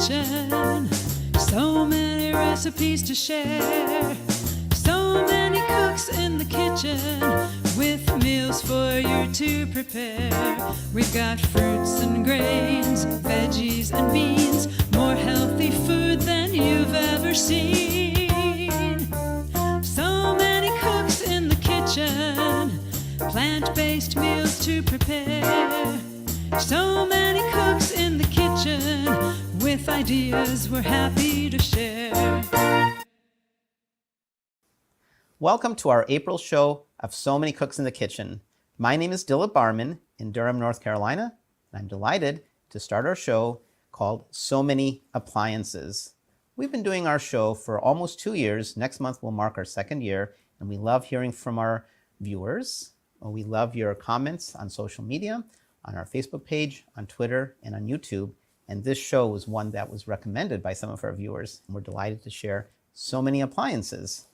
kitchen. So many recipes to share. So many cooks in the kitchen with meals for you to prepare. We've got fruits and grains, veggies and beans, more healthy food than you've ever seen. So many cooks in the kitchen, plant-based meals to prepare. So many cooks in the kitchen with ideas we're happy to share. Welcome to our April show of So Many Cooks in the Kitchen. My name is Dilla Barman in Durham, North Carolina, and I'm delighted to start our show called So Many Appliances. We've been doing our show for almost 2 years. Next month will mark our second year, and we love hearing from our viewers. We love your comments on social media, on our Facebook page, on Twitter, and on YouTube. And this show was one that was recommended by some of our viewers, and we're delighted to share so many appliances.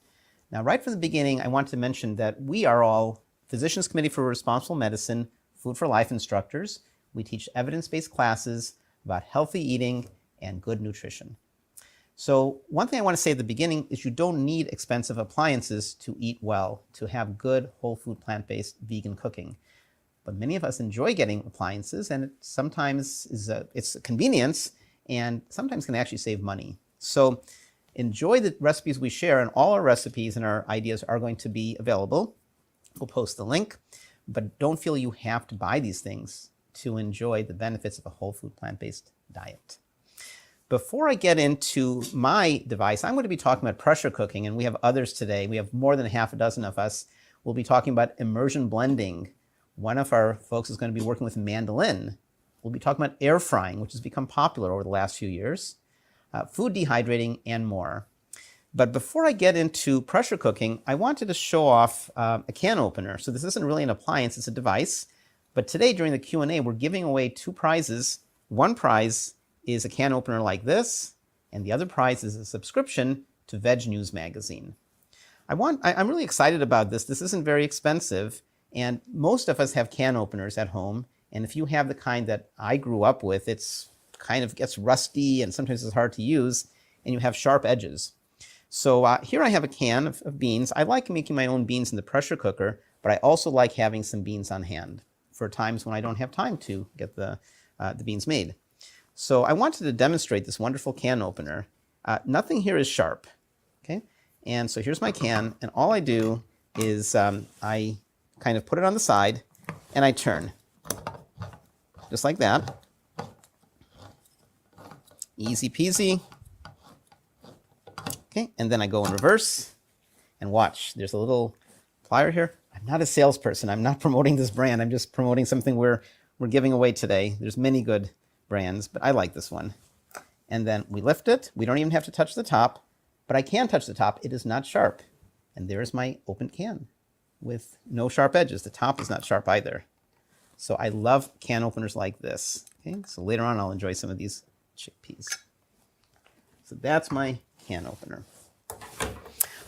Now, right from the beginning, I want to mention that we are all Physicians Committee for Responsible Medicine, Food for Life instructors. We teach evidence-based classes about healthy eating and good nutrition. So one thing I want to say at the beginning is you don't need expensive appliances to eat well, to have good, whole food, plant-based, vegan cooking. But many of us enjoy getting appliances, and it sometimes it's a convenience, and sometimes can actually save money. So enjoy the recipes we share, and all our recipes and our ideas are going to be available. We'll post the link, but don't feel you have to buy these things to enjoy the benefits of a whole food, plant-based diet. Before I get into my device, I'm going to be talking about pressure cooking, and we have others today. We have more than half a dozen of us. We'll be talking about immersion blending. One of our folks is going to be working with Mandolin. We'll be talking about air frying, which has become popular over the last few years, food dehydrating, and more. But before I get into pressure cooking, I wanted to show off a can opener. So this isn't really an appliance, it's a device. But today during the Q&A, we're giving away 2 prizes. One prize is a can opener like this, and the other prize is a subscription to Veg News Magazine. I'm really excited about this. This isn't very expensive, and most of us have can openers at home. And if you have the kind that I grew up with, it's kind of gets rusty and sometimes it's hard to use, and you have sharp edges. So here I have a can of beans. I like making my own beans in the pressure cooker, but I also like having some beans on hand for times when I don't have time to get the beans made. So I wanted to demonstrate this wonderful can opener. Nothing here is sharp, okay? And so here's my can, and all I do is I kind of put it on the side and I turn, just like that. Easy peasy. Okay, and then I go in reverse and watch. There's a little plier here. I'm not a salesperson. I'm not promoting this brand. I'm just promoting something we're giving away today. There's many good brands, but I like this one. And then we lift it. We don't even have to touch the top, but I can touch the top. It is not sharp. And there's my open can with no sharp edges. The top is not sharp either. So I love can openers like this. Okay, so later on I'll enjoy some of these chickpeas. So that's my can opener.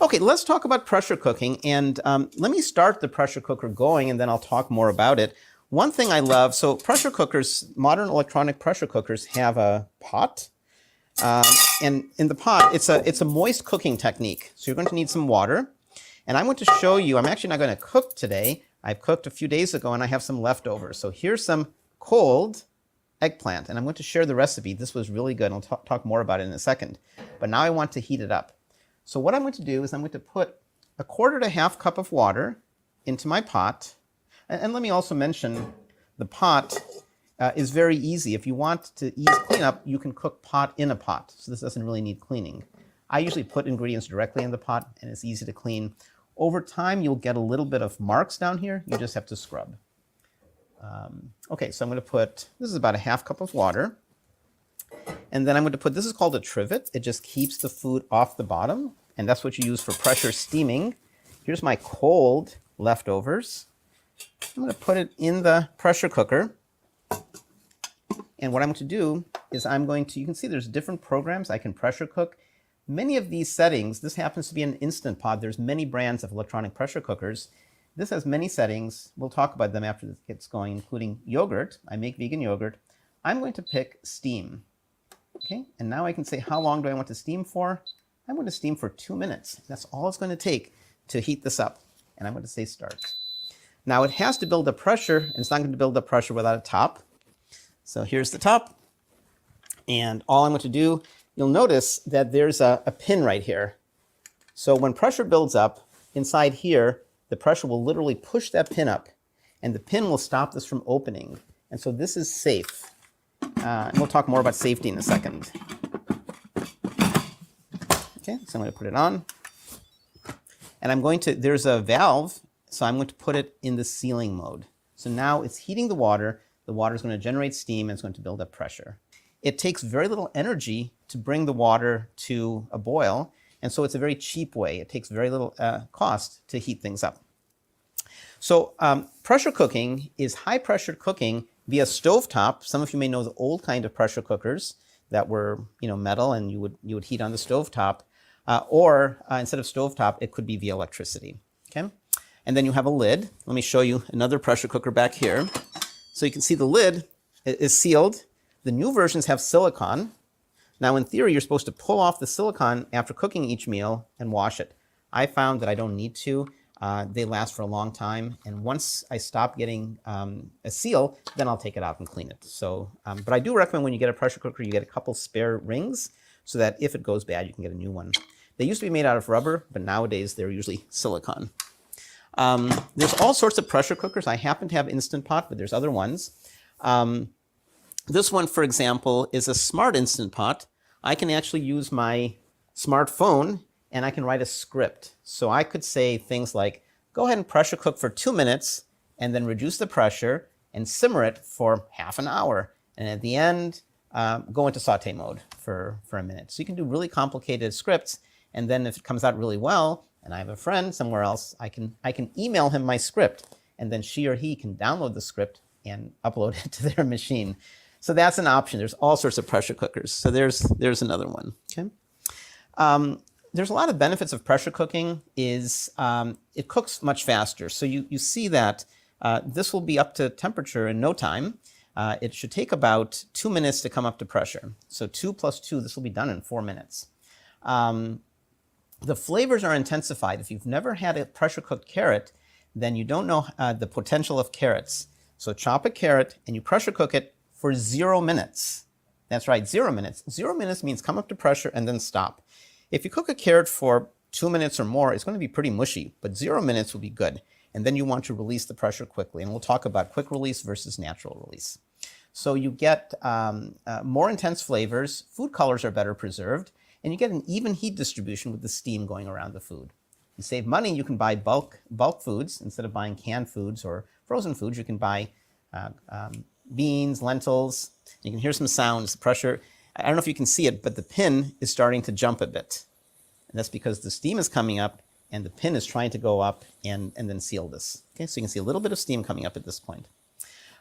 Okay, let's talk about pressure cooking, and let me start the pressure cooker going, and then I'll talk more about it. One thing I love, so pressure cookers, modern electronic pressure cookers have a pot, and in the pot, it's a moist cooking technique. So you're going to need some water, and I'm going to show you, I'm actually not going to cook today. I've cooked a few days ago, and I have some leftovers. So here's some cold eggplant, and I'm going to share the recipe. This was really good, and I'll talk more about it in a second. But now I want to heat it up. So what I'm going to do is I'm going to put 1/4 to 1/2 cup of water into my pot. And let me also mention the pot is very easy. If you want to ease cleanup, you can cook pot in a pot. So this doesn't really need cleaning. I usually put ingredients directly in the pot, and it's easy to clean. Over time, you'll get a little bit of marks down here. You just have to scrub. Okay, so I'm going to put, this is about 1/2 cup of water. And then I'm going to put, this is called a trivet. It just keeps the food off the bottom, and that's what you use for pressure steaming. Here's my cold leftovers. I'm going to put it in the pressure cooker. And what I'm going to do is I'm going to, you can see there's different programs I can pressure cook. Many of these settings, this happens to be an Instant Pot. There's many brands of electronic pressure cookers. This has many settings. We'll talk about them after this gets going, including yogurt. I make vegan yogurt. I'm going to pick steam. Okay, and now I can say how long do I want to steam for? I want to steam for 2 minutes. That's all it's going to take to heat this up. And I'm going to say start. Now it has to build up pressure, and it's not going to build up pressure without a top. So here's the top. And all I'm going to do, you'll notice that there's a pin right here. So when pressure builds up, inside here, the pressure will literally push that pin up, and the pin will stop this from opening. And so this is safe. And we'll talk more about safety in a second. Okay, so I'm going to put it on. And I'm going to, there's a valve, so I'm going to put it in the sealing mode. So now it's heating the water is going to generate steam, and it's going to build up pressure. It takes very little energy to bring the water to a boil, and so it's a very cheap way. It takes very little cost to heat things up. So pressure cooking is high pressure cooking via stovetop. Some of you may know the old kind of pressure cookers that were, metal, and you would heat on the stovetop. Or instead of stovetop, it could be via electricity. Okay, and then you have a lid. Let me show you another pressure cooker back here. So you can see the lid is sealed. The new versions have silicone. Now, in theory, you're supposed to pull off the silicone after cooking each meal and wash it. I found that I don't need to. They last for a long time. And once I stop getting a seal, then I'll take it out and clean it. So, but I do recommend when you get a pressure cooker, you get a couple spare rings so that if it goes bad, you can get a new one. They used to be made out of rubber, but nowadays they're usually silicone. There's all sorts of pressure cookers. I happen to have Instant Pot, but there's other ones. This one, for example, is a smart Instant Pot. I can actually use my smartphone and I can write a script. So I could say things like, go ahead and pressure cook for 2 minutes and then reduce the pressure and simmer it for half an hour. And at the end, go into saute mode for a minute. So you can do really complicated scripts. And then if it comes out really well, and I have a friend somewhere else, I can email him my script, and then she or he can download the script and upload it to their machine. So that's an option. There's all sorts of pressure cookers. So there's another one. Okay. There's a lot of benefits of pressure cooking. It cooks much faster. So you see that this will be up to temperature in no time. It should take about 2 minutes to come up to pressure. So 2 + 2, this will be done in 4 minutes. The flavors are intensified. If you've never had a pressure cooked carrot, then you don't know the potential of carrots. So chop a carrot and you pressure cook it for 0 minutes. That's right, 0 minutes. 0 minutes means come up to pressure and then stop. If you cook a carrot for 2 minutes or more, it's going to be pretty mushy, but 0 minutes will be good. And then you want to release the pressure quickly. And we'll talk about quick release versus natural release. So you get more intense flavors, food colors are better preserved, and you get an even heat distribution with the steam going around the food. You save money, you can buy bulk foods. Instead of buying canned foods or frozen foods, you can buy beans, lentils. You can hear some sounds, the pressure. I don't know if you can see it, but the pin is starting to jump a bit. And that's because the steam is coming up and the pin is trying to go up and then seal this. Okay, so you can see a little bit of steam coming up at this point.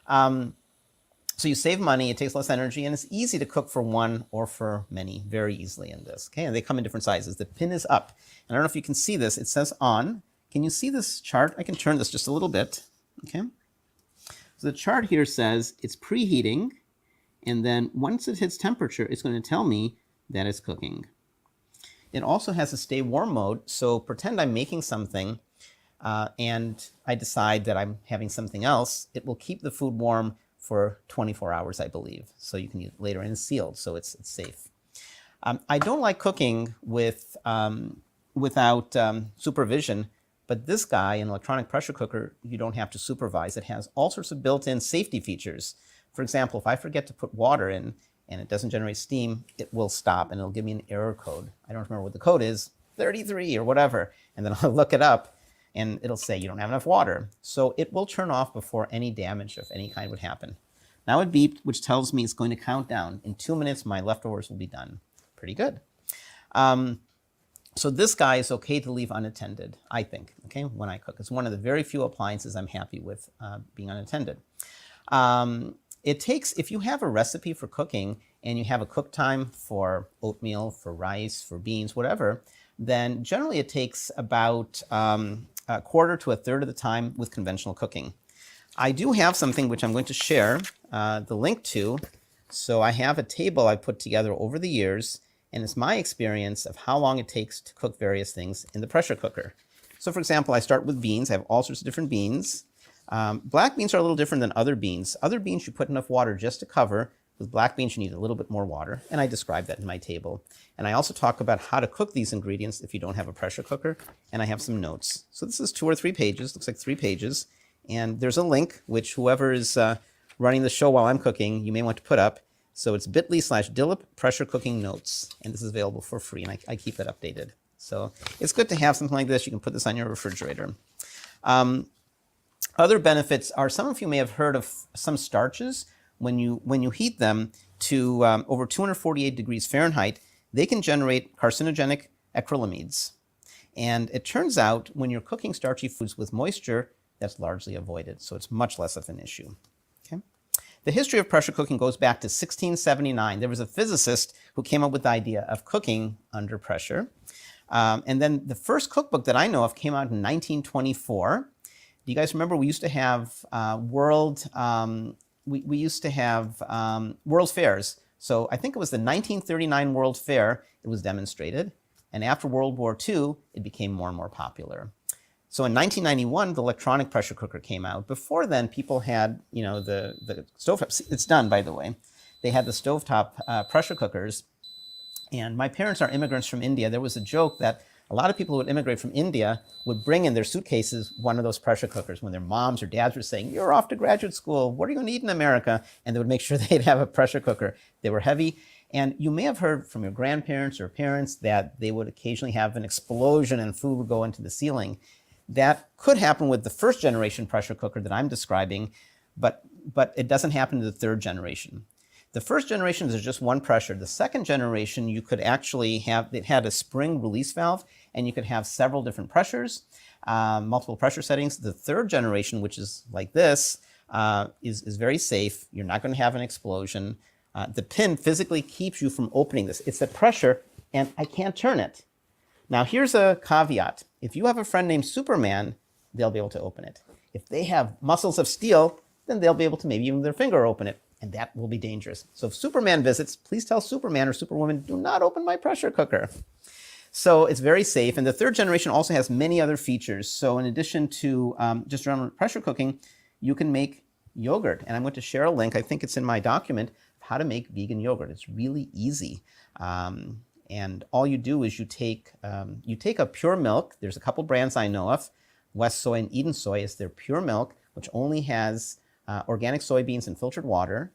So you save money, it takes less energy, and it's easy to cook for one or for many very easily in this. Okay, and they come in different sizes. The pin is up. And I don't know if you can see this. It says on. Can you see this chart? I can turn this just a little bit. Okay. So the chart here says it's preheating, and then once it hits temperature, it's going to tell me that it's cooking. It also has a stay warm mode, so pretend I'm making something and I decide that I'm having something else. It will keep the food warm for 24 hours, I believe. So you can use it later, and it's sealed, so it's safe. I don't like cooking without supervision, but this guy, an electronic pressure cooker, you don't have to supervise. It has all sorts of built-in safety features. For example, if I forget to put water in and it doesn't generate steam, it will stop and it'll give me an error code. I don't remember what the code is, 33 or whatever, and then I'll look it up and it'll say you don't have enough water. So it will turn off before any damage of any kind would happen. Now it beeped, which tells me it's going to count down. In 2 minutes, my leftovers will be done. Pretty good. So this guy is okay to leave unattended, I think, okay, when I cook. It's one of the very few appliances I'm happy with being unattended. It takes, if you have a recipe for cooking and you have a cook time for oatmeal, for rice, for beans, whatever, then generally it takes about a quarter to a third of the time with conventional cooking. I do have something which I'm going to share the link to So I have a table I put together over the years, and it's my experience of how long it takes to cook various things in the pressure cooker. So for example, I start with beans. I have all sorts of different beans. Black beans are a little different than other beans. Other beans you put enough water just to cover. With black beans, you need a little bit more water, and I describe that in my table. And I also talk about how to cook these ingredients if you don't have a pressure cooker, and I have some notes. So this is 2 or 3 pages, looks like 3 pages, and there's a link, which whoever is running the show while I'm cooking, you may want to put up. So it's bit.ly/Dillip pressure cooking notes, and this is available for free, and I keep it updated. So it's good to have something like this. You can put this on your refrigerator. Other benefits are, some of you may have heard of some starches. When you heat them to over 248 degrees Fahrenheit, they can generate carcinogenic acrylamides. And it turns out when you're cooking starchy foods with moisture, that's largely avoided. So it's much less of an issue. Okay? The history of pressure cooking goes back to 1679. There was a physicist who came up with the idea of cooking under pressure. And then the first cookbook that I know of came out in 1924. Do you guys remember we used to have world fairs. So I think it was the 1939 World Fair it was demonstrated. And after World War II, it became more and more popular. So in 1991, the electronic pressure cooker came out. Before then, people had, the stovetop. It's done, by the way. They had the stovetop pressure cookers. And my parents are immigrants from India. There was a joke that a lot of people who would immigrate from India would bring in their suitcases one of those pressure cookers when their moms or dads were saying, "You're off to graduate school. What are you going to eat in America?" And they would make sure they'd have a pressure cooker. They were heavy. And you may have heard from your grandparents or parents that they would occasionally have an explosion and food would go into the ceiling. That could happen with the first generation pressure cooker that I'm describing, but it doesn't happen to the third generation. The first generation is just one pressure. The second generation, you could actually have, it had a spring release valve, and you could have several different pressures, multiple pressure settings. The third generation, which is like this, is very safe. You're not going to have an explosion. The pin physically keeps you from opening this. It's the pressure, and I can't turn it. Now, here's a caveat. If you have a friend named Superman, they'll be able to open it. If they have muscles of steel, then they'll be able to maybe even with their finger open it. And that will be dangerous. So if Superman visits, please tell Superman or Superwoman, do not open my pressure cooker. So it's very safe. And the third generation also has many other features. So in addition to just around pressure cooking, you can make yogurt. And I'm going to share a link, I think it's in my document, of how to make vegan yogurt. It's really easy. And all you do is you take a pure milk. There's a couple brands I know of. West Soy and Eden Soy is their pure milk, which only has organic soybeans and filtered water,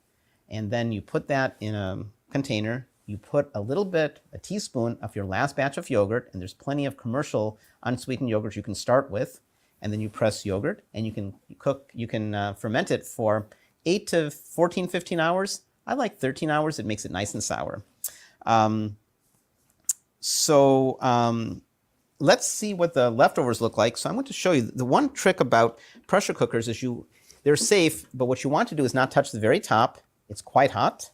and then you put that in a container. You put a teaspoon of your last batch of yogurt, and there's plenty of commercial unsweetened yogurt you can start with, and then you press yogurt, and you can ferment it for 8 to 14, 15 hours. I like 13 hours. It makes it nice and sour. Let's see what the leftovers look like. So I'm going to show you the one trick about pressure cookers is they're safe, but what you want to do is not touch the very top. It's quite hot.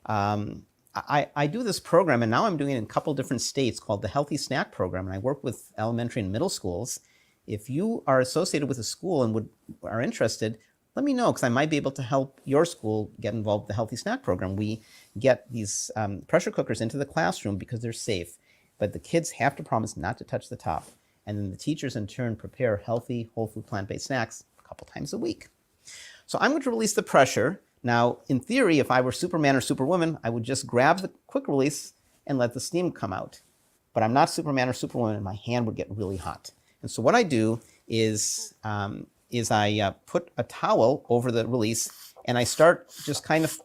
I do this program, and now I'm doing it in a couple different states called the Healthy Snack Program, and I work with elementary and middle schools. If you are associated with a school and are interested, let me know, because I might be able to help your school get involved with the Healthy Snack Program. We get these pressure cookers into the classroom because they're safe, but the kids have to promise not to touch the top. And then the teachers, in turn, prepare healthy, whole food, plant-based snacks a couple times a week. So I'm going to release the pressure. Now, in theory, if I were Superman or Superwoman, I would just grab the quick release and let the steam come out. But I'm not Superman or Superwoman, and my hand would get really hot. And so what I do is I put a towel over the release, and I start just kind of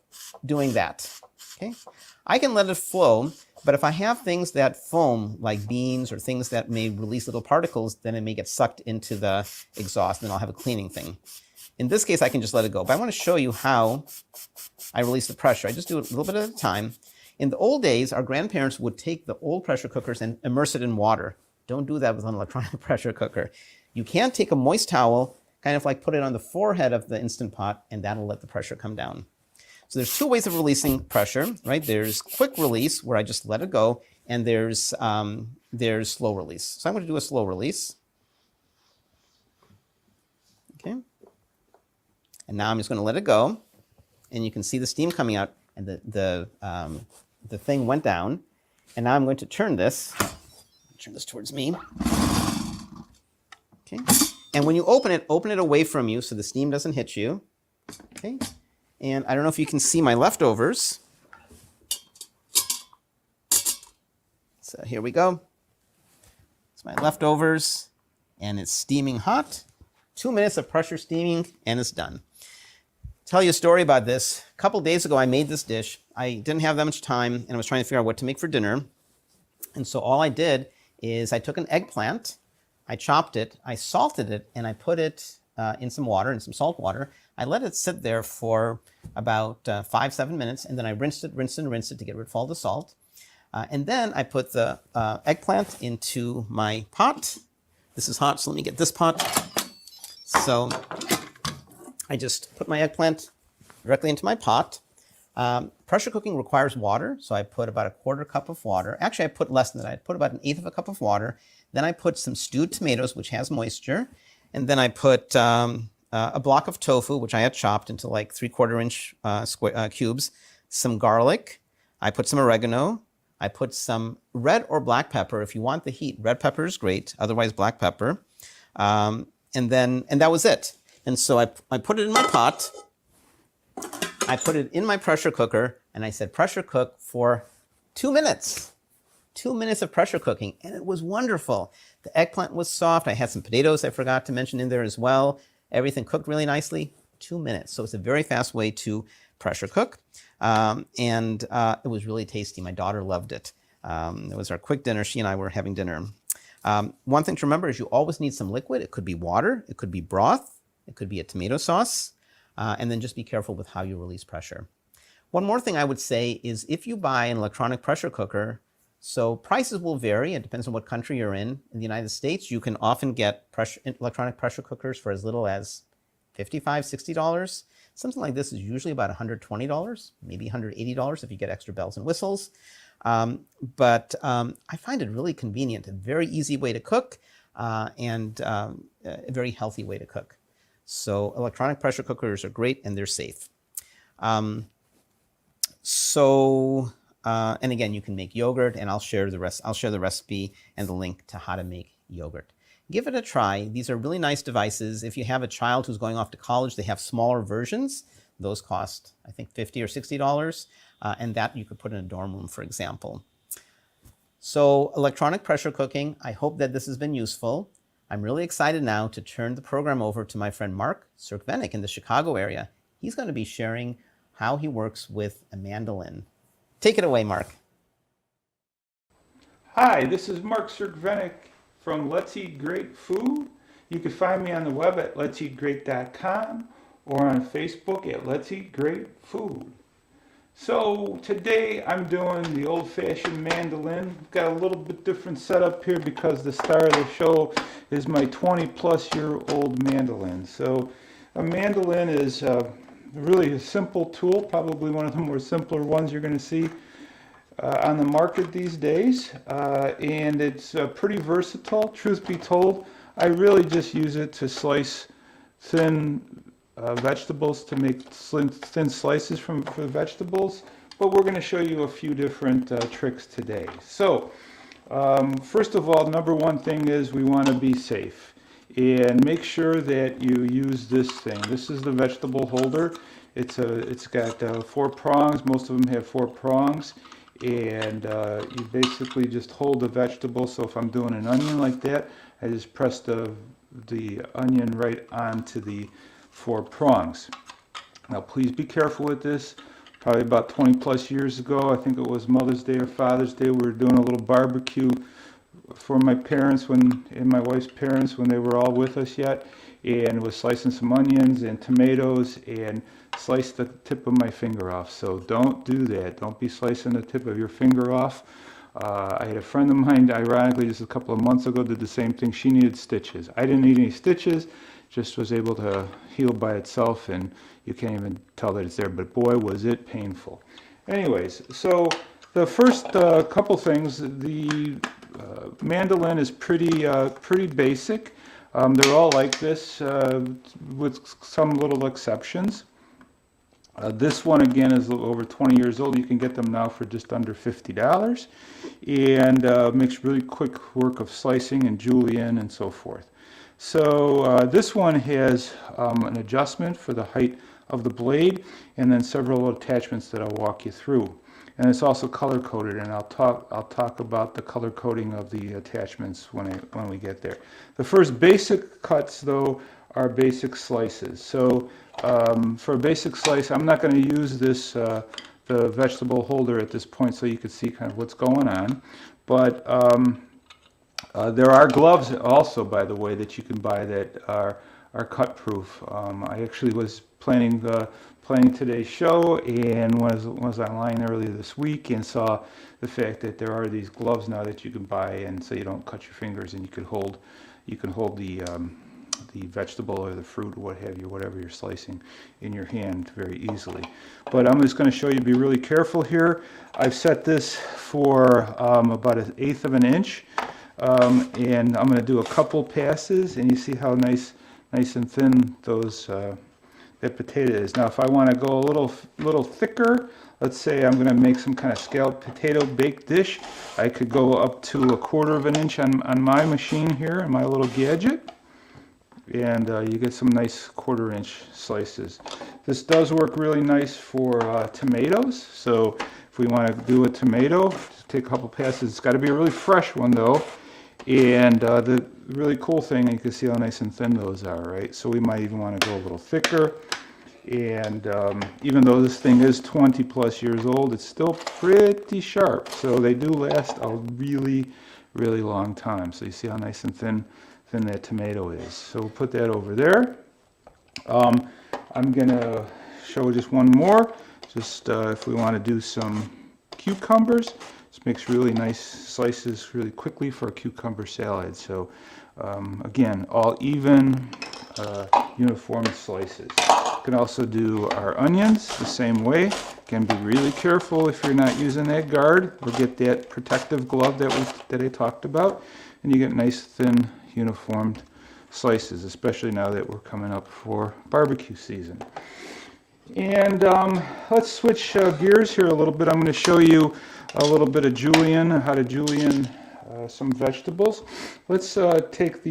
doing that. Okay? I can let it flow, but if I have things that foam, like beans or things that may release little particles, then it may get sucked into the exhaust, and then I'll have a cleaning thing. In this case, I can just let it go. But I want to show you how I release the pressure. I just do it a little bit at a time. In the old days, our grandparents would take the old pressure cookers and immerse it in water. Don't do that with an electronic pressure cooker. You can take a moist towel, kind of like put it on the forehead of the Instant Pot, and that'll let the pressure come down. So there's 2 ways of releasing pressure, right? There's quick release, where I just let it go, and there's slow release. So I'm going to do a slow release. Okay. And now I'm just going to let it go, and you can see the steam coming out. and the thing went down. And now I'm going to turn this towards me. Okay. And when you open it away from you so the steam doesn't hit you. Okay. And I don't know if you can see my leftovers. So here we go. It's my leftovers, and it's steaming hot. 2 minutes of pressure steaming, and it's done. Tell you a story about this. A couple days ago, I made this dish. I didn't have that much time, and I was trying to figure out what to make for dinner. And so all I did is I took an eggplant, I chopped it, I salted it, and I put it in some water, in some salt water. I let it sit there for about 5-7 minutes, and then I rinsed it to get rid of all the salt. And then I put the eggplant into my pot. This is hot, so let me get this pot. So I just put my eggplant directly into my pot. Pressure cooking requires water, so I put about 1/4 cup of water. Actually, I put less than that. I put about 1/8 of a cup of water. Then I put some stewed tomatoes, which has moisture. And then I put a block of tofu, which I had chopped into like 3/4 inch cubes, some garlic. I put some oregano. I put some red or black pepper. If you want the heat, red pepper is great. Otherwise, black pepper. And that was it. And so I put it in my pot. I put it in my pressure cooker, and I said pressure cook for 2 minutes. 2 minutes of pressure cooking, and it was wonderful. The eggplant was soft. I had some potatoes I forgot to mention in there as well. Everything cooked really nicely. 2 minutes. So it's a very fast way to pressure cook. And it was really tasty. My daughter loved it. It was our quick dinner. She and I were having dinner. One thing to remember is you always need some liquid. It could be water. It could be broth. It could be a tomato sauce. And then just be careful with how you release pressure. One more thing I would say is if you buy an electronic pressure cooker, so prices will vary. It depends on what country you're in. In the United States, you can often get electronic pressure cookers for as little as $55, $60. Something like this is usually about $120, maybe $180 if you get extra bells and whistles. But I find it really convenient, a very easy way to cook, and a very healthy way to cook. So electronic pressure cookers are great, and they're safe. And again, you can make yogurt, and I'll share the recipe and the link to how to make yogurt. Give it a try. These are really nice devices. If you have a child who's going off to college, they have smaller versions. Those cost, I think, $50 or $60, and that you could put in a dorm room, for example. So electronic pressure cooking, I hope that this has been useful. I'm really excited now to turn the program over to my friend Mark Cirkvenik in the Chicago area. He's going to be sharing how he works with a mandolin. Take it away, Mark. Hi, this is Mark Cirkvenik from Let's Eat Great Food. You can find me on the web at letseatgreat.com or on Facebook at Let's Eat Great Food. So today I'm doing the old-fashioned mandolin. Got a little bit different setup here because the star of the show is my 20-plus-year-old mandolin. So a mandolin is really a simple tool, probably one of the more simpler ones you're going to see on the market these days, and it's pretty versatile. Truth be told, I really just use it to slice thin vegetables, to make thin slices for vegetables, but we're going to show you a few different tricks today. So first of all, number one thing is we want to be safe and make sure that you use this thing. This is the vegetable holder. It's got 4 prongs. Most of them have 4 prongs. And you basically just hold the vegetable. So if I'm doing an onion like that, I just press the onion right onto the 4 prongs. Now please be careful with this. Probably about 20 plus years ago, I think it was Mother's Day or Father's Day, we were doing a little barbecue for my parents and my wife's parents when they were all with us yet, and was slicing some onions and tomatoes and sliced the tip of my finger off. So don't do that. Don't be slicing the tip of your finger off. I had a friend of mine, ironically, just a couple of months ago, did the same thing. She needed stitches. I didn't need any stitches, just was able to heal by itself, and you can't even tell that it's there, but boy, was it painful. Anyways, so the first couple things, the mandolin is pretty basic. They're all like this, with some little exceptions. This one again is a little over 20 years old. You can get them now for just under $50, and makes really quick work of slicing and julienne and so forth. So this one has an adjustment for the height of the blade, and then several attachments that I'll walk you through. And it's also color coded, and I'll talk about the color coding of the attachments when we get there. The first basic cuts though are basic slices. So for a basic slice, I'm not going to use this the vegetable holder at this point, so you can see kind of what's going on. But there are gloves also, by the way, that you can buy that are cut proof. I actually was planning today's show and was online earlier this week and saw the fact that there are these gloves now that you can buy, and so you don't cut your fingers, and you can hold the vegetable or the fruit or what have you, whatever you're slicing, in your hand very easily. But I'm just going to show you, be really careful here. I've set this for about 1/8 of an inch, and I'm going to do a couple passes, and you see how nice and thin those that potato is. Now if I want to go a little thicker, let's say I'm going to make some kind of scalloped potato baked dish, I could go up to 1/4 of an inch on my machine here, on my little gadget, and you get some nice 1/4 inch slices. This does work really nice for tomatoes, so if we want to do a tomato, just take a couple passes. It's got to be a really fresh one though, and the really cool thing, you can see how nice and thin those are, right? So we might even want to go a little thicker, and even though this thing is 20 plus years old, it's still pretty sharp, so they do last a really long time. So you see how nice and thin that tomato is. So we'll put that over there. I'm gonna show just one more, just if we want to do some cucumbers. This makes really nice slices really quickly for a cucumber salad. So again, all even uniform slices. You can also do our onions the same way. Again, be really careful if you're not using that guard, or get that protective glove that I talked about, and you get nice thin uniformed slices, especially now that we're coming up for barbecue season. And let's switch gears here a little bit. I'm going to show you a little bit of julienne, how to julienne some vegetables. Let's take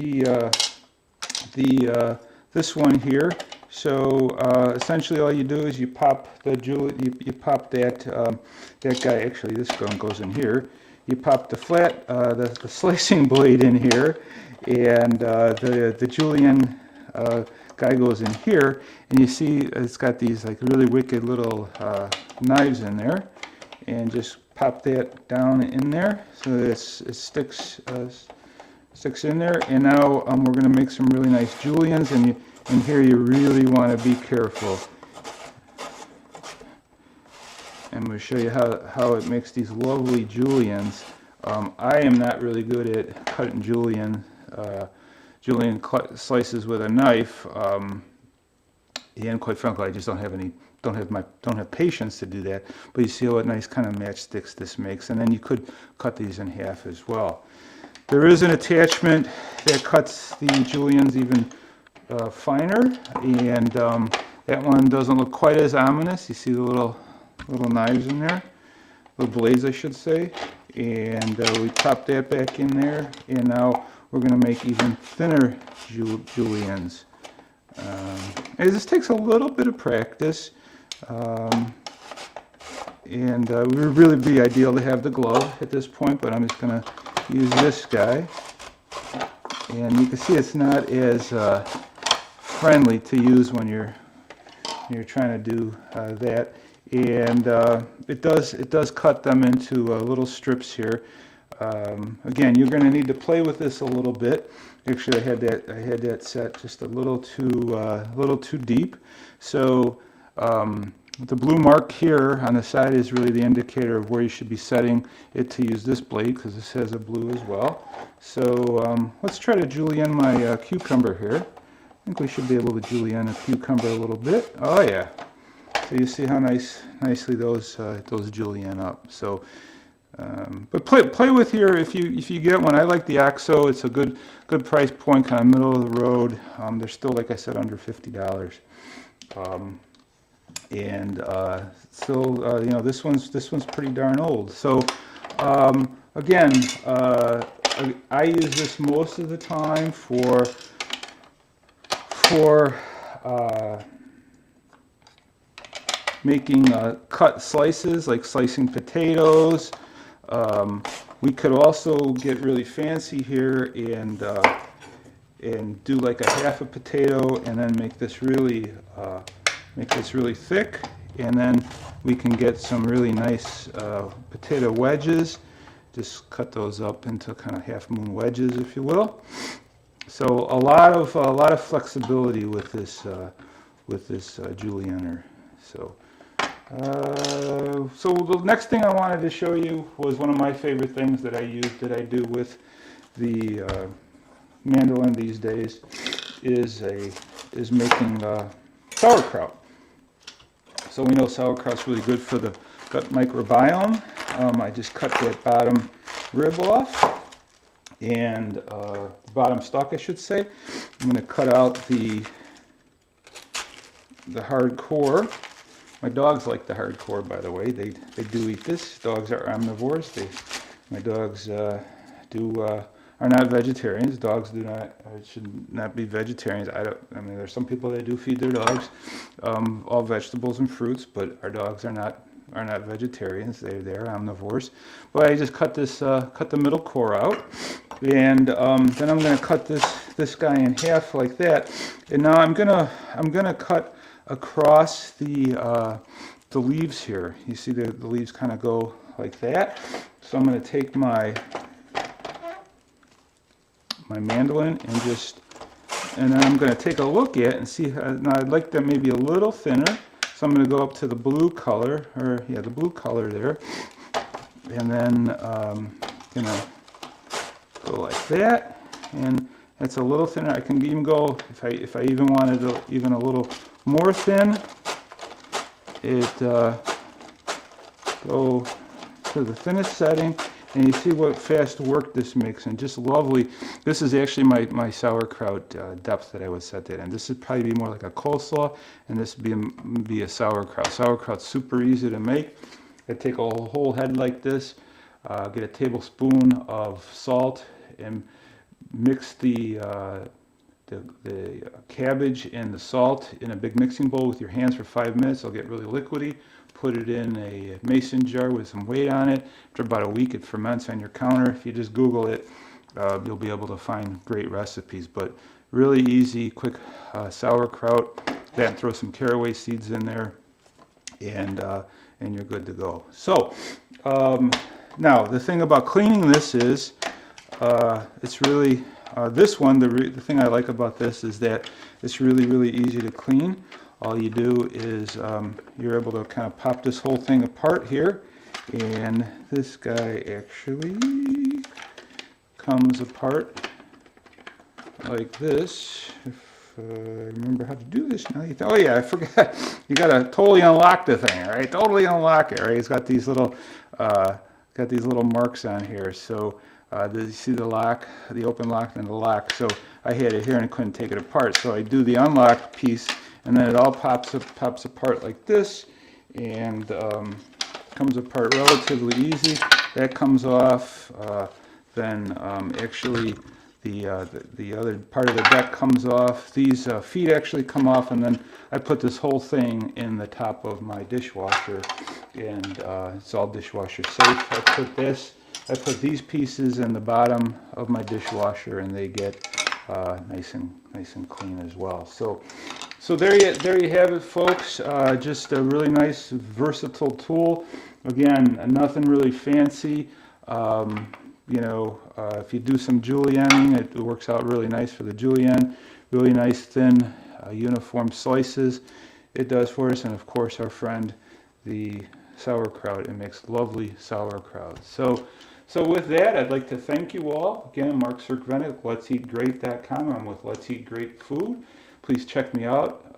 this one here. So essentially all you do is you pop the you pop that guy, actually this one goes in here. You pop the flat the slicing blade in here, and the julienne guy goes in here, and you see it's got these like really wicked little knives in there, and just pop that down in there so that it sticks in there. And now we're going to make some really nice juliennes, and here you really want to be careful. I'm going to show you how it makes these lovely juliennes. I am not really good at cutting julienne slices with a knife, and quite frankly, I just don't have patience to do that. But you see what nice kind of matchsticks this makes, and then you could cut these in half as well. There is an attachment that cuts the juliennes even finer, and that one doesn't look quite as ominous. You see the little knives in there, little blades I should say, and we pop that back in there, and now we're going to make even thinner juliennes. And this takes a little bit of practice, and it would really be ideal to have the glove at this point, but I'm just going to use this guy, and you can see it's not as friendly to use when you're trying to do that. And it does cut them into little strips here. Again, you're going to need to play with this a little bit. Actually, I had that set just a little too deep. So the blue mark here on the side is really the indicator of where you should be setting it to use this blade, because this has a blue as well. So let's try to julienne my cucumber here. I think we should be able to julienne a cucumber a little bit. Oh yeah. So you see how nicely those julienne up. So, but play with here if you get one. I like the OXO. It's a good price point, kind of middle of the road. They're still, like I said, under $50. and still, you know, this one's pretty darn old. So again, I use this most of the time for making cut slices, like slicing potatoes. We could also get really fancy here and do like a half a potato, and then make this really thick, and then we can get some really nice potato wedges. Just cut those up into kind of half moon wedges, if you will. So a lot of flexibility with this julienner. So the next thing I wanted to show you was one of my favorite things that I do with the Mandolin these days is making sauerkraut. So we know sauerkraut's really good for the gut microbiome. I just cut that bottom rib off, and bottom stalk, I should say. I'm going to cut out the hard core. My dogs like the hard core, by the way. They do eat this. Dogs are omnivores. My dogs are not vegetarians. Dogs should not be vegetarians. I mean, there's some people that do feed their dogs all vegetables and fruits, but our dogs are not vegetarians. They're omnivores. But I just cut the middle core out, and then I'm going to cut this guy in half like that. And now I'm gonna cut across the leaves here. You see the leaves kind of go like that. So I'm going to take my mandolin and then I'm going to take a look at it and see. Now I'd like them maybe a little thinner, so I'm going to go up to the blue color, the blue color there, and then going to go like that, and it's a little thinner. I can even go, if I even wanted to even a little more thin, go to the thinnest setting, and you see what fast work this makes, and just lovely. This is actually my sauerkraut depth that I would set that in. This would probably be more like a coleslaw, and this would be a sauerkraut. Sauerkraut's super easy to make. I take a whole head like this, get a tablespoon of salt, and mix the cabbage and the salt in a big mixing bowl with your hands for 5 minutes. It'll get really liquidy. Put it in a mason jar with some weight on it. After about a week, it ferments on your counter. If you just Google it, you'll be able to find great recipes. But really easy, quick sauerkraut. Then throw some caraway seeds in there, and you're good to go. So now the thing about cleaning this is it's really this one. The thing I like about this is that it's really easy to clean. All you do is you're able to kind of pop this whole thing apart here, and this guy actually comes apart like this. If I remember how to do this now. Oh yeah, I forgot. You gotta totally unlock the thing, all right? Totally unlock it, right? It's got these little marks on here. So you see the lock, the open lock, and the lock. So I had it here and I couldn't take it apart. So I do the unlock piece, and then it all pops apart like this, and comes apart relatively easy. That comes off. Then actually the other part of the deck comes off. These feet actually come off, and then I put this whole thing in the top of my dishwasher, and it's all dishwasher safe. I put these pieces in the bottom of my dishwasher, and they get nice and clean as well. So there you have it, folks. Just a really nice, versatile tool. Again, nothing really fancy. If you do some julienning, it works out really nice for the julienne. Really nice, thin, uniform slices it does for us. And of course, our friend, the sauerkraut. It makes lovely sauerkraut. So with that, I'd like to thank you all. Again, Mark Cirkvenik, Let'sEatGreat.com. I'm with Let's Eat Great Food. Please check me out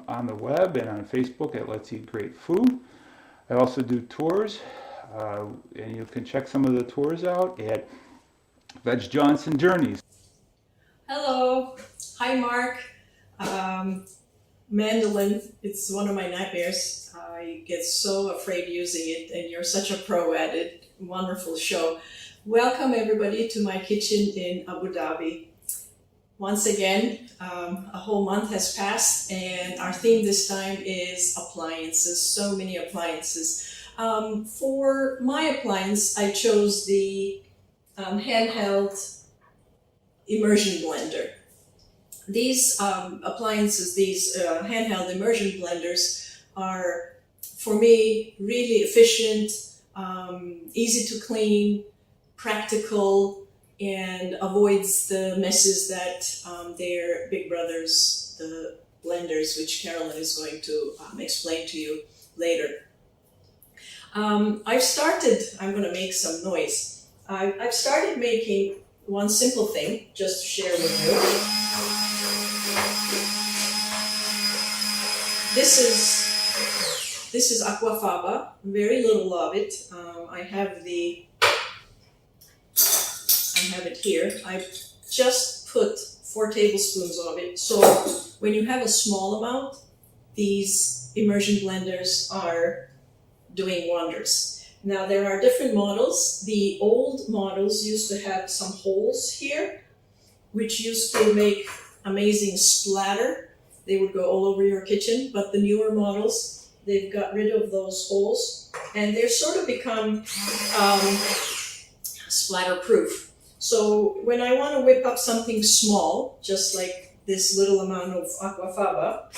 on the web and on Facebook at Let's Eat Great Food. I also do tours, and you can check some of the tours out at Veg Johnson Journeys. Hello. Hi, Mark. Mandolin, it's one of my nightmares. I get so afraid using it, and you're such a pro at it. Wonderful show. Welcome everybody to my kitchen in Abu Dhabi. Once again, a whole month has passed, and our theme this time is appliances. So many appliances. For my appliance, I chose the Handheld Immersion blender. These appliances, these handheld immersion blenders are, for me, really efficient, easy to clean, practical, and avoids the messes that their big brothers, the blenders, which Carolyn is going to explain to you later. I'm going to make some noise. I've started making one simple thing just to share with you. This is aquafaba, very little of it. I have it here. I just put 4 tablespoons of it. So when you have a small amount, these immersion blenders are doing wonders. Now there are different models. The old models used to have some holes here, which used to make amazing splatter. They would go all over your kitchen, but the newer models, they've got rid of those holes, and they're sort of become splatter proof. So when I want to whip up something small, just like this little amount of aquafaba,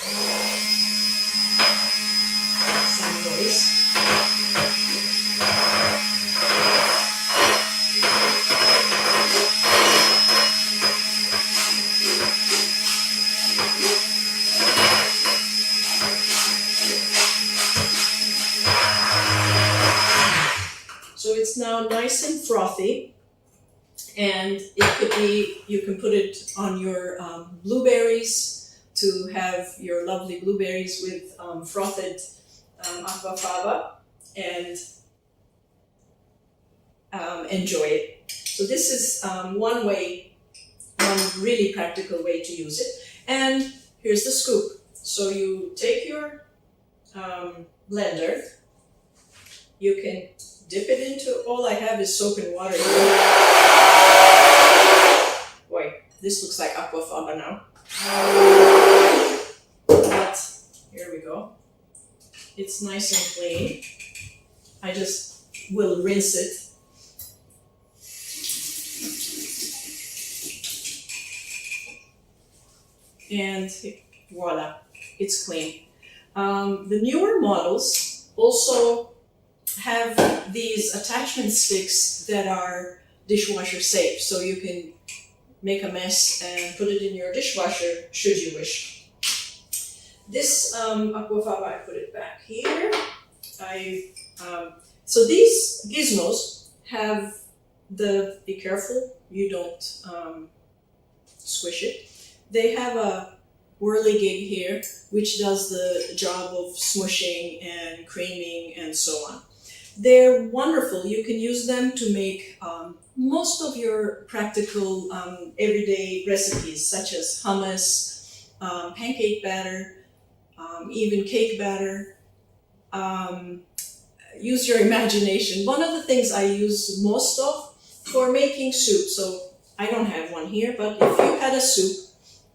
some noise. So it's now nice and frothy, and it could be, you can put it on your blueberries to have your lovely blueberries with frothed aquafaba and enjoy it. So this is one really practical way to use it. And here's the scoop. So you take your blender, you can dip it into, all I have is soap and water. Boy, this looks like aquafaba now. But here we go. It's nice and clean. I just will rinse it. And voila, it's clean. The newer models also have these attachment sticks that are dishwasher safe, so you can make a mess and put it in your dishwasher should you wish. This aquafaba, I put it back here. So these gizmos have be careful you don't squish it. They have a whirligig here, which does the job of smushing and creaming and so on. They're wonderful. You can use them to make most of your practical everyday recipes, such as hummus, pancake batter, even cake batter. Use your imagination. One of the things I use most of for making soup, so I don't have one here, but if you had a soup,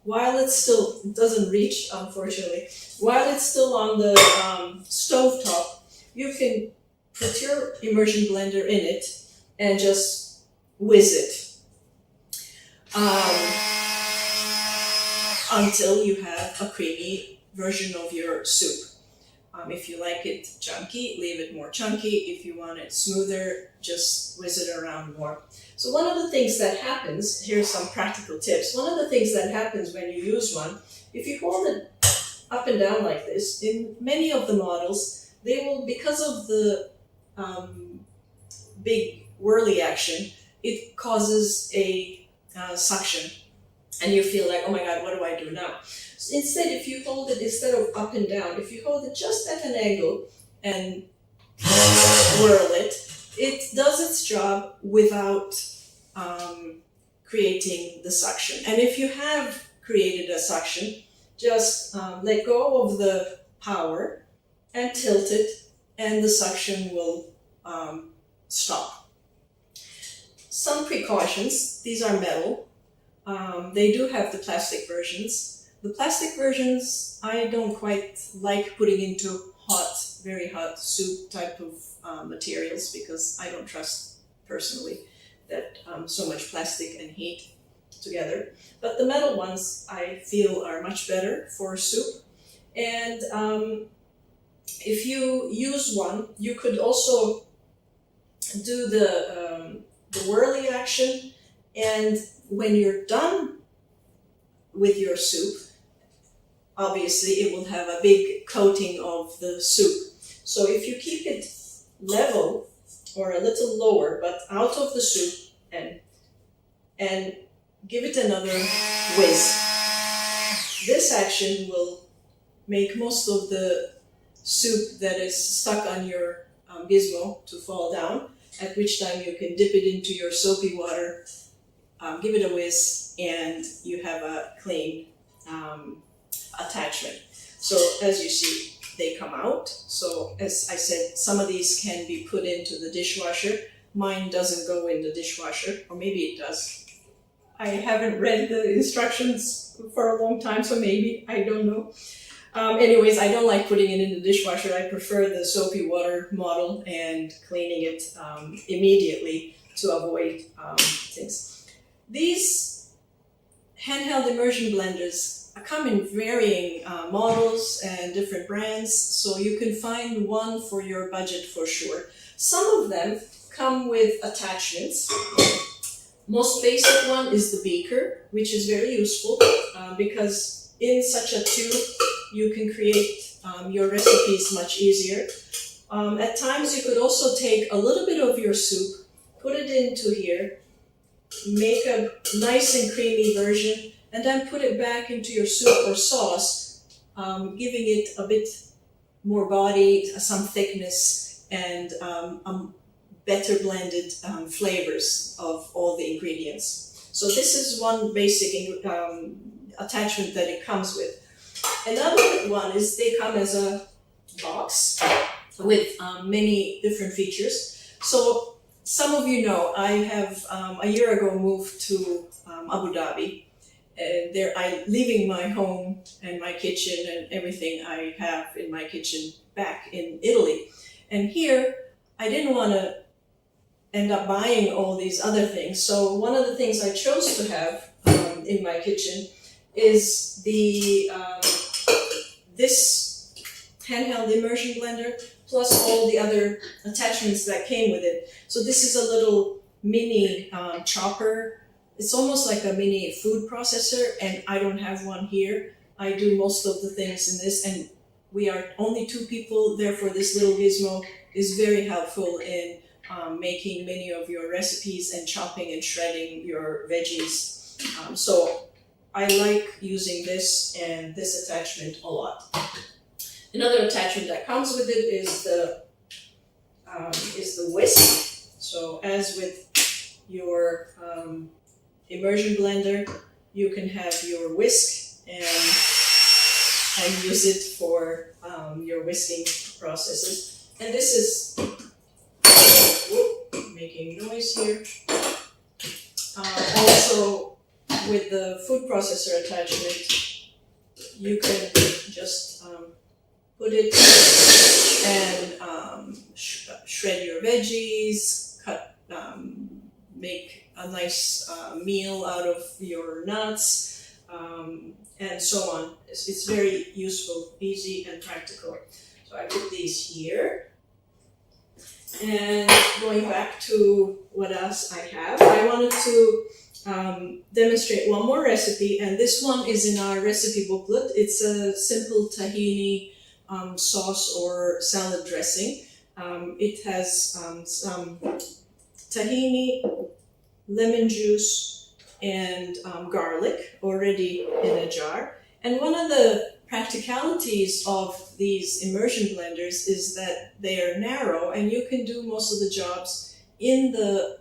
while it's still, it doesn't reach, unfortunately, while it's still on the stove top, you can put your immersion blender in it and just whiz it until you have a creamy version of your soup. If you like it chunky, leave it more chunky. If you want it smoother, just whiz it around more. So one of the things that happens, here's some practical tips. One of the things that happens when you use one, if you hold it up and down like this, in many of the models, they will, because of the big whirly action, it causes a suction. And you feel like, oh my God, what do I do now? So instead, if you hold it, instead of up and down, if you hold it just at an angle and whirl it, it does its job without creating the suction. And if you have created a suction, just let go of the power and tilt it, and the suction will stop. Some precautions, these are metal. They do have the plastic versions. The plastic versions I don't quite like putting into very hot soup type of materials, because I don't trust personally that so much plastic and heat together. But the metal ones I feel are much better for soup. And if you use one, you could also do the whirly action, and when you're done with your soup, obviously it will have a big coating of the soup. So if you keep it level or a little lower, but out of the soup, and give it another whisk, this action will make most of the soup that is stuck on your gizmo to fall down, at which time you can dip it into your soapy water, give it a whisk, and you have a clean attachment. So as you see, they come out. So as I said, some of these can be put into the dishwasher. Mine doesn't go in the dishwasher, or maybe it does. I haven't read the instructions for a long time, so maybe, I don't know. Anyways, I don't like putting it in the dishwasher. I prefer the soapy water model and cleaning it immediately to avoid things. These handheld immersion blenders come in varying models and different brands, so you can find one for your budget for sure. Some of them come with attachments. Most basic one is the beaker, which is very useful because in such a tube you can create your recipes much easier. At times you could also take a little bit of your soup, put it into here, make a nice and creamy version, and then put it back into your soup or sauce, giving it a bit more body, some thickness, and better blended flavors of all the ingredients. So this is one basic attachment that it comes with. Another one is they come as a box with many different features. So some of you know I have a year ago moved to Abu Dhabi. There, leaving my home and my kitchen and everything I have in my kitchen back in Italy. And here, I didn't want to end up buying all these other things. So one of the things I chose to have in my kitchen is the this handheld immersion blender, plus all the other attachments that came with it. So this is a little mini chopper. It's almost like a mini food processor, and I don't have one here. I do most of the things in this, and we are only 2 people, therefore this little gizmo is very helpful in making many of your recipes and chopping and shredding your veggies. So I like using this and this attachment a lot. Another attachment that comes with it is the whisk. So as with your immersion blender, you can have your whisk and use it for your whisking processes. And this is making noise here. Also, with the food processor attachment, you can just put it and shred your veggies, make a nice meal out of your nuts, and so on. It's very useful, easy, and practical. So I put these here. And going back to what else I have, I wanted to demonstrate one more recipe, and this one is in our recipe booklet. It's a simple tahini sauce or salad dressing. It has some tahini, lemon juice, and garlic already in a jar. And one of the practicalities of these immersion blenders is that they are narrow, and you can do most of the jobs in the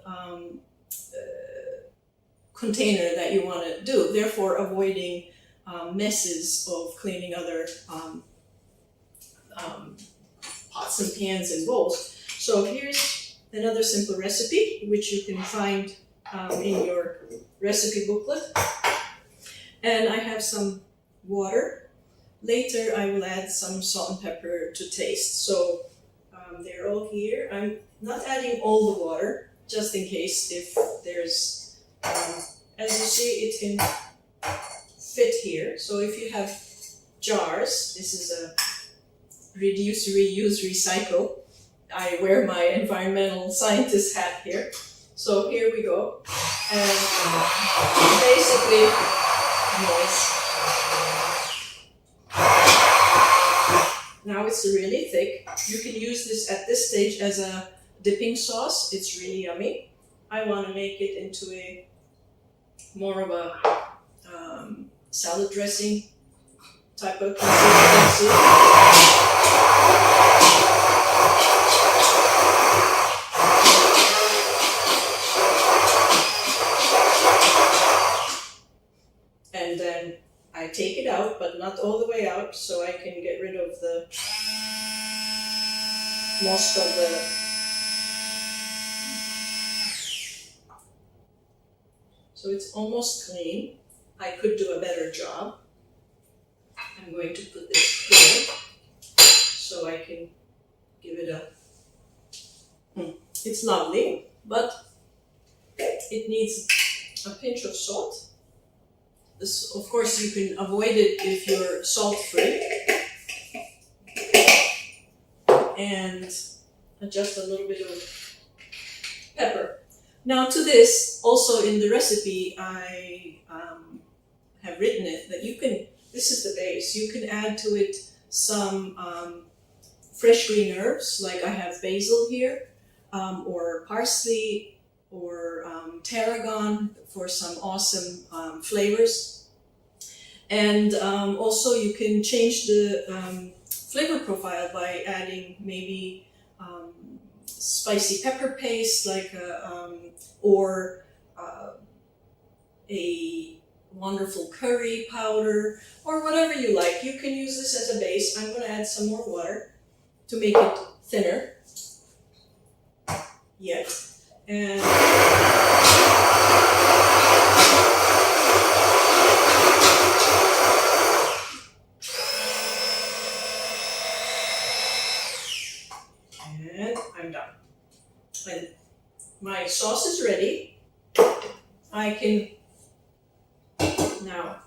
container that you want to do, therefore avoiding messes of cleaning other pots and pans and bowls. So here's another simple recipe, which you can find in your recipe booklet. And I have some water. Later I will add some salt and pepper to taste. So they're all here. I'm not adding all the water, just in case if there's, as you see, it can fit here. So if you have jars, this is a reduce, reuse, recycle. I wear my environmental scientist hat here. So here we go. And basically, noise. Now it's really thick. You can use this at this stage as a dipping sauce. It's really yummy. I want to make it into a more of a salad dressing type of consistency. And then I take it out, but not all the way out, so I can get rid of the most of the so it's almost clean. I could do a better job. I'm going to put this here so I can give it a it's lovely, but it needs a pinch of salt. This, of course, you can avoid it if you're salt-free. And just a little bit of pepper. Now to this, also in the recipe, I have written it that you can, this is the base, you can add to it some fresh green herbs, like I have basil here, or parsley, or tarragon for some awesome flavors. And also you can change the flavor profile by adding maybe spicy pepper paste, like or a wonderful curry powder, or whatever you like. You can use this as a base. I'm going to add some more water to make it thinner. Yes. And I'm done. When my sauce is ready, I can now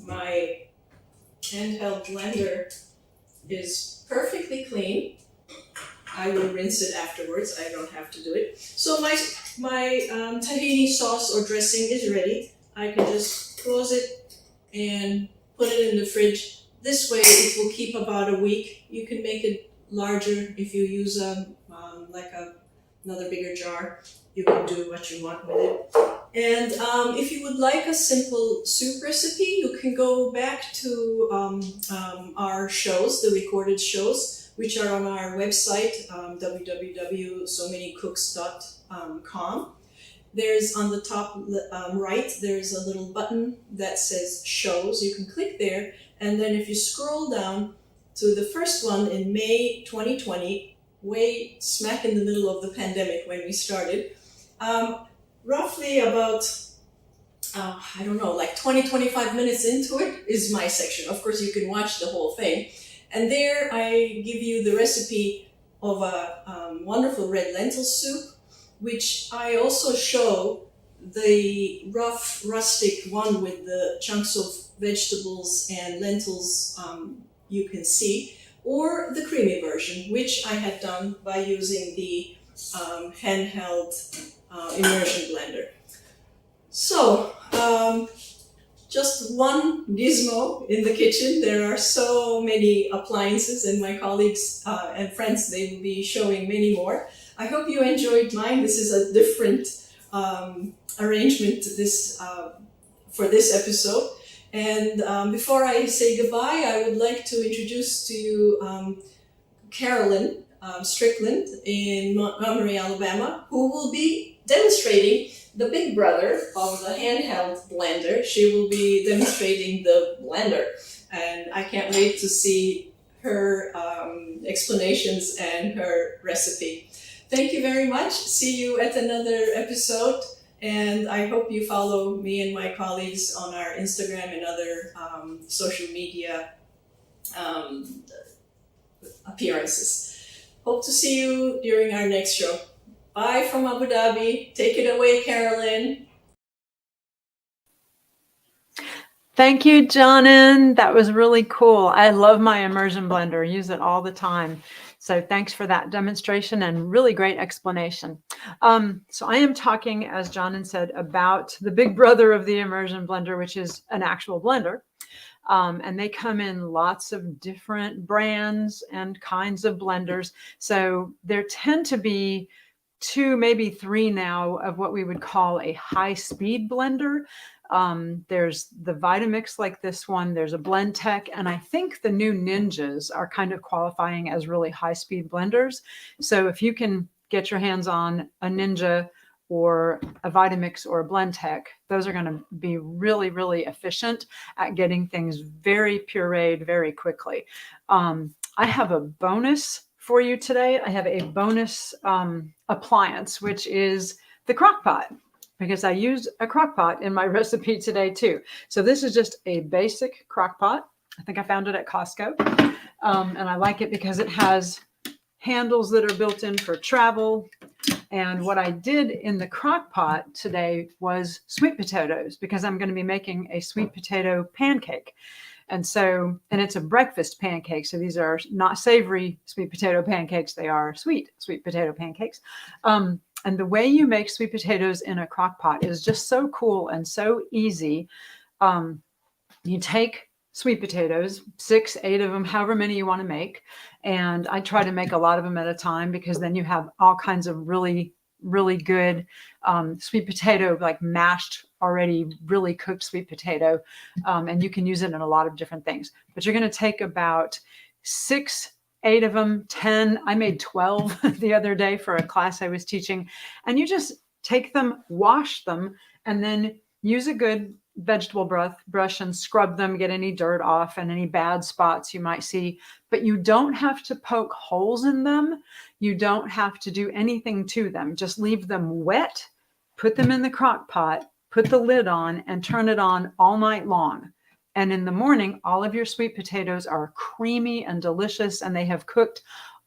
my handheld blender is perfectly clean. I will rinse it afterwards. I don't have to do it. So my tahini sauce or dressing is ready. I can just close it and put it in the fridge. This way it will keep about a week. You can make it larger if you use another bigger jar. You can do what you want with it. And if you would like a simple soup recipe, you can go back to our shows, the recorded shows, which are on our website, www.somanycooks.com. There's on the top right, there's a little button that says shows. You can click there, and then if you scroll down to the first one in May 2020, way smack in the middle of the pandemic when we started, roughly about, I don't know, like 20-25 minutes into it is my section. Of course, you can watch the whole thing. And there I give you the recipe of a wonderful red lentil soup, which I also show the rough, rustic one with the chunks of vegetables and lentils you can see, or the creamy version, which I had done by using the handheld immersion blender. So, just one gizmo in the kitchen. There are so many appliances, and my colleagues and friends, they will be showing many more. I hope you enjoyed mine. This is a different arrangement to this for this episode. And before I say goodbye, I would like to introduce to you Carolyn, Strickland in Montgomery, Alabama, who will be demonstrating the big brother of the handheld blender. She will be demonstrating the blender, and I can't wait to see her explanations and her recipe. Thank you very much. See you at another episode, and I hope you follow me and my colleagues on our Instagram and other social media appearances. Hope to see you during our next show. Bye from Abu Dhabi. Take it away, Carolyn. Thank you, Jonan. That was really cool. I love my immersion blender. I use it all the time. So thanks for that demonstration and really great explanation. So I am talking, as Jonan said, about the big brother of the immersion blender, which is an actual blender. And they come in lots of different brands and kinds of blenders. So there tend to be 2, maybe 3 now of what we would call a high-speed blender. There's the Vitamix like this one, there's a Blendtec, and I think the new Ninjas are kind of qualifying as really high-speed blenders. So if you can get your hands on a Ninja or a Vitamix or a Blendtec, those are going to be really, really efficient at getting things very pureed very quickly. I have a bonus for you today. I have a bonus appliance, which is the crock pot, because I used a crock pot in my recipe today too. So this is just a basic crock pot. I think I found it at Costco. And I like it because it has handles that are built in for travel. And what I did in the crock pot today was sweet potatoes, because I'm going to be making a sweet potato pancake. And it's a breakfast pancake. So these are not savory sweet potato pancakes. They are sweet potato pancakes. And the way you make sweet potatoes in a crock pot is just so cool and so easy. You take sweet potatoes, 6, 8 of them, however many you want to make. And I try to make a lot of them at a time, because then you have all kinds of really, really good sweet potato, like mashed, already really cooked sweet potato. And you can use it in a lot of different things. But you're going to take about 6, 8 of them, 10. I made 12 the other day for a class I was teaching. And you just take them, wash them, and then use a good vegetable brush and scrub them, get any dirt off and any bad spots you might see. But you don't have to poke holes in them. You don't have to do anything to them. Just leave them wet, put them in the crock pot, put the lid on, and turn it on all night long. And in the morning, all of your sweet potatoes are creamy and delicious, and they have cooked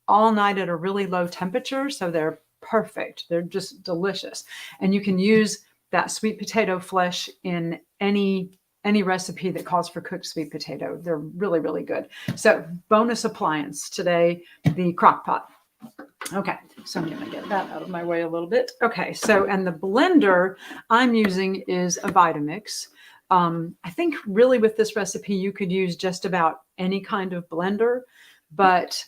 all night at a really low temperature. So they're perfect. They're just delicious. And you can use that sweet potato flesh in any recipe that calls for cooked sweet potato. They're really, really good. So bonus appliance today, the crock pot. Okay, so I'm going to get that out of my way a little bit. Okay, so, and the blender I'm using is a Vitamix. I think really with this recipe, you could use just about any kind of blender, but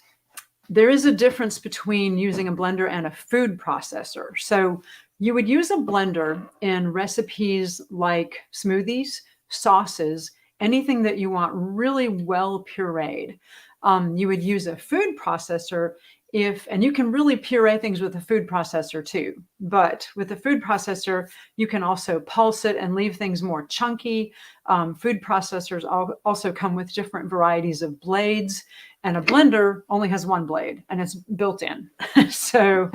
there is a difference between using a blender and a food processor. So you would use a blender in recipes like smoothies, sauces, anything that you want really well pureed. You would use a food processor and you can really puree things with a food processor too. But with a food processor, you can also pulse it and leave things more chunky. Food processors also come with different varieties of blades, and a blender only has one blade and it's built in. So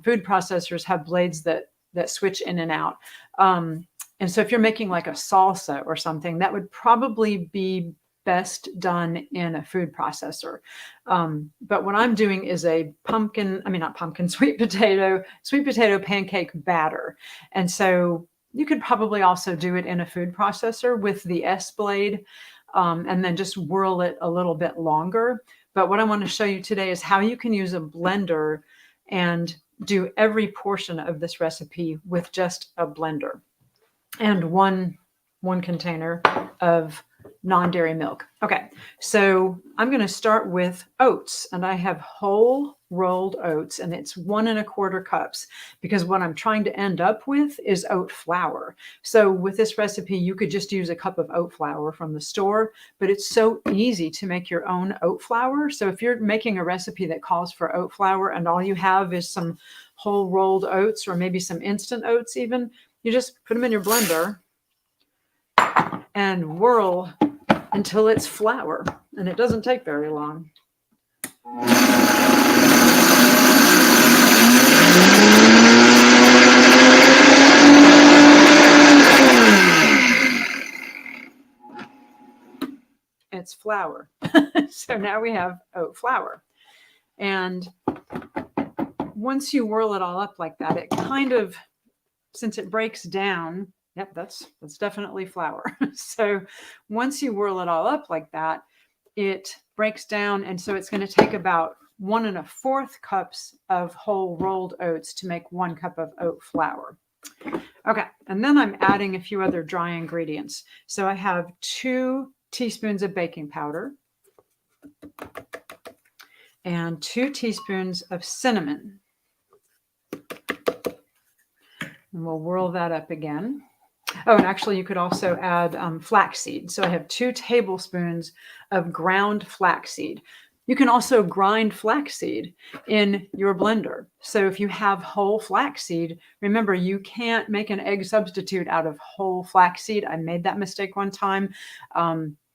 food processors have blades that switch in and out. And so if you're making like a salsa or something, that would probably be best done in a food processor. But what I'm doing is a sweet potato pancake batter. And so you could probably also do it in a food processor with the S blade, and then just whirl it a little bit longer. But what I want to show you today is how you can use a blender and do every portion of this recipe with just a blender and one container of non-dairy milk. Okay, so I'm going to start with oats, and I have whole rolled oats, and it's 1 1/4 cups, because what I'm trying to end up with is oat flour. So with this recipe, you could just use a cup of oat flour from the store, but it's so easy to make your own oat flour. So if you're making a recipe that calls for oat flour and all you have is some whole rolled oats, or maybe some instant oats even, you just put them in your blender and whirl until it's flour, and it doesn't take very long. It's flour. So now we have oat flour. And once you whirl it all up like that, it kind of, since it breaks down, yep, that's definitely flour. So once you whirl it all up like that, it breaks down. And so it's going to take about 1 1/4 cups of whole rolled oats to make 1 cup of oat flour. Okay, and then I'm adding a few other dry ingredients. So I have 2 teaspoons of baking powder and 2 teaspoons of cinnamon. And we'll whirl that up again. Oh, and actually you could also add flaxseed. So I have 2 tablespoons of ground flaxseed. You can also grind flaxseed in your blender. So if you have whole flaxseed, remember, you can't make an egg substitute out of whole flaxseed. I made that mistake one time.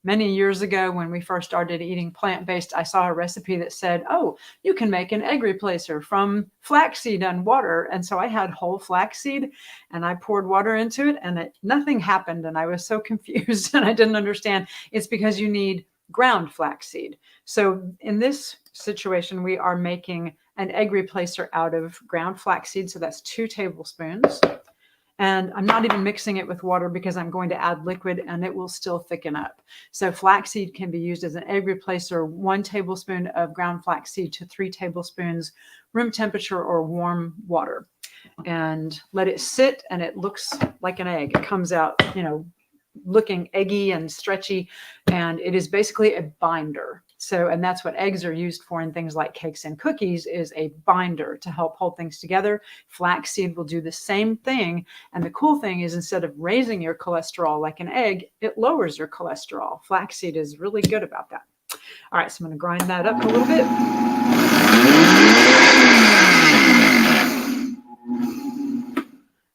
Many years ago, when we first started eating plant-based, I saw a recipe that said, oh, you can make an egg replacer from flaxseed and water. And so I had whole flaxseed and I poured water into it, and nothing happened. And I was so confused and I didn't understand. It's because you need ground flaxseed. So in this situation, we are making an egg replacer out of ground flaxseed. So that's 2 tablespoons. And I'm not even mixing it with water because I'm going to add liquid and it will still thicken up. So flaxseed can be used as an egg replacer, 1 tablespoon of ground flaxseed to 3 tablespoons room temperature or warm water. And let it sit, and it looks like an egg. It comes out, looking eggy and stretchy, and it is basically a binder. So, and that's what eggs are used for in things like cakes and cookies, is a binder to help hold things together. Flaxseed will do the same thing. And the cool thing is, instead of raising your cholesterol like an egg, it lowers your cholesterol. Flaxseed is really good about that. All right, so I'm going to grind that up a little bit.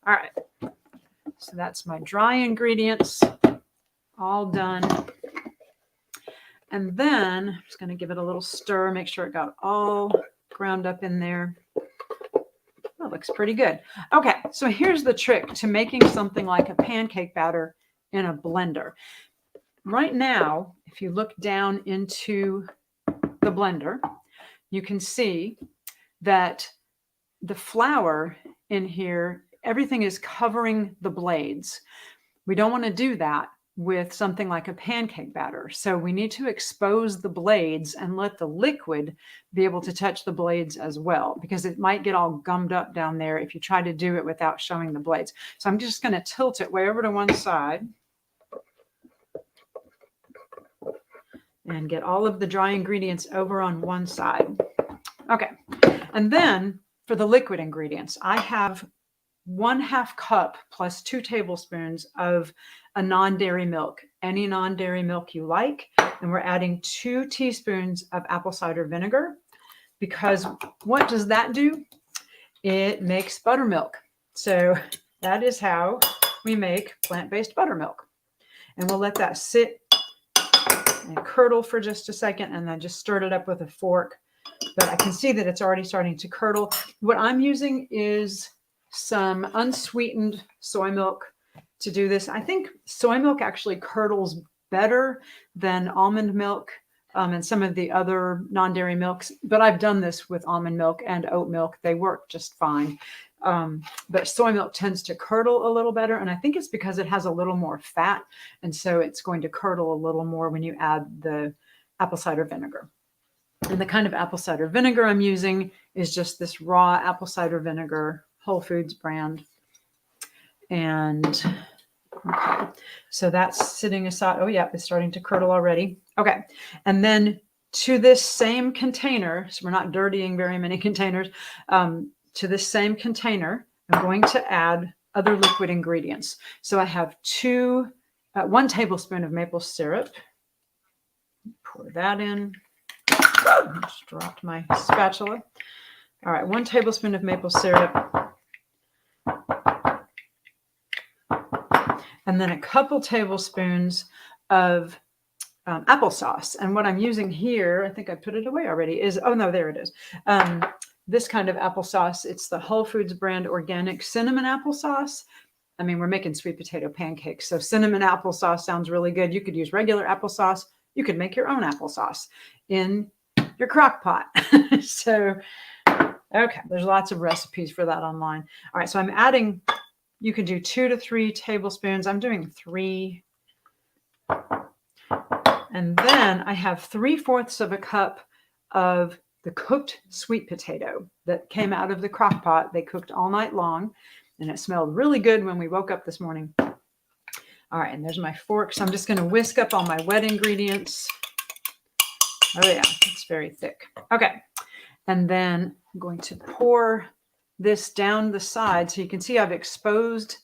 All right, so that's my dry ingredients all done. And then I'm just going to give it a little stir, make sure it got all ground up in there. That looks pretty good. Okay, so here's the trick to making something like a pancake batter in a blender. Right now, if you look down into the blender, you can see that the flour in here, everything is covering the blades. We don't want to do that with something like a pancake batter. So we need to expose the blades and let the liquid be able to touch the blades as well, because it might get all gummed up down there if you try to do it without showing the blades. So I'm just going to tilt it way over to one side and get all of the dry ingredients over on one side. Okay. And then for the liquid ingredients, I have 1/2 cup plus 2 tablespoons of a non-dairy milk, any non-dairy milk you like. And we're adding 2 teaspoons of apple cider vinegar, because what does that do? It makes buttermilk. So that is how we make plant-based buttermilk. And we'll let that sit and curdle for just a second, and then just stir it up with a fork. But I can see that it's already starting to curdle. What I'm using is some unsweetened soy milk to do this. I think soy milk actually curdles better than almond milk and some of the other non-dairy milks, but I've done this with almond milk and oat milk. They work just fine. But soy milk tends to curdle a little better, and I think it's because it has a little more fat, and so it's going to curdle a little more when you add the apple cider vinegar. And the kind of apple cider vinegar I'm using is just this raw apple cider vinegar, Whole Foods brand. And Okay, so that's sitting aside. Oh yeah, it's starting to curdle already. Okay, and then to this same container, so we're not dirtying very many containers, to this same container, I'm going to add other liquid ingredients. So I have 1 tablespoon of maple syrup. Pour that in. Just dropped my spatula. All right, 1 tablespoon of maple syrup. And then a couple tablespoons of applesauce. And what I'm using here, I think I put it away already, is, oh no, there it is. This kind of applesauce, it's the Whole Foods brand organic cinnamon applesauce. I mean, we're making sweet potato pancakes, so cinnamon applesauce sounds really good. You could use regular applesauce. You could make your own applesauce in your crock pot. So, okay, there's lots of recipes for that online. All right, so I'm adding, you could do 2 to 3 tablespoons. I'm doing 3. And then I have 3/4 of a cup of the cooked sweet potato that came out of the crock pot. They cooked all night long, and it smelled really good when we woke up this morning. All right, and there's my fork. So I'm just going to whisk up all my wet ingredients. Oh yeah, it's very thick. Okay, and then I'm going to pour this down the side. So you can see I've exposed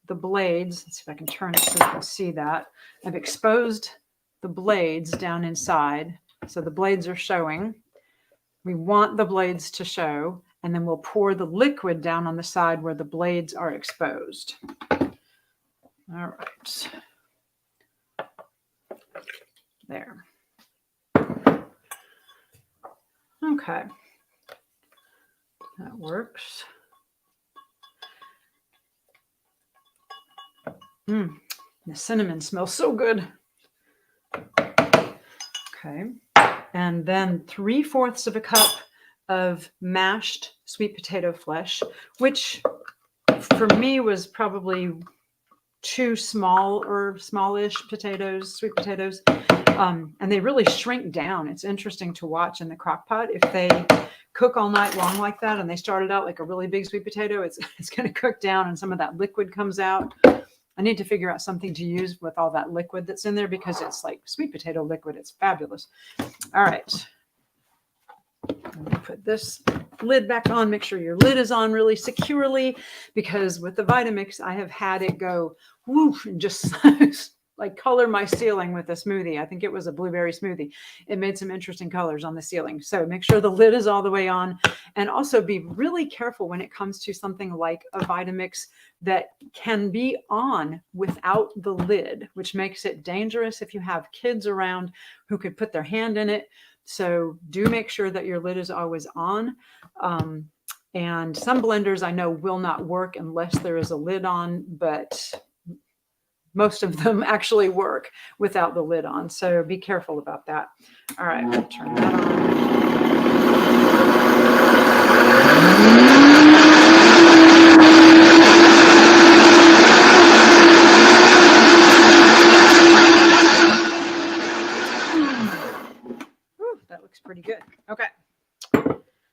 the blades. Let's see if I can turn it so you can see that. I've exposed the blades down inside. So the blades are showing. We want the blades to show, and then we'll pour the liquid down on the side where the blades are exposed. All right. There. Okay. That works. The cinnamon smells so good. Okay. And then 3/4 of a cup of mashed sweet potato flesh, which for me was probably 2 small or smallish potatoes, sweet potatoes. And they really shrink down. It's interesting to watch in the crock pot. If they cook all night long like that and they started out like a really big sweet potato, it's going to cook down and some of that liquid comes out. I need to figure out something to use with all that liquid that's in there because it's like sweet potato liquid. It's fabulous. All right. Let me put this lid back on. Make sure your lid is on really securely, because with the Vitamix, I have had it go woof and just like color my ceiling with a smoothie. I think it was a blueberry smoothie. It made some interesting colors on the ceiling. So make sure the lid is all the way on, and also be really careful when it comes to something like a Vitamix that can be on without the lid, which makes it dangerous if you have kids around who could put their hand in it. So do make sure that your lid is always on. And some blenders I know will not work unless there is a lid on, but most of them actually work without the lid on. So be careful about that. All right, we'll turn that on. That looks pretty good. Okay.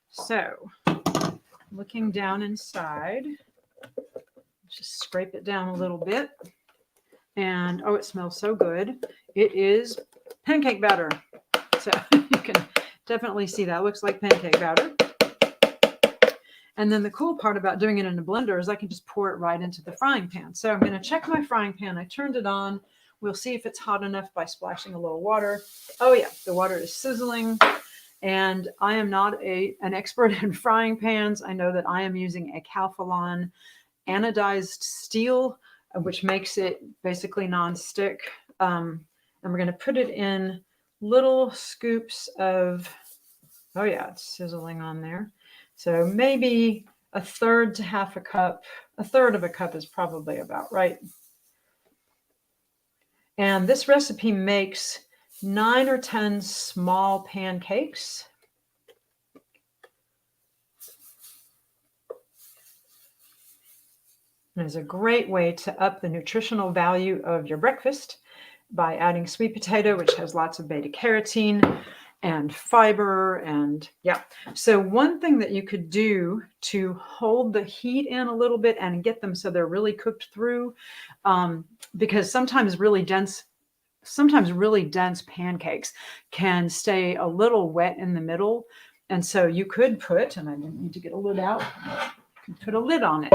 So looking down inside, just scrape it down a little bit. And oh, it smells so good. It is pancake batter. So you can definitely see that. It looks like pancake batter. And then the cool part about doing it in a blender is I can just pour it right into the frying pan. So I'm going to check my frying pan. I turned it on. We'll see if it's hot enough by splashing a little water. Oh yeah, the water is sizzling. And I am not an expert in frying pans. I know that I am using a Calphalon anodized steel, which makes it basically non-stick. And we're going to put it in little scoops of, oh yeah, it's sizzling on there. So maybe 1/3 to 1/2 cup. 1/3 of a cup is probably about right. And this recipe makes 9 or 10 small pancakes. It is a great way to up the nutritional value of your breakfast by adding sweet potato, which has lots of beta carotene, and fiber. And yeah. So one thing that you could do to hold the heat in a little bit and get them so they're really cooked through, because sometimes really dense pancakes can stay a little wet in the middle. And so you could put, and I need to get a lid out, you could put a lid on it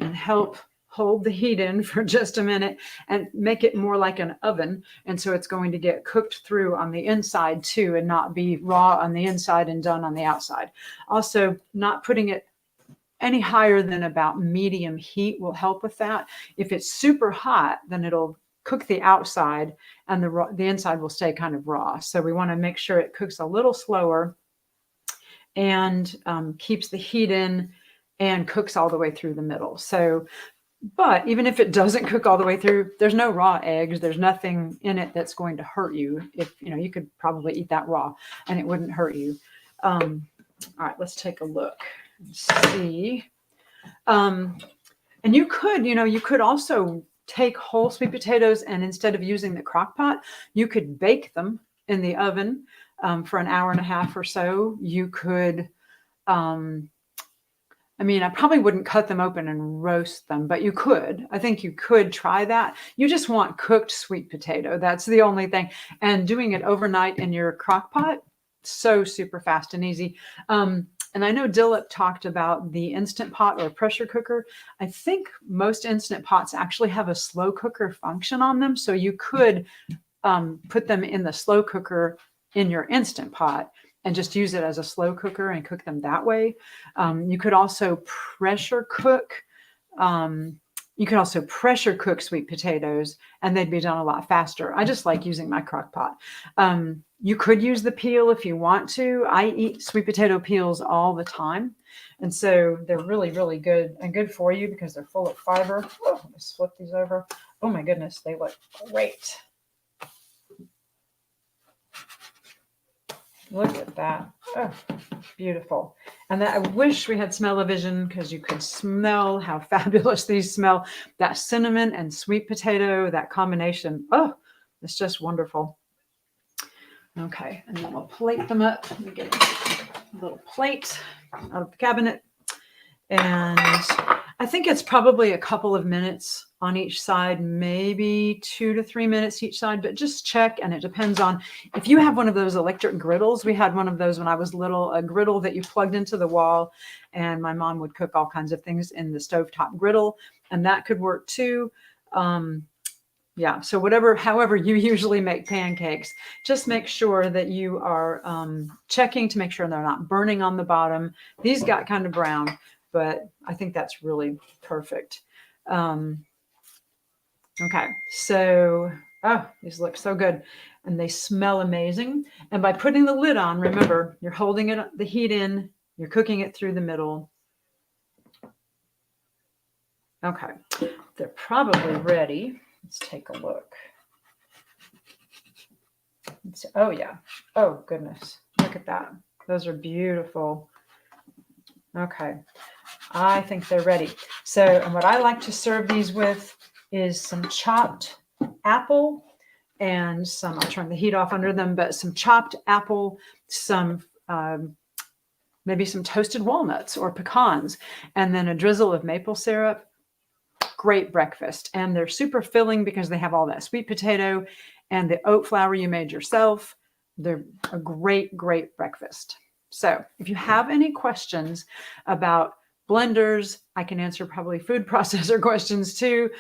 and help hold the heat in for just a minute and make it more like an oven. And so it's going to get cooked through on the inside too, and not be raw on the inside and done on the outside. Also, not putting it any higher than about medium heat will help with that. If it's super hot, then it'll cook the outside and the inside will stay kind of raw. So we want to make sure it cooks a little slower and keeps the heat in and cooks all the way through the middle. So, but even if it doesn't cook all the way through, there's no raw eggs. There's nothing in it that's going to hurt you. If you could probably eat that raw and it wouldn't hurt you. All right, let's take a look and see. And you could also take whole sweet potatoes, and instead of using the crock pot, you could bake them in the oven for an hour and a half or so. You could, I probably wouldn't cut them open and roast them, but you could. I think you could try that. You just want cooked sweet potato. That's the only thing. And doing it overnight in your crock pot, so super fast and easy. And I know Dilip talked about the Instant Pot or pressure cooker. I think most Instant Pots actually have a slow cooker function on them. So you could put them in the slow cooker in your Instant Pot and just use it as a slow cooker and cook them that way. You could also pressure cook. Sweet potatoes and they'd be done a lot faster. I just like using my crock pot. You could use the peel if you want to. I eat sweet potato peels all the time. And so they're really, really good and good for you because they're full of fiber. Oh, let's flip these over. Oh my goodness, they look great. Look at that. Oh, beautiful. And I wish we had smell-o-vision because you could smell how fabulous these smell. That cinnamon and sweet potato, that combination. Oh, it's just wonderful. Okay, and then we'll plate them up. Let me get a little plate out of the cabinet. And I think it's probably a couple of minutes on each side, maybe 2 to 3 minutes each side, but just check. And it depends on if you have one of those electric griddles. We had one of those when I was little, a griddle that you plugged into the wall, and my mom would cook all kinds of things in the stovetop griddle, and that could work too. Yeah, so however you usually make pancakes, just make sure that you are checking to make sure they're not burning on the bottom. These got kind of brown, but I think that's really perfect. Okay, so, these look so good and they smell amazing. And by putting the lid on, remember, you're holding the heat in, you're cooking it through the middle. Okay, they're probably ready. Let's take a look. Oh yeah. Oh goodness. Look at that. Those are beautiful. Okay. I think they're ready. So, and what I like to serve these with is some chopped apple and some, I'll turn the heat off under them, but some chopped apple, some, maybe some toasted walnuts or pecans, and then a drizzle of maple syrup. Great breakfast. And they're super filling because they have all that sweet potato and the oat flour you made yourself. They're a great, great breakfast. So if you have any questions about blenders, I can answer probably food processor questions too.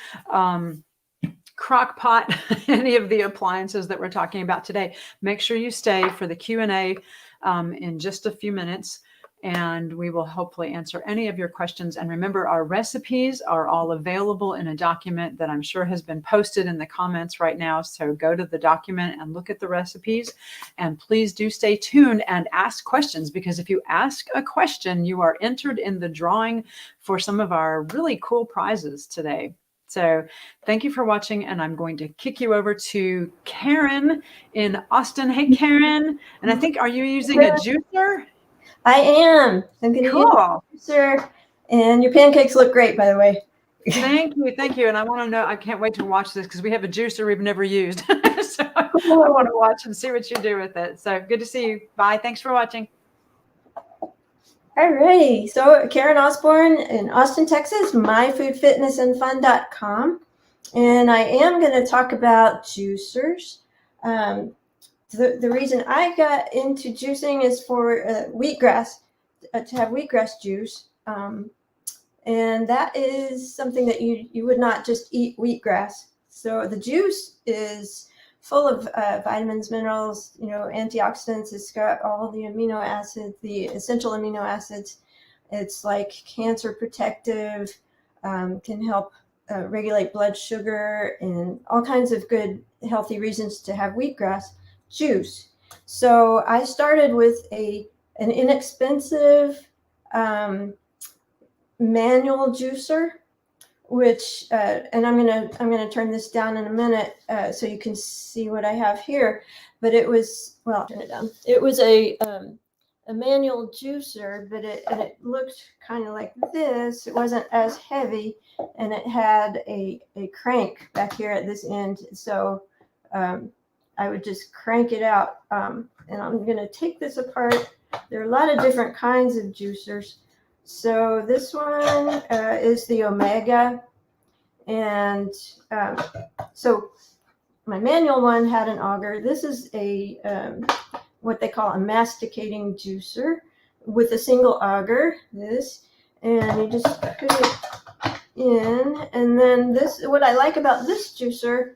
Crock pot, any of the appliances that we're talking about today. Make sure you stay for the Q&A in just a few minutes, and we will hopefully answer any of your questions. And remember, our recipes are all available in a document that I'm sure has been posted in the comments right now. So go to the document and look at the recipes, and please do stay tuned and ask questions, because if you ask a question, you are entered in the drawing for some of our really cool prizes today. So thank you for watching, and I'm going to kick you over to Karen in Austin. Hey, Karen. And I think, are you using a juicer? I am. I'm going to use a juicer, and your pancakes look great, by the way. Thank you, thank you. And I want to know, I can't wait to watch this because we have a juicer we've never used. So I want to watch and see what you do with it. So good to see you. Bye. Thanks for watching. Alrighty, so Karen Osborne in Austin, Texas, myfoodfitnessandfun.com. And I am going to talk about juicers. The reason I got into juicing is for wheatgrass, to have wheatgrass juice. And that is something that you would not just eat wheatgrass. So the juice is full of vitamins, minerals, antioxidants. It's got all the amino acids, the essential amino acids. It's like cancer protective, can help regulate blood sugar, and all kinds of good healthy reasons to have wheatgrass juice. So I started with an inexpensive manual juicer, which and I'm gonna turn this down in a minute so you can see what I have here. But it was, well, turn it down. It was a manual juicer, but it looked kind of like this. It wasn't as heavy, and it had a crank back here at this end. So I would just crank it out, and I'm gonna take this apart. There are a lot of different kinds of juicers. So this one is the Omega, and so my manual one had an auger. This is a what they call a masticating juicer with a single auger. This, and you just put it in, and then this. What I like about this juicer,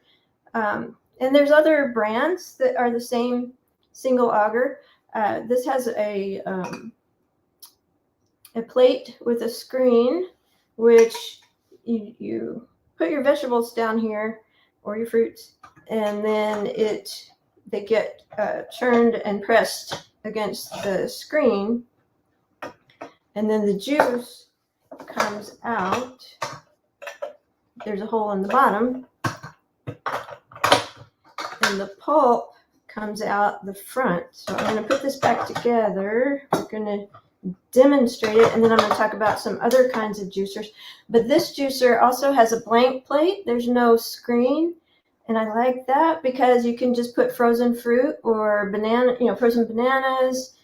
and there's other brands that are the same single auger. This has a plate with a screen, which you put your vegetables down here or your fruits, and then they get churned and pressed against the screen, and then the juice comes out. There's a hole in the bottom, and the pulp comes out the front. So I'm going to put this back together. We're going to demonstrate it, and then I'm going to talk about some other kinds of juicers. But this juicer also has a blank plate. There's no screen, and I like that because you can just put frozen fruit or frozen bananas.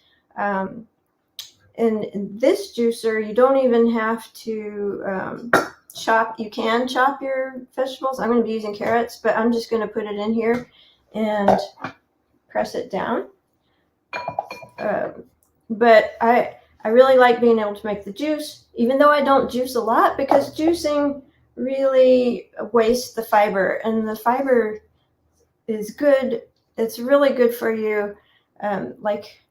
In this juicer, you don't even have to chop. You can chop your vegetables. I'm going to be using carrots, but I'm just going to put it in here and press it down. But I really like being able to make the juice, even though I don't juice a lot, because juicing really wastes the fiber, and the fiber is good. It's really good for you. Like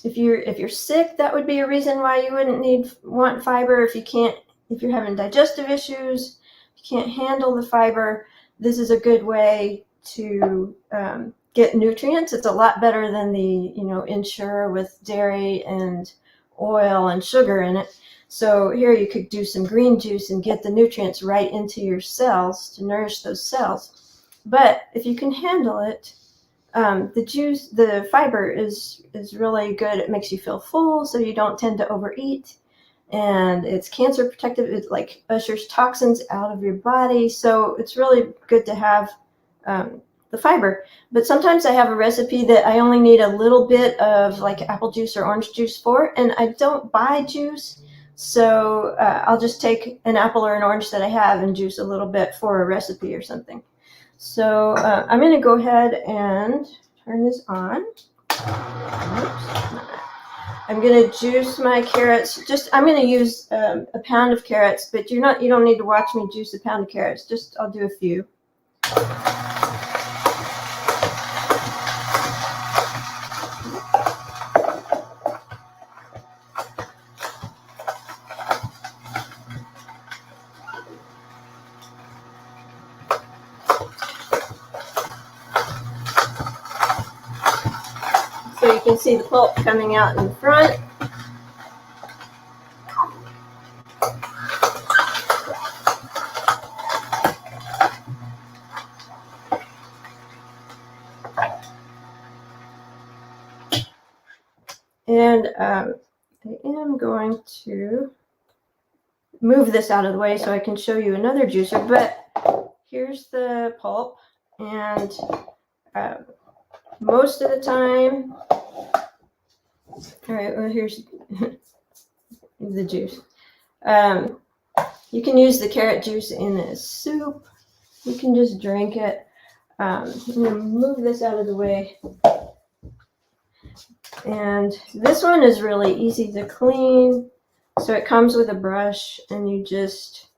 if you're sick, that would be a reason why you wouldn't want fiber. If you're having digestive issues, you can't handle the fiber, this is a good way to get nutrients. It's a lot better than the Ensure with dairy and oil and sugar in it. So here you could do some green juice and get the nutrients right into your cells to nourish those cells. But if you can handle it, the fiber is really good. It makes you feel full, so you don't tend to overeat, and it's cancer protective. It like ushers toxins out of your body, so it's really good to have the fiber. But sometimes I have a recipe that I only need a little bit of like apple juice or orange juice for, and I don't buy juice, so I'll just take an apple or an orange that I have and juice a little bit for a recipe or something. So I'm going to go ahead and turn this on. Oops. I'm going to juice my carrots. I'm going to use a pound of carrots, but you don't need to watch me juice a pound of carrots. I'll do a few. So you can see the pulp coming out in front. And I am going to move this out of the way so I can show you another juicer. But here's the pulp, and most of the time, all right, well, here's the juice. You can use the carrot juice in a soup. You can just drink it. I'm going to move this out of the way. And this one is really easy to clean. So it comes with a brush, and you just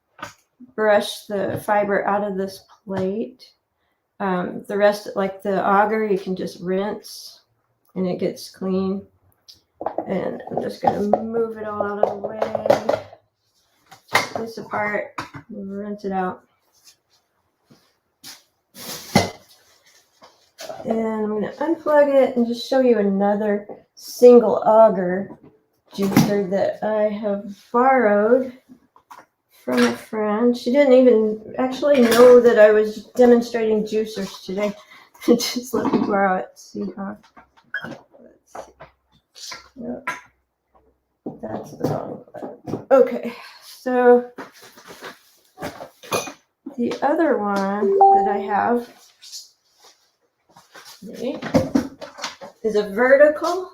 brush the fiber out of this plate. The rest, like the auger, you can just rinse and it gets clean. And I'm just going to move it all out of the way. Take this apart, rinse it out. And I'm going to unplug it and just show you another single auger juicer that I have borrowed from a friend. She didn't even actually know that I was demonstrating juicers today. Just let me borrow it. See how. Let's see. Nope. That's the wrong one. Okay, so the other one that I have is a vertical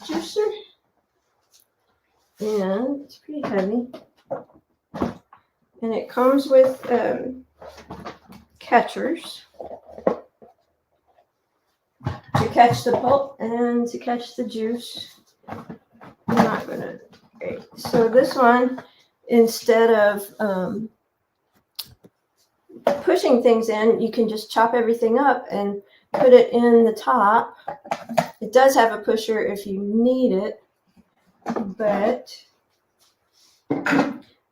juicer, and it's pretty heavy, and it comes with catchers to catch the pulp and to catch the juice. I'm not gonna. Okay. So this one, instead of pushing things in, you can just chop everything up and put it in the top. It does have a pusher if you need it, but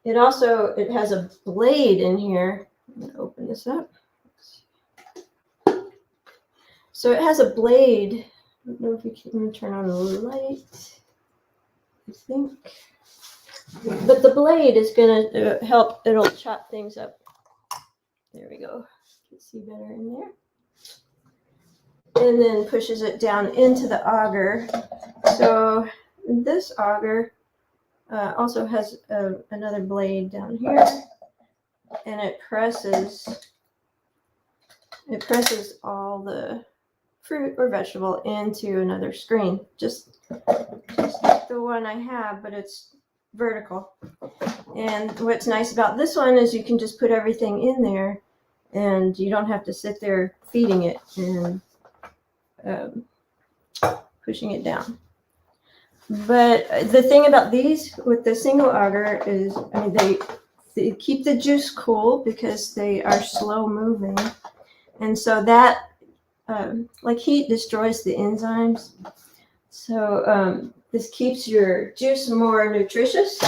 it has a blade in here. I'm gonna open this up. So it has a blade. I don't know if you can turn on the light, I think. But the blade is gonna help, it'll chop things up. There we go. You can see better in there. And then pushes it down into the auger. So this auger also has another blade down here, and it presses all the fruit or vegetable into another screen, just like the one I have, but it's vertical. And what's nice about this one is you can just put everything in there, and you don't have to sit there feeding it and pushing it down. But the thing about these with the single auger is, I mean, they keep the juice cool because they are slow moving, and so that like heat destroys the enzymes. So this keeps your juice more nutritious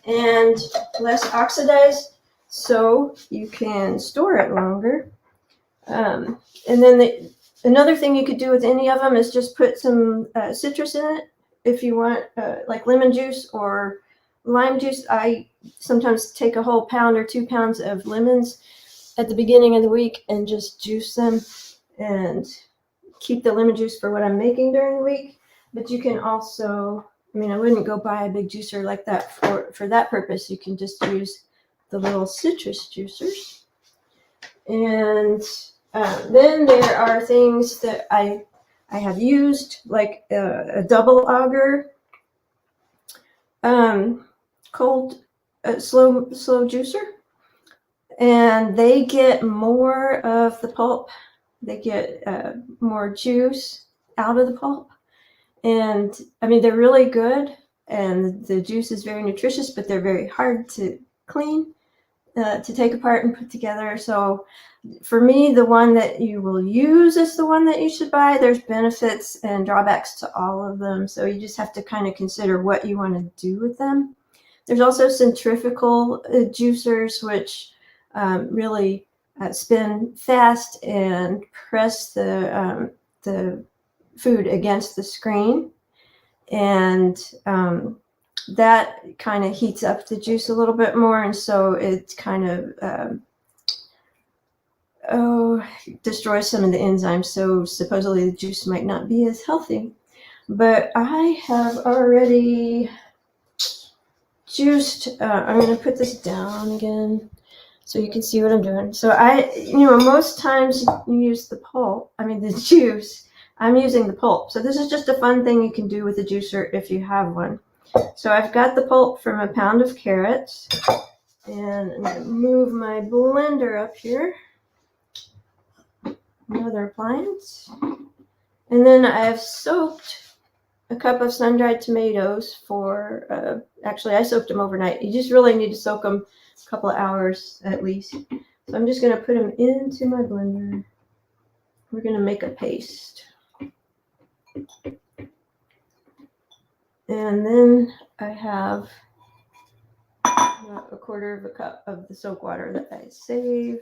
and less oxidized, so you can store it longer. And then another thing you could do with any of them is just put some citrus in it. If you want like lemon juice or lime juice, I sometimes take a whole pound or 2 pounds of lemons at the beginning of the week and just juice them and keep the lemon juice for what I'm making during the week. But you can also, I mean, I wouldn't go buy a big juicer like that for that purpose. You can just use the little citrus juicers. And then there are things that I have used, like a double auger, slow juicer, and they get more of the pulp. They get more juice out of the pulp, and I mean, they're really good, and the juice is very nutritious, but they're very hard to clean, to take apart and put together. So for me, the one that you will use is the one that you should buy. There's benefits and drawbacks to all of them, so you just have to kind of consider what you want to do with them. There's also centrifugal juicers, which really spin fast and press the food against the screen, and that kind of heats up the juice a little bit more, and so it kind of destroys some of the enzymes, so supposedly the juice might not be as healthy. But I have already juiced. I'm going to put this down again so you can see what I'm doing. So most times you use the juice. I'm using the pulp. So this is just a fun thing you can do with a juicer if you have one. So I've got the pulp from a pound of carrots, and I'm going to move my blender up here. Another appliance. And then I've soaked a cup of sun-dried tomatoes for, actually I soaked them overnight. You just really need to soak them a couple of hours at least. So I'm just going to put them into my blender. We're going to make a paste. And then I have a quarter of a cup of the soak water that I saved.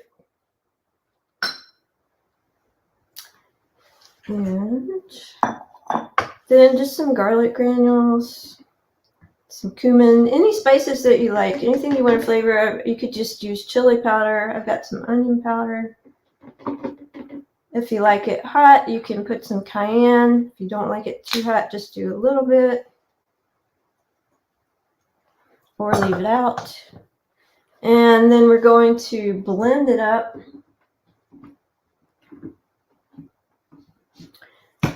And then just some garlic granules, some cumin, any spices that you like, anything you want to flavor. You could just use chili powder. I've got some onion powder. If you like it hot, you can put some cayenne. If you don't like it too hot, just do a little bit or leave it out. And then we're going to blend it up.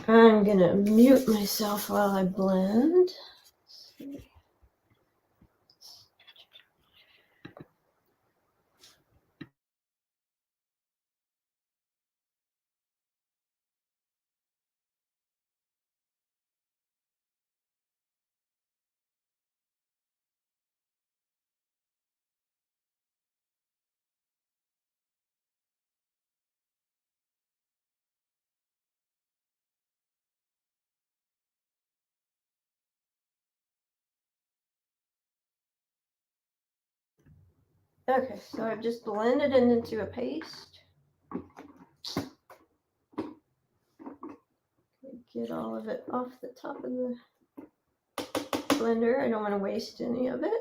I'm going to mute myself while I blend. Okay, so I've just blended it into a paste. Get all of it off the top of the blender. I don't want to waste any of it.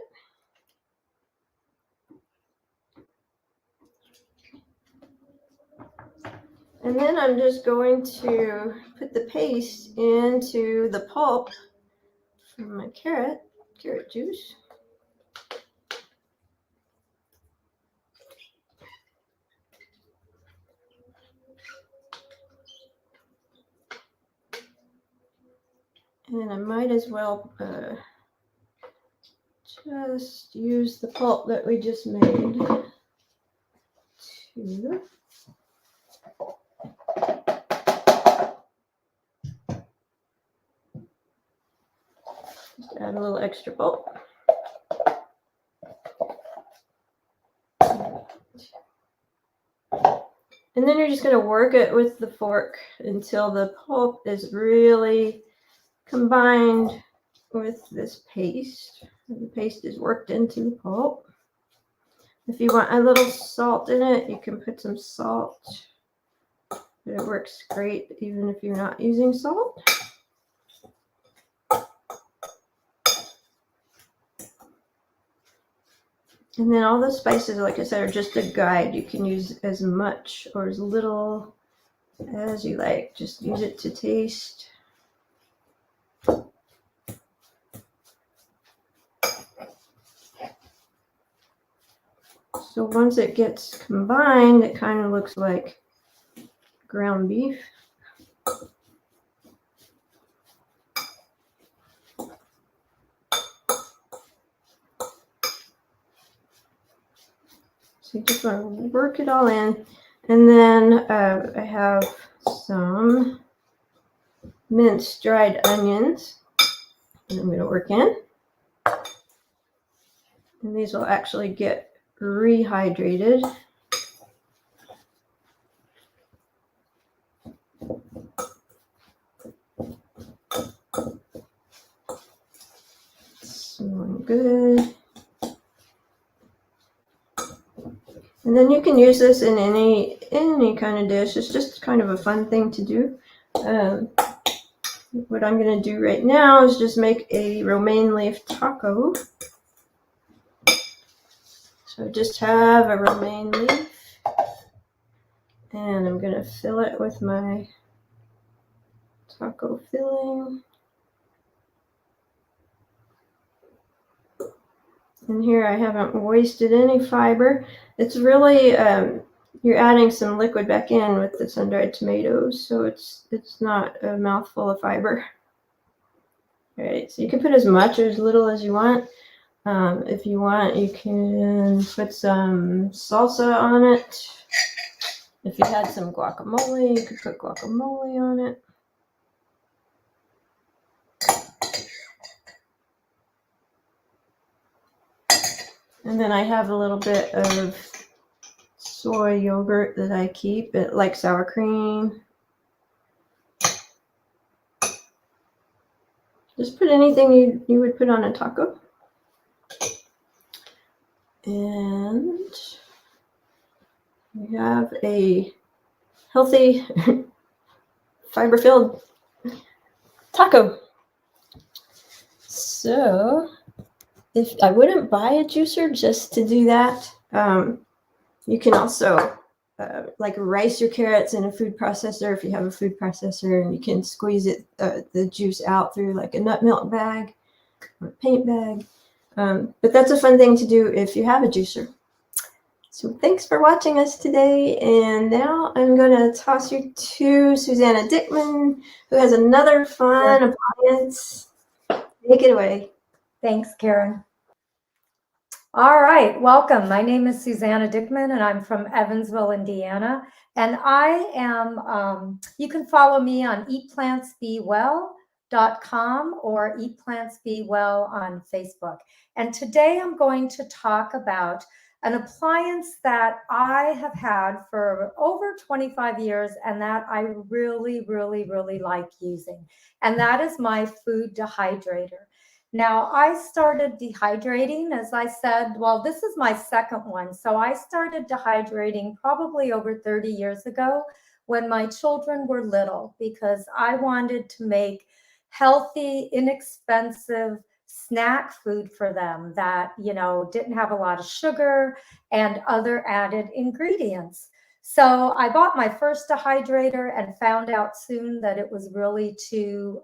And then I'm just going to put the paste into the pulp from my carrot juice. And I might as well just use the pulp that we just made to just add a little extra pulp. And then you're just going to work it with the fork until the pulp is really combined with this paste. And the paste is worked into the pulp. If you want a little salt in it, you can put some salt. It works great even if you're not using salt. And then all the spices, like I said, are just a guide. You can use as much or as little as you like. Just use it to taste. So once it gets combined, it kind of looks like ground beef. So you just want to work it all in. And then I have some minced dried onions that I'm going to work in. And these will actually get rehydrated. Smelling good. And then you can use this in any kind of dish. It's just kind of a fun thing to do. What I'm going to do right now is just make a romaine leaf taco. So I just have a romaine leaf, and I'm going to fill it with my taco filling. And here I haven't wasted any fiber. It's really, you're adding some liquid back in with the sun-dried tomatoes, so it's not a mouthful of fiber. All right, so you can put as much or as little as you want. If you want, you can put some salsa on it. If you had some guacamole, you could put guacamole on it. And then I have a little bit of soy yogurt that I keep, like sour cream. Just put anything you would put on a taco. And we have a healthy, fiber-filled taco. So if I wouldn't buy a juicer just to do that, you can also like rice your carrots in a food processor if you have a food processor, and you can squeeze it the juice out through like a nut milk bag or a paint bag. But that's a fun thing to do if you have a juicer. So thanks for watching us today, and now I'm going to toss you to Susanna Dickman, who has another fun appliance. Take it away. Thanks, Karen. All right, welcome. My name is Susanna Dickman, and I'm from Evansville, Indiana. And I am, you can follow me on eatplantsbewell.com or eatplantsbewell on Facebook. And today I'm going to talk about an appliance that I have had for over 25 years and that I really, really, really like using. And that is my food dehydrator. Now, I started dehydrating, as I said, well, this is my second one. So I started dehydrating probably over 30 years ago when my children were little, because I wanted to make healthy, inexpensive snack food for them that, you know, didn't have a lot of sugar and other added ingredients. So I bought my first dehydrator and found out soon that it was really too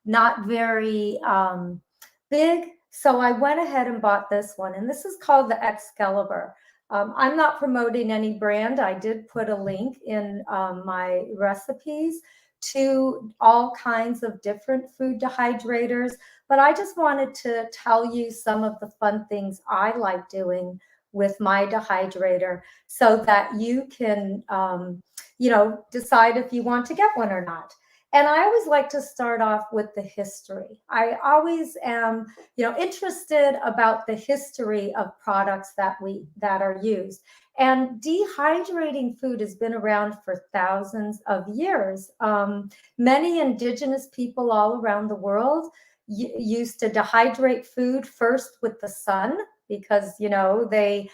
not very big. So I went ahead and bought this one, and this is called the Excalibur. I'm not promoting any brand. I did put a link in my recipes to all kinds of different food dehydrators, but I just wanted to tell you some of the fun things I like doing with my dehydrator so that you can, you know, decide if you want to get one or not. And I always like to start off with the history. I always am, you know, interested about the history of products that are used. And dehydrating food has been around for thousands of years. Many indigenous people all around the world used to dehydrate food first with the sun, because, you know, they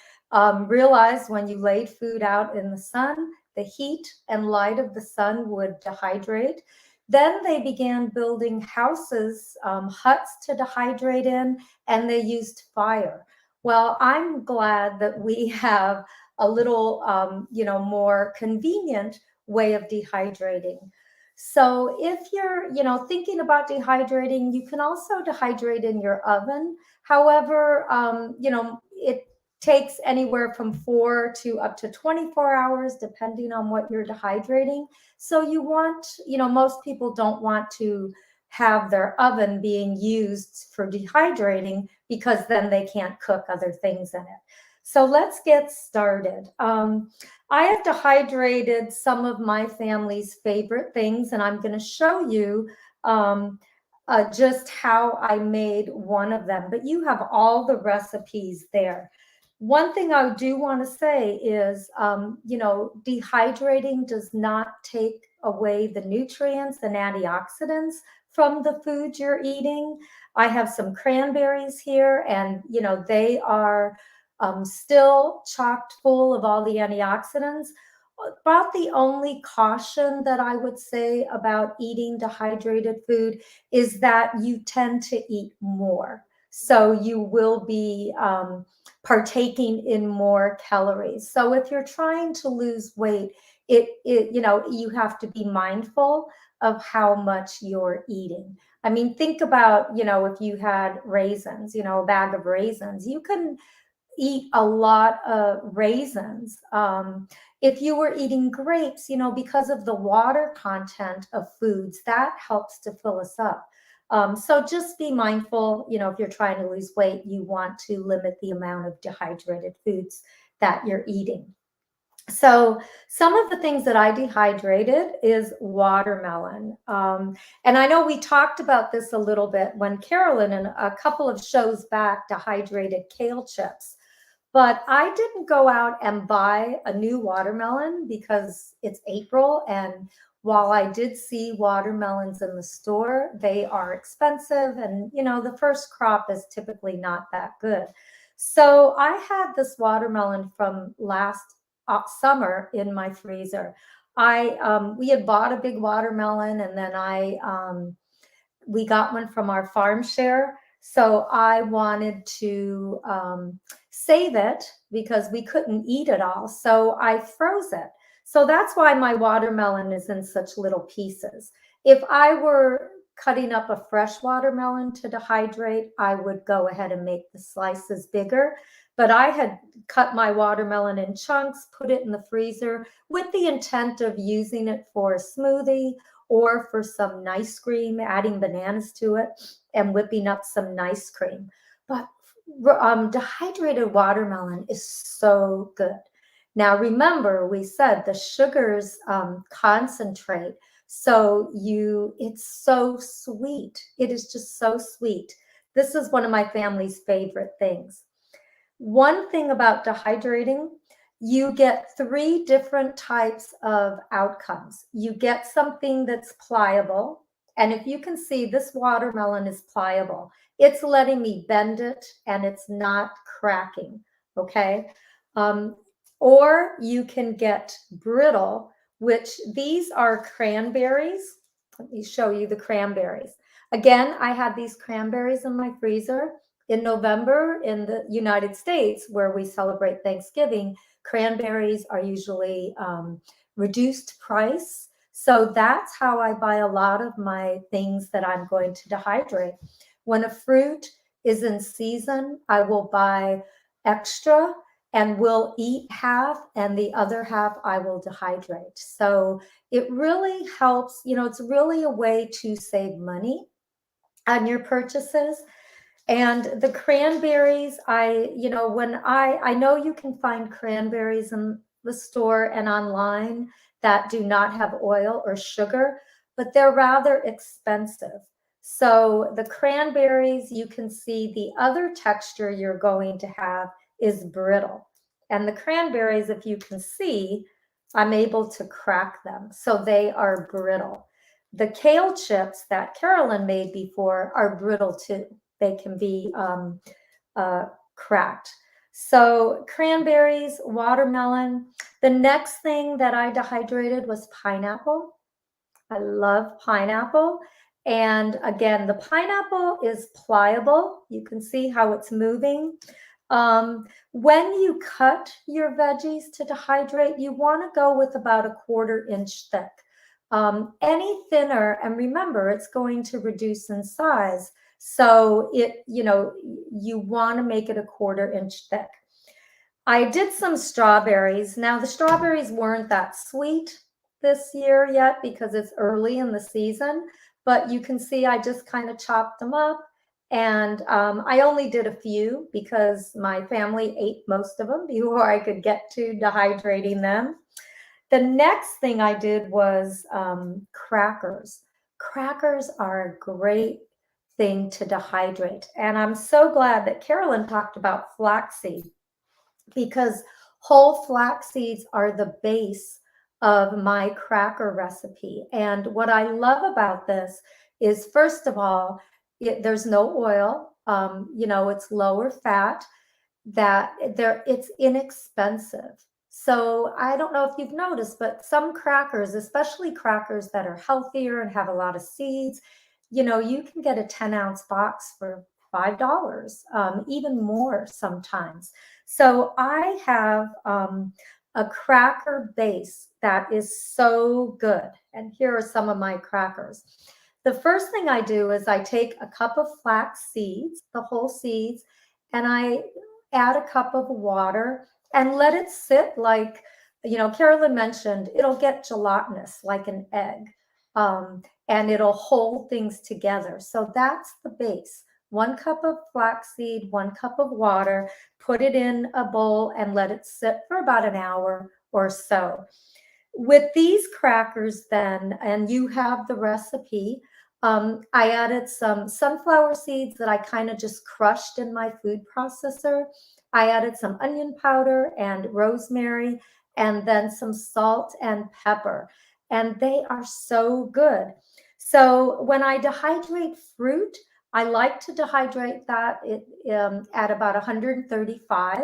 realized when you laid food out in the sun, the heat and light of the sun would dehydrate. Then they began building houses, huts to dehydrate in, and they used fire. Well, I'm glad that we have a little, you know, more convenient way of dehydrating. So if you're, you know, thinking about dehydrating, you can also dehydrate in your oven. However, you know, it takes anywhere from 4 to up to 24 hours, depending on what you're dehydrating. So you want, you know, most people don't want to have their oven being used for dehydrating because then they can't cook other things in it. So let's get started. I have dehydrated some of my family's favorite things, and I'm going to show you just how I made one of them, but you have all the recipes there. One thing I do want to say is, you know, dehydrating does not take away the nutrients and antioxidants from the food you're eating. I have some cranberries here, and, you know, they are still chocked full of all the antioxidants. About the only caution that I would say about eating dehydrated food is that you tend to eat more. So you will be partaking in more calories. So if you're trying to lose weight, you know, you have to be mindful of how much you're eating. I mean, think about, if you had raisins, a bag of raisins, you can eat a lot of raisins. If you were eating grapes, because of the water content of foods, that helps to fill us up. So just be mindful, if you're trying to lose weight, you want to limit the amount of dehydrated foods that you're eating. So some of the things that I dehydrated is watermelon. And I know we talked about this a little bit when Carolyn, in a couple of shows back, dehydrated kale chips. But I didn't go out and buy a new watermelon because it's April. And while I did see watermelons in the store, they are expensive. And, the first crop is typically not that good. So I had this watermelon from last summer in my freezer. We had bought a big watermelon, and then we got one from our farm share. So I wanted to save it because we couldn't eat it all. So I froze it. So that's why my watermelon is in such little pieces. If I were cutting up a fresh watermelon to dehydrate, I would go ahead and make the slices bigger. But I had cut my watermelon in chunks, put it in the freezer with the intent of using it for a smoothie or for some nice cream, adding bananas to it and whipping up some nice cream. But dehydrated watermelon is so good. Now, remember, we said the sugars concentrate. So it's so sweet. It is just so sweet. This is one of my family's favorite things. One thing about dehydrating, you get 3 different types of outcomes. You get something that's pliable. And if you can see, this watermelon is pliable. It's letting me bend it and it's not cracking, okay? Or you can get brittle, which these are cranberries. Let me show you the cranberries. Again, I had these cranberries in my freezer. In November in the United States, where we celebrate Thanksgiving, cranberries are usually reduced price. So that's how I buy a lot of my things that I'm going to dehydrate. When a fruit is in season, I will buy extra and will eat half, and the other half I will dehydrate. So it really helps, it's really a way to save money on your purchases. And the cranberries, I know you can find cranberries in the store and online that do not have oil or sugar, but they're rather expensive. So the cranberries, you can see the other texture you're going to have is brittle. And the cranberries, if you can see, I'm able to crack them. So they are brittle. The kale chips that Carolyn made before are brittle too. They can be cracked. So cranberries, watermelon. The next thing that I dehydrated was pineapple. I love pineapple. And again, the pineapple is pliable. You can see how it's moving. When you cut your veggies to dehydrate, you want to go with about a 1/4 inch thick. Any thinner, and remember, it's going to reduce in size. So you want to make it a 1/4 inch thick. I did some strawberries. Now the strawberries weren't that sweet this year yet because it's early in the season, but you can see I just kind of chopped them up. And I only did a few because my family ate most of them before I could get to dehydrating them. The next thing I did was crackers. Crackers are a great thing to dehydrate. And I'm so glad that Carolyn talked about flaxseed, because whole flax seeds are the base of my cracker recipe. And what I love about this is, first of all, there's no oil. It's lower fat. It's inexpensive. So I don't know if you've noticed, but some crackers, especially crackers that are healthier and have a lot of seeds, you can get a 10-ounce box for $5, even more sometimes. So I have a cracker base that is so good. And here are some of my crackers. The first thing I do is I take a cup of flax seeds, the whole seeds, and I add a cup of water and let it sit like, Carolyn mentioned, it'll get gelatinous like an egg, and it'll hold things together. So that's the base. 1 cup of flaxseed, 1 cup of water, put it in a bowl and let it sit for about an hour or so. With these crackers then, and you have the recipe, I added some sunflower seeds that I kind of just crushed in my food processor. I added some onion powder and rosemary, and then some salt and pepper. And they are so good. So when I dehydrate fruit, I like to dehydrate that at about 135.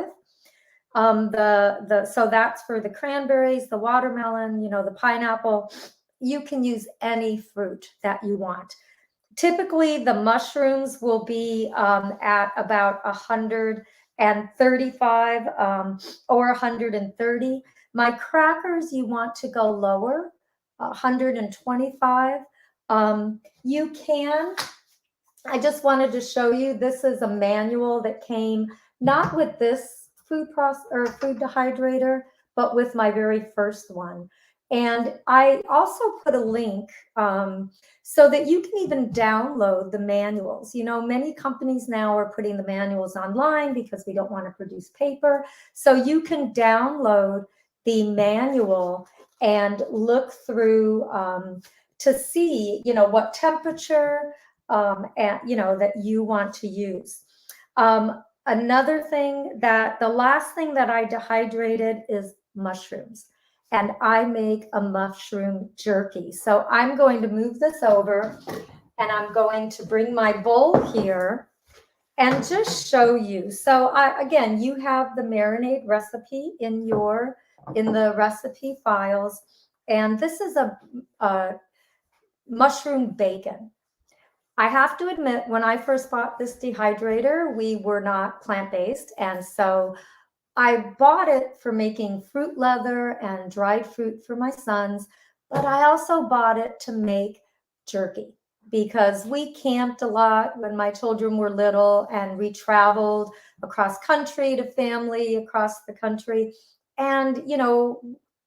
So that's for the cranberries, the watermelon, the pineapple. You can use any fruit that you want. Typically, the mushrooms will be at about 135 or 130. My crackers, you want to go lower, 125. You can. I just wanted to show you, this is a manual that came not with this food dehydrator, but with my very first one. And I also put a link so that you can even download the manuals. Many companies now are putting the manuals online because we don't want to produce paper. So you can download the manual and look through to see, what temperature, and that you want to use. Another thing the last thing that I dehydrated is mushrooms, and I make a mushroom jerky. So I'm going to move this over, and I'm going to bring my bowl here and just show you. So again, you have the marinade recipe in the recipe files, and this is a mushroom bacon. I have to admit, when I first bought this dehydrator, we were not plant-based. And so I bought it for making fruit leather and dried fruit for my sons. But I also bought it to make jerky because we camped a lot when my children were little, and we traveled across country to family across the country. And,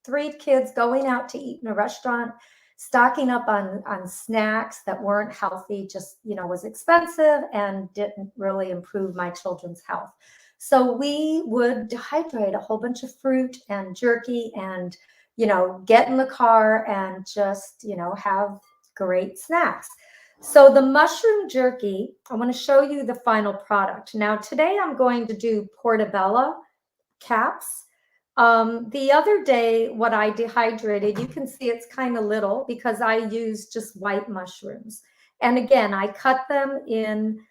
3 kids going out to eat in a restaurant, stocking up on snacks that weren't healthy, just, was expensive and didn't really improve my children's health. So we would dehydrate a whole bunch of fruit and jerky and, get in the car and just, have great snacks. So the mushroom jerky, I want to show you the final product. Now, today I'm going to do portobello caps. The other day, what I dehydrated, you can see it's kind of little because I used just white mushrooms. And again, I cut them in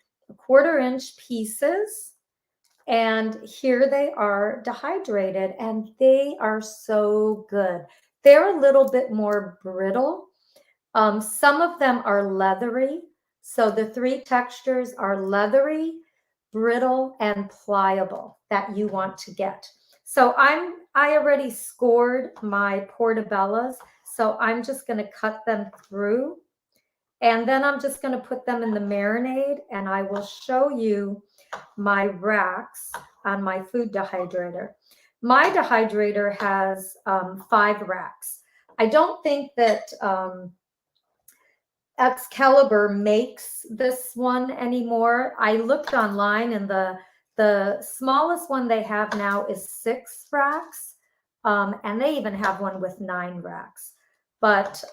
1/4-inch pieces. And here they are dehydrated, and they are so good. They're a little bit more brittle. Some of them are leathery. So the 3 textures are leathery, brittle, and pliable that you want to get. So I already scored my portobellos, so I'm just going to cut them through, and then I'm just going to put them in the marinade, and I will show you my racks on my food dehydrator. My dehydrator has 5 racks. I don't think that Excalibur makes this one anymore. I looked online, and the smallest one they have now is 6 racks, and they even have one with 9 racks. But,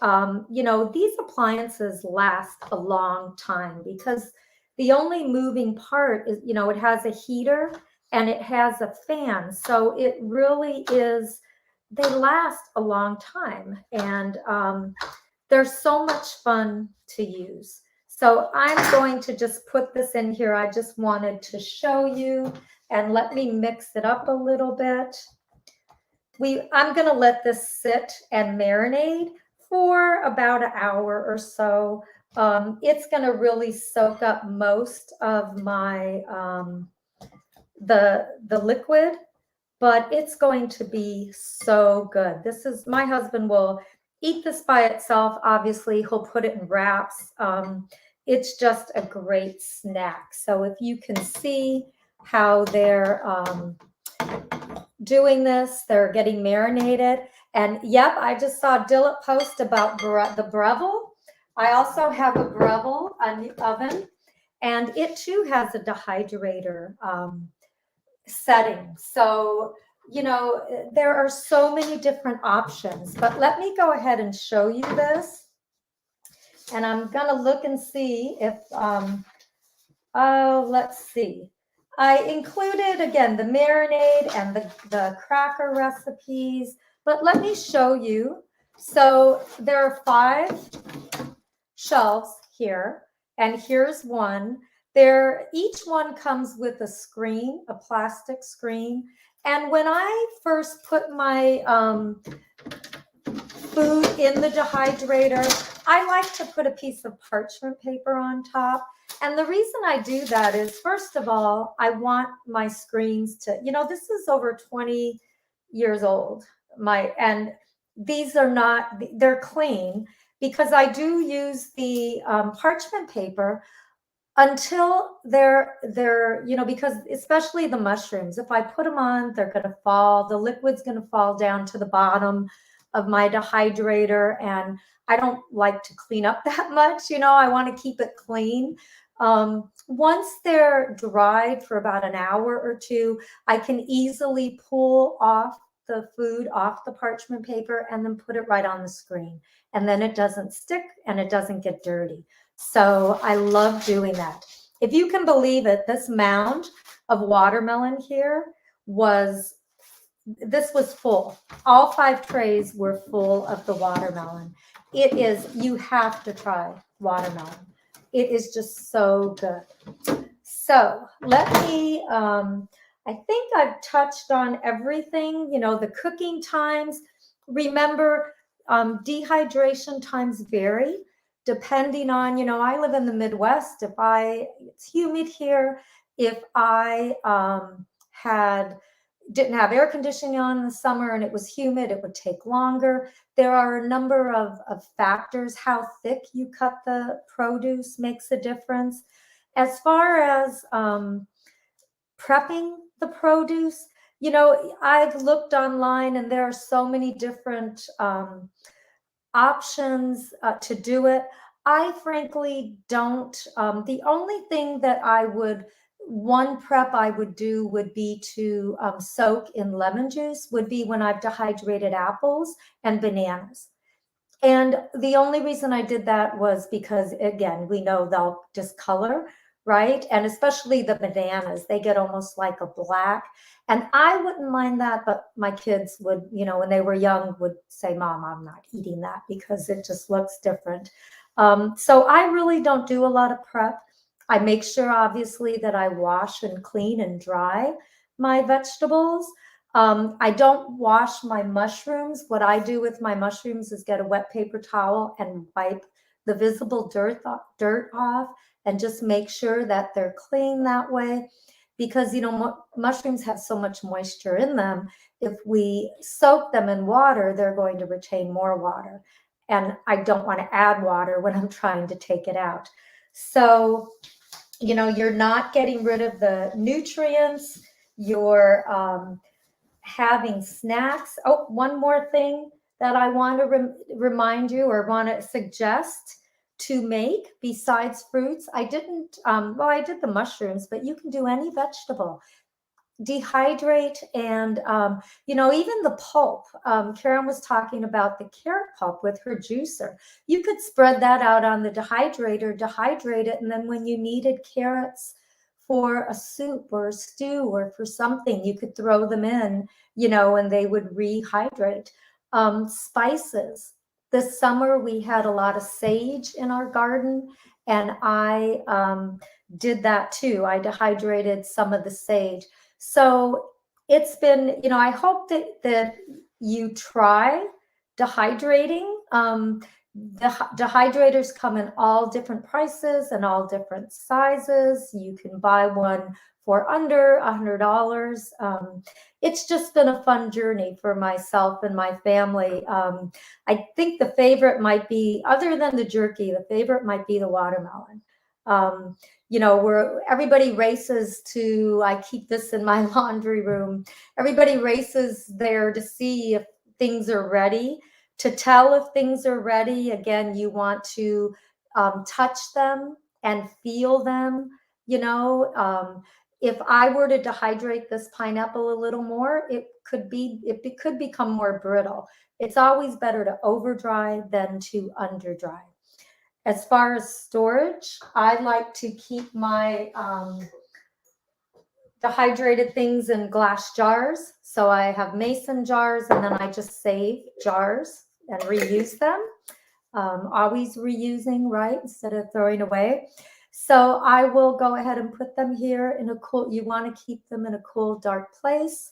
these appliances last a long time because the only moving part is, it has a heater and it has a fan. So it really is, they last a long time, and they're so much fun to use. So I'm going to just put this in here. I just wanted to show you, and let me mix it up a little bit. I'm going to let this sit and marinate for about an hour or so. It's going to really soak up most of my the liquid. but it's going to be so good. This is, my husband will eat this by itself. Obviously, he'll put it in wraps. It's just a great snack. So if you can see how they're doing this, they're getting marinated. And yep, I just saw Dillett post about the Breville. I also have a Breville on the oven, and it too has a dehydrator setting. So, you know, there are so many different options, but let me go ahead and show you this. And I'm going to look and see if, let's see. I included, again, the marinade and the cracker recipes, but let me show you. So there are 5 shelves here, and here's one. Each one comes with a screen, a plastic screen. And when I first put my food in the dehydrator, I like to put a piece of parchment paper on top. And the reason I do that is, first of all, I want my screens to, you know, this is over 20 years old. And these are not, they're clean, because I do use the parchment paper until they're, you know, because especially the mushrooms, if I put them on, they're going to fall, the liquid's going to fall down to the bottom of my dehydrator. And I don't like to clean up that much. You know, I want to keep it clean. Once they're dried for about an hour or 2, I can easily pull off the food off the parchment paper and then put it right on the screen. And then it doesn't stick and it doesn't get dirty. So I love doing that. If you can believe it, this mound of watermelon here was full. All 5 trays were full of the watermelon. It is, you have to try watermelon. It is just so good. So let me, I think I've touched on everything, you know, the cooking times. Remember, dehydration times vary depending on, you know, I live in the Midwest. It's humid here. If I didn't have air conditioning on in the summer and it was humid, it would take longer. There are a number of factors. How thick you cut the produce makes a difference. As far as prepping the produce, you know, I've looked online and there are so many different options to do it. I frankly don't. The only thing that one prep I would do would be to soak in lemon juice, would be when I've dehydrated apples and bananas. And the only reason I did that was because, again, we know they'll discolor, right? And especially the bananas, they get almost like a black. And I wouldn't mind that, but my kids would, you know, when they were young, would say, Mom, I'm not eating that because it just looks different. So I really don't do a lot of prep. I make sure, obviously, that I wash and clean and dry my vegetables. I don't wash my mushrooms. What I do with my mushrooms is get a wet paper towel and wipe the visible dirt off and just make sure that they're clean that way. Because, you know, mushrooms have so much moisture in them. If we soak them in water, they're going to retain more water. And I don't want to add water when I'm trying to take it out. So, you know, you're not getting rid of the nutrients. You're having snacks. Oh, one more thing that I want to remind you or want to suggest to make besides fruits. I didn't, I did the mushrooms, but you can do any vegetable. Dehydrate and, you know, even the pulp. Karen was talking about the carrot pulp with her juicer. You could spread that out on the dehydrator, dehydrate it, and then when you needed carrots for a soup or a stew or for something, you could throw them in, you know, and they would rehydrate. Spices. This summer we had a lot of sage in our garden, and I did that too. I dehydrated some of the sage. So it's been, you know, I hope that you try dehydrating. The dehydrators come in all different prices and all different sizes. You can buy one for under $100. It's just been a fun journey for myself and my family. I think the favorite might be, other than the jerky, the favorite might be the watermelon. You know, where everybody races to, I keep this in my laundry room, everybody races there to see if things are ready. To tell if things are ready, again, you want to touch them and feel them. You know, if I were to dehydrate this pineapple a little more, it could become more brittle. It's always better to over dry than to under dry. As far as storage, I like to keep my dehydrated things in glass jars. So I have mason jars, and then I just save jars and reuse them. Always reusing, right, instead of throwing away. So I will go ahead and put them here in a cool, you want to keep them in a cool, dark place.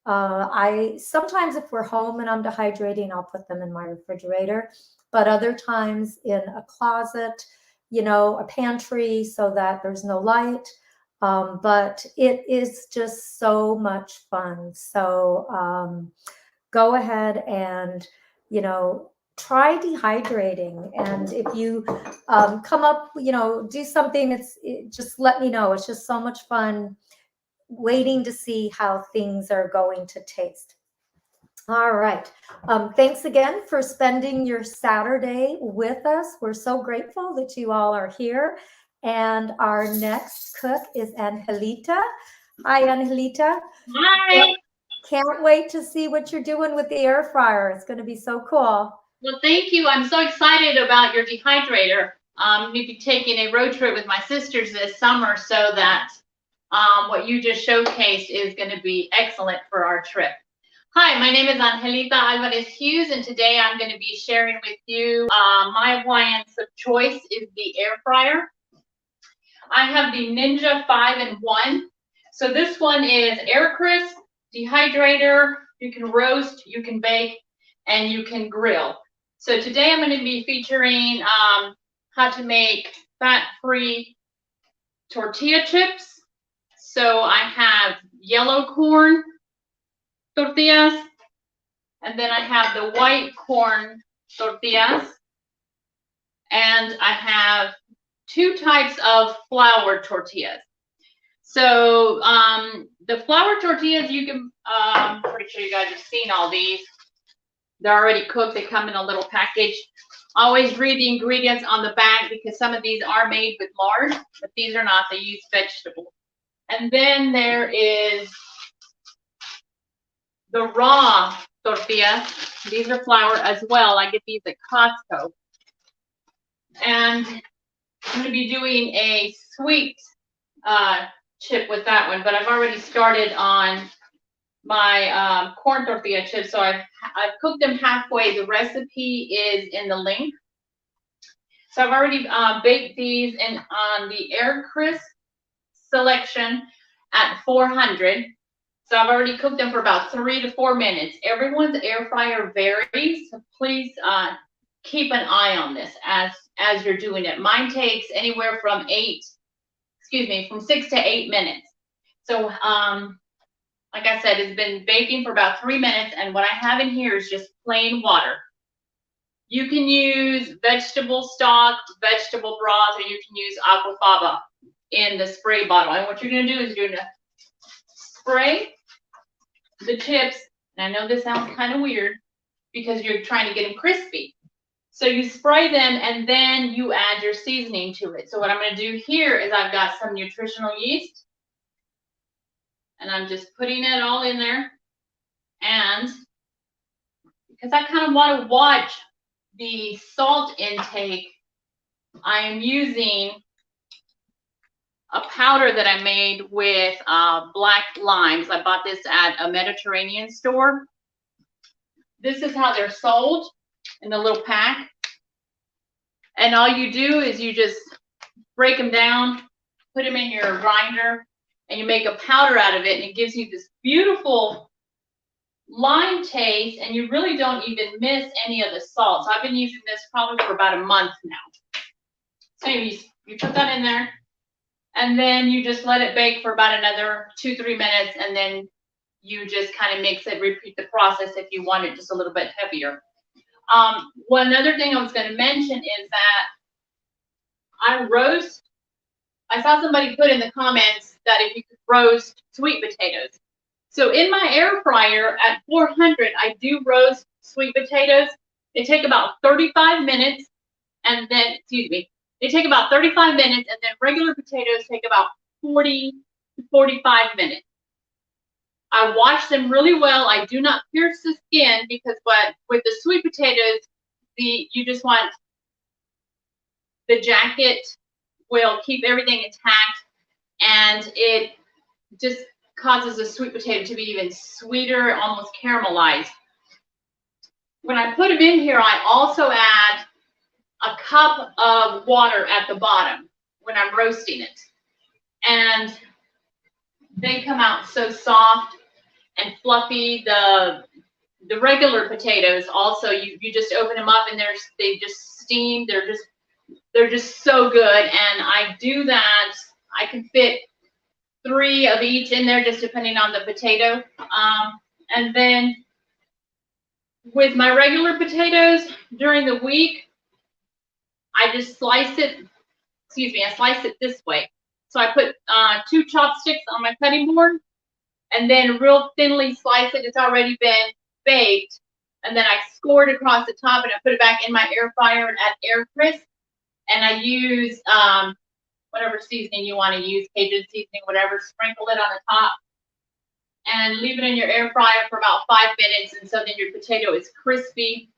I sometimes, if we're home and I'm dehydrating, I'll put them in my refrigerator, but other times in a closet, you know, a pantry, so that there's no light. But it is just so much fun. So go ahead and, you know, try dehydrating. And if you come up, you know, do something, just let me know. It's just so much fun waiting to see how things are going to taste. All right. Thanks again for spending your Saturday with us. We're so grateful that you all are here. And our next cook is Angelita. Hi, Angelita. Hi. Can't wait to see what you're doing with the air fryer. It's going to be so cool. Well, thank you. I'm so excited about your dehydrator. Maybe taking a road trip with my sisters this summer, so that what you just showcased is going to be excellent for our trip. Hi, my name is Angelita Alvarez Hughes, and today I'm going to be sharing with you my appliance of choice is the air fryer. I have the Ninja 5-in-1. So this one is air crisp, dehydrator, you can roast, you can bake, and you can grill. So today I'm going to be featuring how to make fat-free tortilla chips. So I have yellow corn tortillas, and then I have the white corn tortillas, and I have 2 types of flour tortillas. So the flour tortillas, you can, I'm pretty sure you guys have seen all these. They're already cooked. They come in a little package. Always read the ingredients on the back, because some of these are made with lard, but these are not. They use vegetable. And then there is the raw tortillas. These are flour as well. I get these at Costco. And I'm going to be doing a sweet chip with that one, but I've already started on my corn tortilla chips. So I've cooked them halfway. The recipe is in the link. So I've already baked these in on the air crisp selection at 400. So I've already cooked them for about 3 to 4 minutes. Everyone's air fryer varies, so please keep an eye on this as you're doing it. Mine takes anywhere from 6 to 8 minutes. So like I said, it's been baking for about 3 minutes, and what I have in here is just plain water. You can use vegetable stock, vegetable broth, or you can use aquafaba in the spray bottle. And what you're going to do is you're going to spray the chips. And I know this sounds kind of weird because you're trying to get them crispy. So you spray them and then you add your seasoning to it. So what I'm going to do here is I've got some nutritional yeast, and I'm just putting it all in there. And because I kind of want to watch the salt intake, I am using a powder that I made with black limes. I bought this at a Mediterranean store. This is how they're sold in the little pack. And all you do is you just break them down, put them in your grinder, and you make a powder out of it, and it gives you this beautiful lime taste, and you really don't even miss any of the salt. So I've been using this probably for about a month now. So you put that in there, and then you just let it bake for about another 2-3 minutes, and then you just kind of mix it, repeat the process if you want it just a little bit heavier. One other thing I was going to mention is that I saw somebody put in the comments that if you could roast sweet potatoes. So in my air fryer at 400, I do roast sweet potatoes. They take about 35 minutes, and then, they take about 35 minutes, and then regular potatoes take about 40 to 45 minutes. I wash them really well. I do not pierce the skin because with the sweet potatoes, you just want the jacket will keep everything intact, and it just causes the sweet potato to be even sweeter, almost caramelized. When I put them in here, I also add a cup of water at the bottom when I'm roasting it. And they come out so soft and fluffy. The regular potatoes also, you just open them up and they just steam. They're just so good. And I do that. I can fit 3 of each in there, just depending on the potato. And then with my regular potatoes during the week, I just slice it. I slice it this way. So I put 2 chopsticks on my cutting board, and then real thinly slice it. It's already been baked, and then I score it across the top, and I put it back in my air fryer at air crisp. And I use whatever seasoning you want to use, Cajun seasoning, whatever. Sprinkle it on the top, and leave it in your air fryer for about 5 minutes. And so then your potato is crispy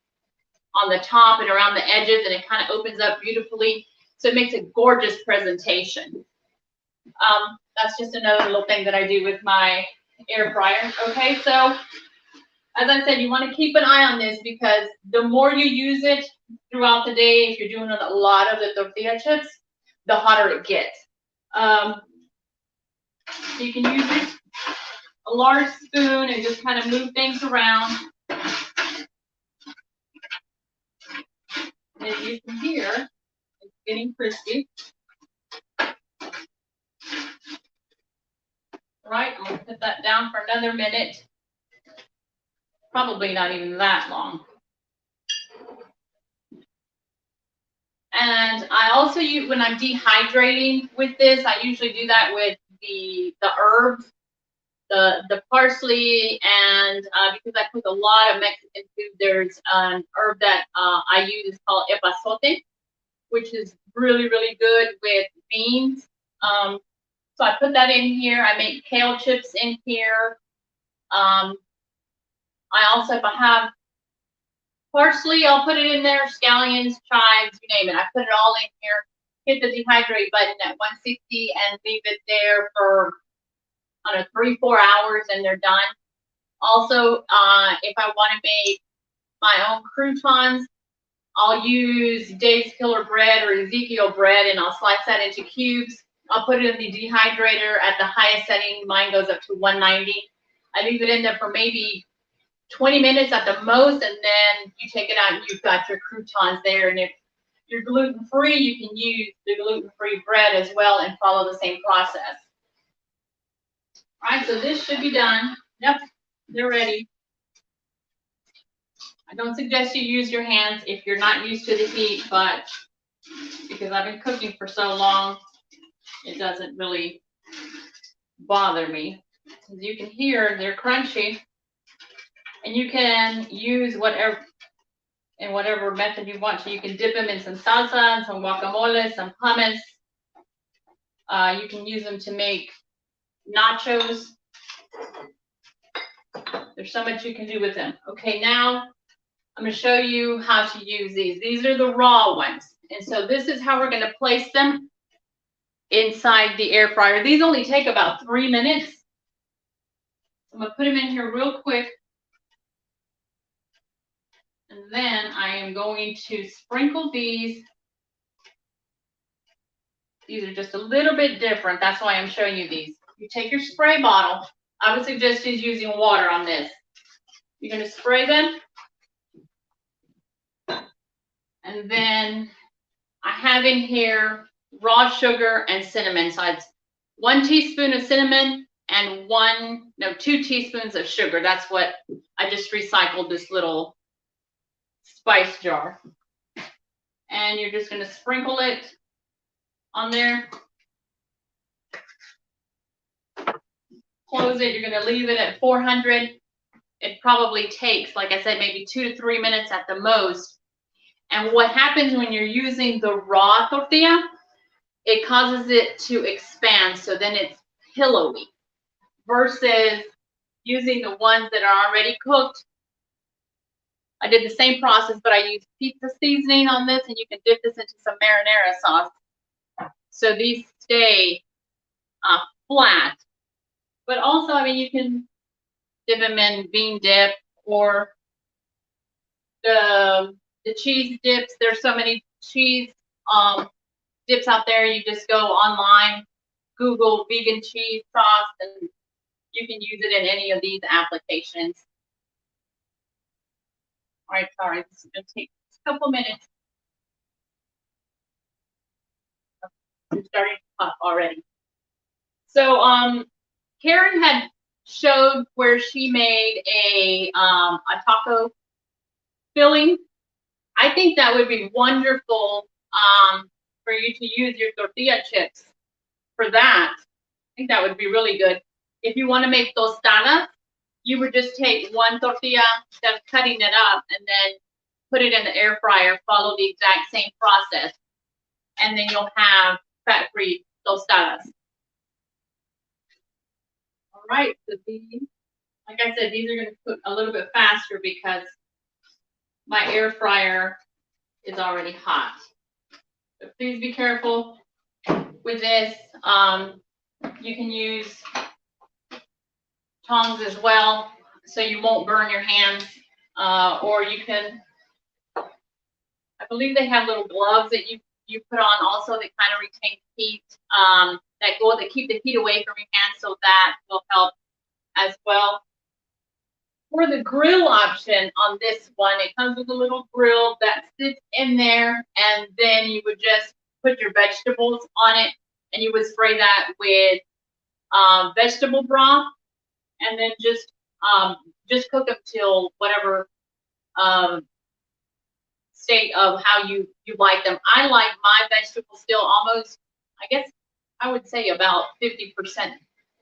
on the top and around the edges, and it kind of opens up beautifully. So it makes a gorgeous presentation. That's just another little thing that I do with my air fryer. Okay, so as I said, you want to keep an eye on this because the more you use it throughout the day, if you're doing a lot of the tortilla chips, the hotter it gets. So you can use it, a large spoon, and just kind of move things around. And you can hear it's getting crispy. All right, I'm going to put that down for another minute. Probably not even that long. And I also use, when I'm dehydrating with this, I usually do that with the herbs, the parsley, and because I cook a lot of Mexican food, there's an herb that I use, it's called epazote, which is really, really good with beans. So I put that in here. I make kale chips in here. I also, if I have parsley, I'll put it in there. Scallions, chives, you name it. I put it all in here. Hit the dehydrate button at 160 and leave it there for, I don't know, 3-4 hours, and they're done. Also, if I want to make my own croutons, I'll use Dave's Killer Bread or Ezekiel bread, and I'll slice that into cubes. I'll put it in the dehydrator at the highest setting. Mine goes up to 190. I leave it in there for maybe 20 minutes at the most, and then you take it out and you've got your croutons there. And if you're gluten-free, you can use the gluten-free bread as well and follow the same process. All right, so this should be done. Yep, they're ready. I don't suggest you use your hands if you're not used to the heat, but because I've been cooking for so long, it doesn't really bother me. As you can hear, they're crunchy. And you can use whatever method you want to. You can dip them in some salsa, some guacamole, some hummus. You can use them to make nachos. There's so much you can do with them. Okay, now I'm going to show you how to use these. These are the raw ones. And so this is how we're going to place them inside the air fryer. These only take about 3 minutes. I'm going to put them in here real quick. And then I am going to sprinkle these. These are just a little bit different. That's why I'm showing you these. You take your spray bottle. I would suggest using water on this. You're going to spray them. And then I have in here raw sugar and cinnamon. So it's 1 teaspoon of cinnamon and 2 teaspoons of sugar. That's what I just recycled this little spice jar. And you're just going to sprinkle it on there. Close it. You're going to leave it at 400. It probably takes, like I said, maybe 2 to 3 minutes at the most. And what happens when you're using the raw tortilla, it causes it to expand, so then it's pillowy, versus using the ones that are already cooked. I did the same process, but I used pizza seasoning on this, and you can dip this into some marinara sauce. So these stay flat. But also, I mean, you can dip them in bean dip or the cheese dips. There's so many cheese dips out there. You just go online, Google vegan cheese sauce, and you can use it in any of these applications. All right, sorry, this is going to take a couple minutes. I'm starting to puff already. So Karen had showed where she made a taco filling. I think that would be wonderful for you to use your tortilla chips for that. I think that would be really good. If you want to make tostadas, you would just take 1 tortilla, instead of cutting it up, and then put it in the air fryer, follow the exact same process, and then you'll have fat-free tostadas. All right, so these, like I said, these are going to cook a little bit faster because my air fryer is already hot. So please be careful with this. You can use tongs as well, so you won't burn your hands. Or you can, I believe they have little gloves that you put on also that kind of retain heat, that keep the heat away from your hands, so that will help as well. For the grill option on this one, it comes with a little grill that sits in there, and then you would just put your vegetables on it, and you would spray that with vegetable broth, and then just cook them till whatever state of how you like them. I like my vegetables still almost, I guess I would say about 50%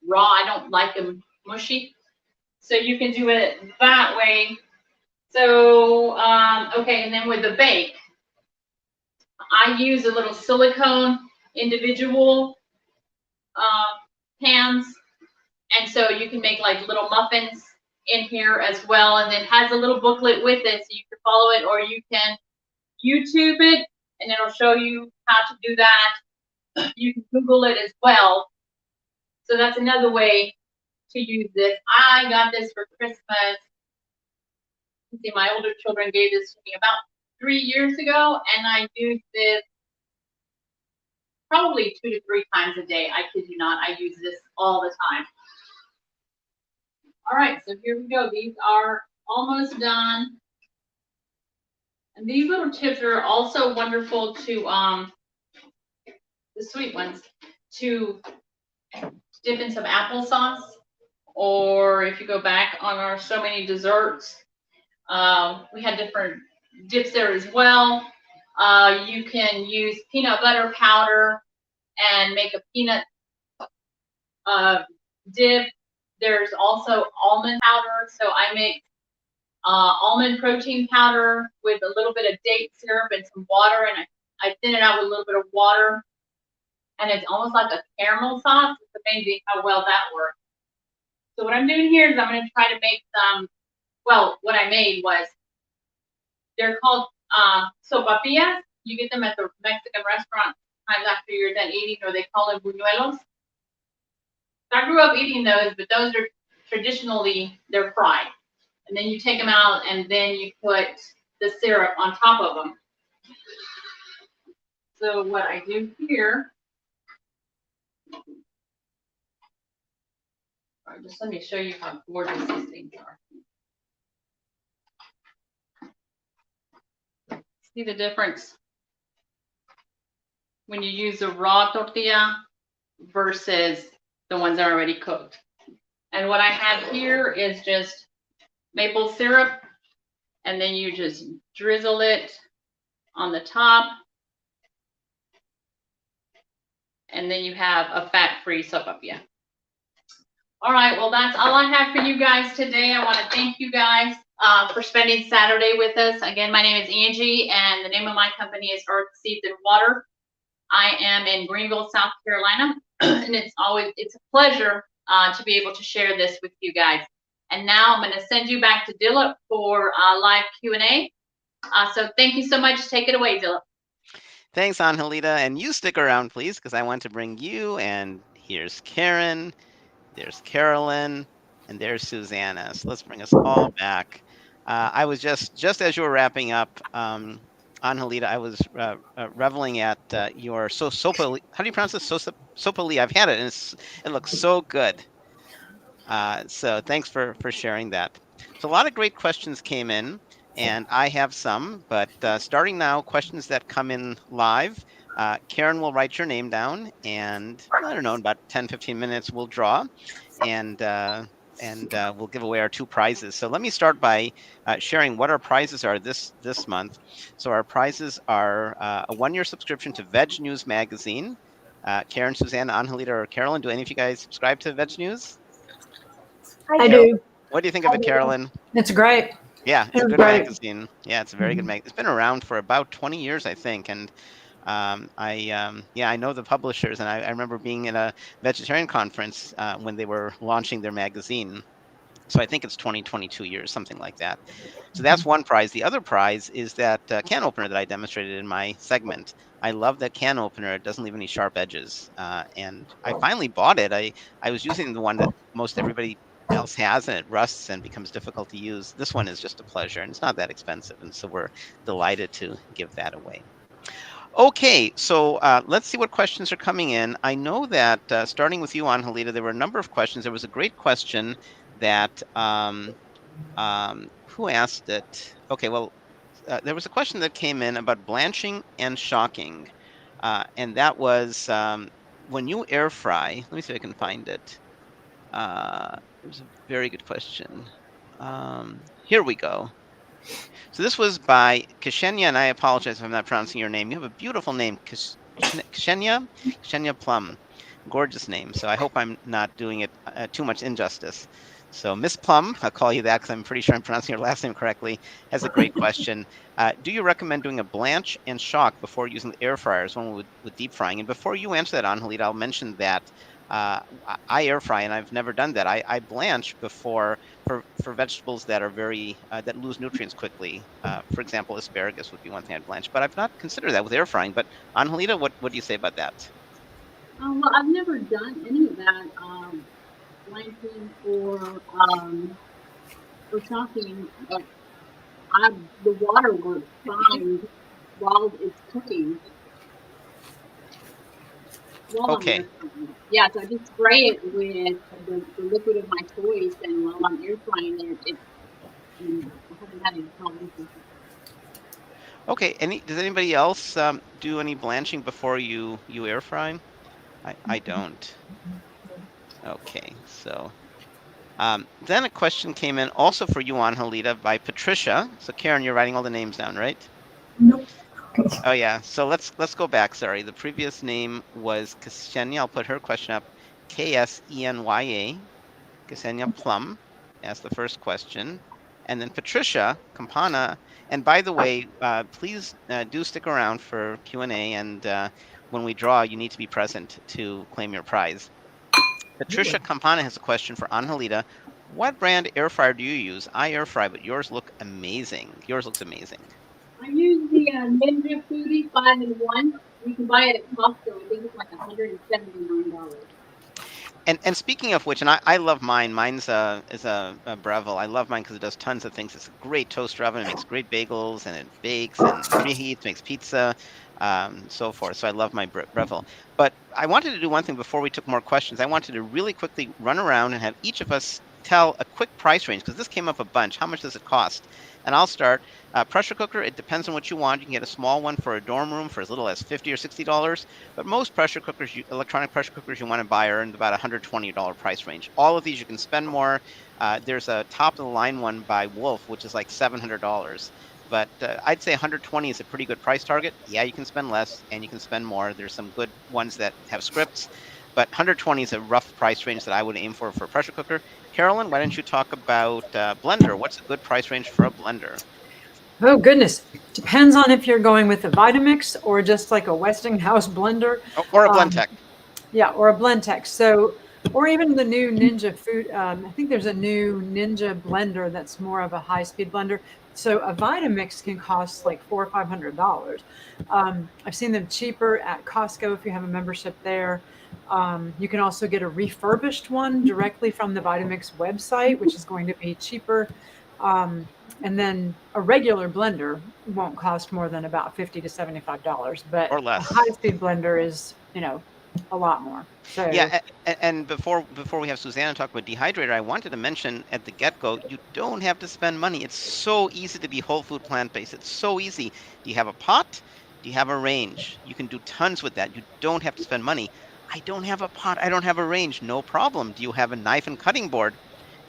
raw. I don't like them mushy. So you can do it that way. So, okay, and then with the bake, I use a little silicone individual pans. And so you can make like little muffins in here as well. And then it has a little booklet with it, so you can follow it, or you can YouTube it and it'll show you how to do that. You can Google it as well. So that's another way to use this. I got this for Christmas. See, my older children gave this to me about 3 years ago, and I use this probably 2 to 3 times a day. I kid you not, I use this all the time. All right, so here we go. These are almost done. And these little chips are also wonderful to, the sweet ones, to dip in some applesauce. Or if you go back on our so many desserts, we had different dips there as well. You can use peanut butter powder and make a peanut dip. There's also almond powder. So I make almond protein powder with a little bit of date syrup and some water, and I thin it out with a little bit of water, and it's almost like a caramel sauce. It's amazing how well that works. So what I'm doing here is I'm going to try to make some, well, what I made was, they're called Sopapillas. You get them at the Mexican restaurant times after you're done eating, or they call them buñuelos. I grew up eating those, but those are traditionally, they're fried. And then you take them out, and then you put the syrup on top of them. So what I do here, all right, just let me show you how gorgeous these things are. See the difference when you use a raw tortilla versus the ones that are already cooked. And what I have here is just maple syrup, and then you just drizzle it on the top. And then you have a fat-free sopapilla. All right, well, that's all I have for you guys today. I want to thank you guys for spending Saturday with us. Again, my name is Angie, and the name of my company is Earth, Seeds, and Water. I am in Greenville, South Carolina, and it's a pleasure to be able to share this with you guys. And now I'm going to send you back to Dilla for live Q&A. So thank you so much. Take it away, Dilla. Thanks, Angelita. And you stick around, please, because I want to bring you. And here's Karen, there's Carolyn, and there's Susanna. So let's bring us all back. I was just as you were wrapping up, Angelita, I was reveling at your Sopapillas. How do you pronounce this? Sopapillas. I've had it, and it looks so good. So thanks for sharing that. So a lot of great questions came in, and I have some, but starting now, questions that come in live. Karen will write your name down, and I don't know, in about 10, 15 minutes, we'll draw, and we'll give away our 2 prizes. So let me start by sharing what our prizes are this month. So our prizes are a 1-year subscription to Veg News magazine. Karen, Susanna, Angelita, or Carolyn, do any of you guys subscribe to Veg News? I do. What do you think of it, Carolyn? It's great. Yeah, it's a good great. magazine. Yeah, it's a very good magazine. It's been around for about 20 years, I think. And I know the publishers, and I remember being at a vegetarian conference when they were launching their magazine. So I think it's 22 years, something like that. So that's one prize. The other prize is that can opener that I demonstrated in my segment. I love that can opener. It doesn't leave any sharp edges. And I finally bought it. I was using the one that most everybody else has, and it rusts and becomes difficult to use. This one is just a pleasure, and it's not that expensive. And so we're delighted to give that away. Okay, so let's see what questions are coming in. I know that starting with you, Angelita, there were a number of questions. There was a great question that, who asked it? Okay, well, there was a question that came in about blanching and shocking. And that was when you air fry, let me see if I can find it. It was a very good question. Here we go. So this was by Ksenia, and I apologize if I'm not pronouncing your name. You have a beautiful name, Ksenia Plum. Gorgeous name. So I hope I'm not doing it too much injustice. So Miss Plum, I'll call you that because I'm pretty sure I'm pronouncing your last name correctly, has a great question. Do you recommend doing a blanch and shock before using the air fryers, one with deep frying? And before you answer that, Angelita, I'll mention that I air fry, and I've never done that. I blanch before for vegetables that are very that lose nutrients quickly. For example, asparagus would be one thing I'd blanch, but I've not considered that with air frying. But Angelita, what do you say about that? Well, I've never done any of that blanching or shocking, but the water will fine while it's cooking. Okay. Yeah, so I just spray it with the liquid of my choice, and while I'm air frying it, I haven't had any problems with it. Okay. Does anybody else do any blanching before you air fry? I don't. Okay, so then a question came in also for you, Angelita, by Patricia. So Karen, you're writing all the names down, right? Nope. Oh yeah. So let's go back. Sorry, the previous name was Ksenia. I'll put her question up. Ksenya. Ksenia Plum asked the first question, and then Patricia Campana. And by the way, please do stick around for Q&A, and when we draw, you need to be present to claim your prize. Patricia Campana has a question for Angelita. What brand air fryer do you use? I air fry, but yours look amazing. Yours looks amazing. I use the Ninja Foodie 5-in-1. You can buy it at Costco. I think it's like $179. And speaking of which, and I love mine. Mine's is a Breville. I love mine because it does tons of things. It's a great toaster oven. It makes great bagels, and it bakes and reheats, makes pizza, so forth. So I love my Breville. But I wanted to do one thing before we took more questions. I wanted to really quickly run around and have each of us tell a quick price range, because this came up a bunch. How much does it cost? And I'll start. Pressure cooker, it depends on what you want. You can get a small one for a dorm room for as little as $50 or $60. But most pressure cookers, electronic pressure cookers you want to buy are in about $120 price range. All of these you can spend more. There's a top of the line one by Wolf, which is like $700. But I'd say 120 is a pretty good price target. Yeah, you can spend less and you can spend more. There's some good ones that have scripts, but 120 is a rough price range that I would aim for a pressure cooker. Carolyn, why don't you talk about blender? What's a good price range for a blender? Oh, goodness. Depends on if you're going with a Vitamix or just like a Westinghouse blender. Or a Blendtec. Yeah, or a Blendtec. So, or even the new Ninja food. I think there's a new Ninja blender that's more of a high-speed blender. So a Vitamix can cost like $400 or $500. I've seen them cheaper at Costco if you have a membership there. You can also get a refurbished one directly from the Vitamix website, which is going to be cheaper. And then a regular blender won't cost more than about $50 to $75, but or less. A high-speed blender is, a lot more. So yeah, and before we have Susanna talk about Dehydrator, I wanted to mention at the get-go, you don't have to spend money. It's so easy to be whole food plant-based. It's so easy. Do you have a pot? Do you have a range? You can do tons with that. You don't have to spend money. I don't have a pot. I don't have a range. No problem. Do you have a knife and cutting board?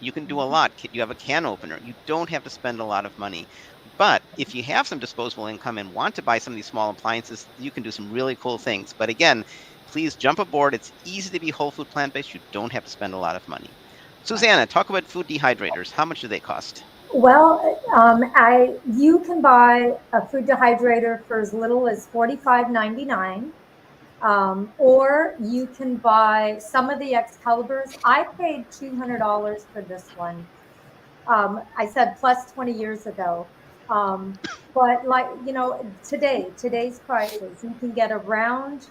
You can do a lot. You have a can opener. You don't have to spend a lot of money. But if you have some disposable income and want to buy some of these small appliances, you can do some really cool things. But again, please jump aboard. It's easy to be whole food plant-based. You don't have to spend a lot of money. Susanna, talk about food dehydrators. How much do they cost? Well, you can buy a food dehydrator for as little as $45.99. Or you can buy some of the Excaliburs. I paid $200 for this one. I said plus 20 years ago. But today's prices, you can get a round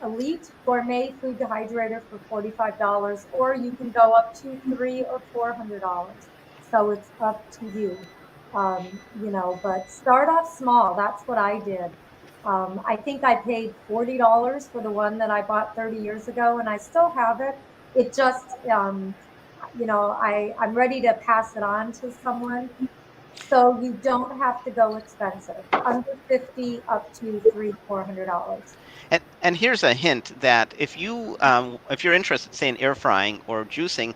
Elite Gourmet food dehydrator for $45, or you can go up to $300 or $400. So it's up to you. But start off small. That's what I did. I think I paid $40 for the one that I bought 30 years ago, and I still have it. It just, I'm ready to pass it on to someone. So you don't have to go expensive, under $50 up to $300-400. And here's a hint that if you're interested, say, in air frying or juicing,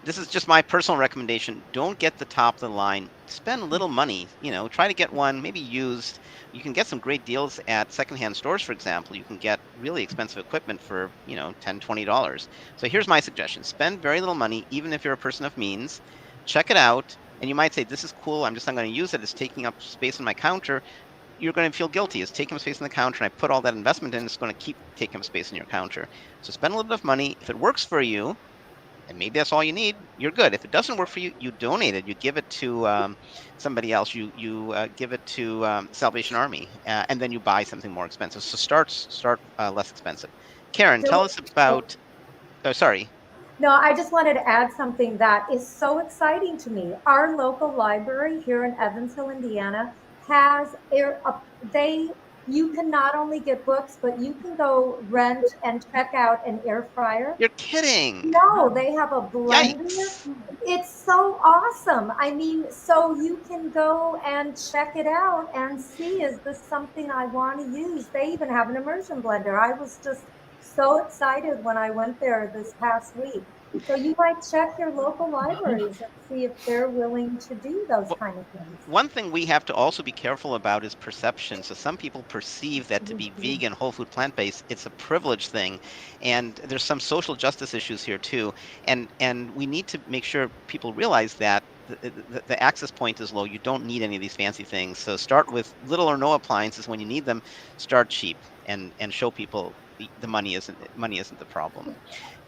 this is just my personal recommendation. Don't get the top of the line. Spend a little money. Try to get one, maybe used. You can get some great deals at secondhand stores, for example. You can get really expensive equipment for, $10, $20. So here's my suggestion. Spend very little money, even if you're a person of means. Check it out. And you might say, this is cool. I'm just not going to use it. It's taking up space on my counter. You're going to feel guilty. It's taking up space on the counter, and I put all that investment in. It's going to keep taking up space on your counter. So spend a little bit of money. If it works for you, and maybe that's all you need, you're good. If it doesn't work for you, you donate it. You give it to somebody else. You give it to Salvation Army, and then you buy something more expensive. So start less expensive. Karen, tell us about. Oh, sorry. No, I just wanted to add something that is so exciting to me. Our local library here in Evansville, Indiana, has you can not only get books, but you can go rent and check out an air fryer. You're kidding. No, they have a blender. Yikes. It's so awesome. I mean, so you can go and check it out and see, is this something I want to use? They even have an immersion blender. I was just so excited when I went there this past week. So you might check your local libraries and see if they're willing to do those kind of things. One thing we have to also be careful about is perception. So some people perceive that to be vegan, whole food, plant-based, it's a privilege thing. And there's some social justice issues here too. And we need to make sure people realize that the access point is low. You don't need any of these fancy things. So start with little or no appliances. When you need them, start cheap and show people the money isn't the problem.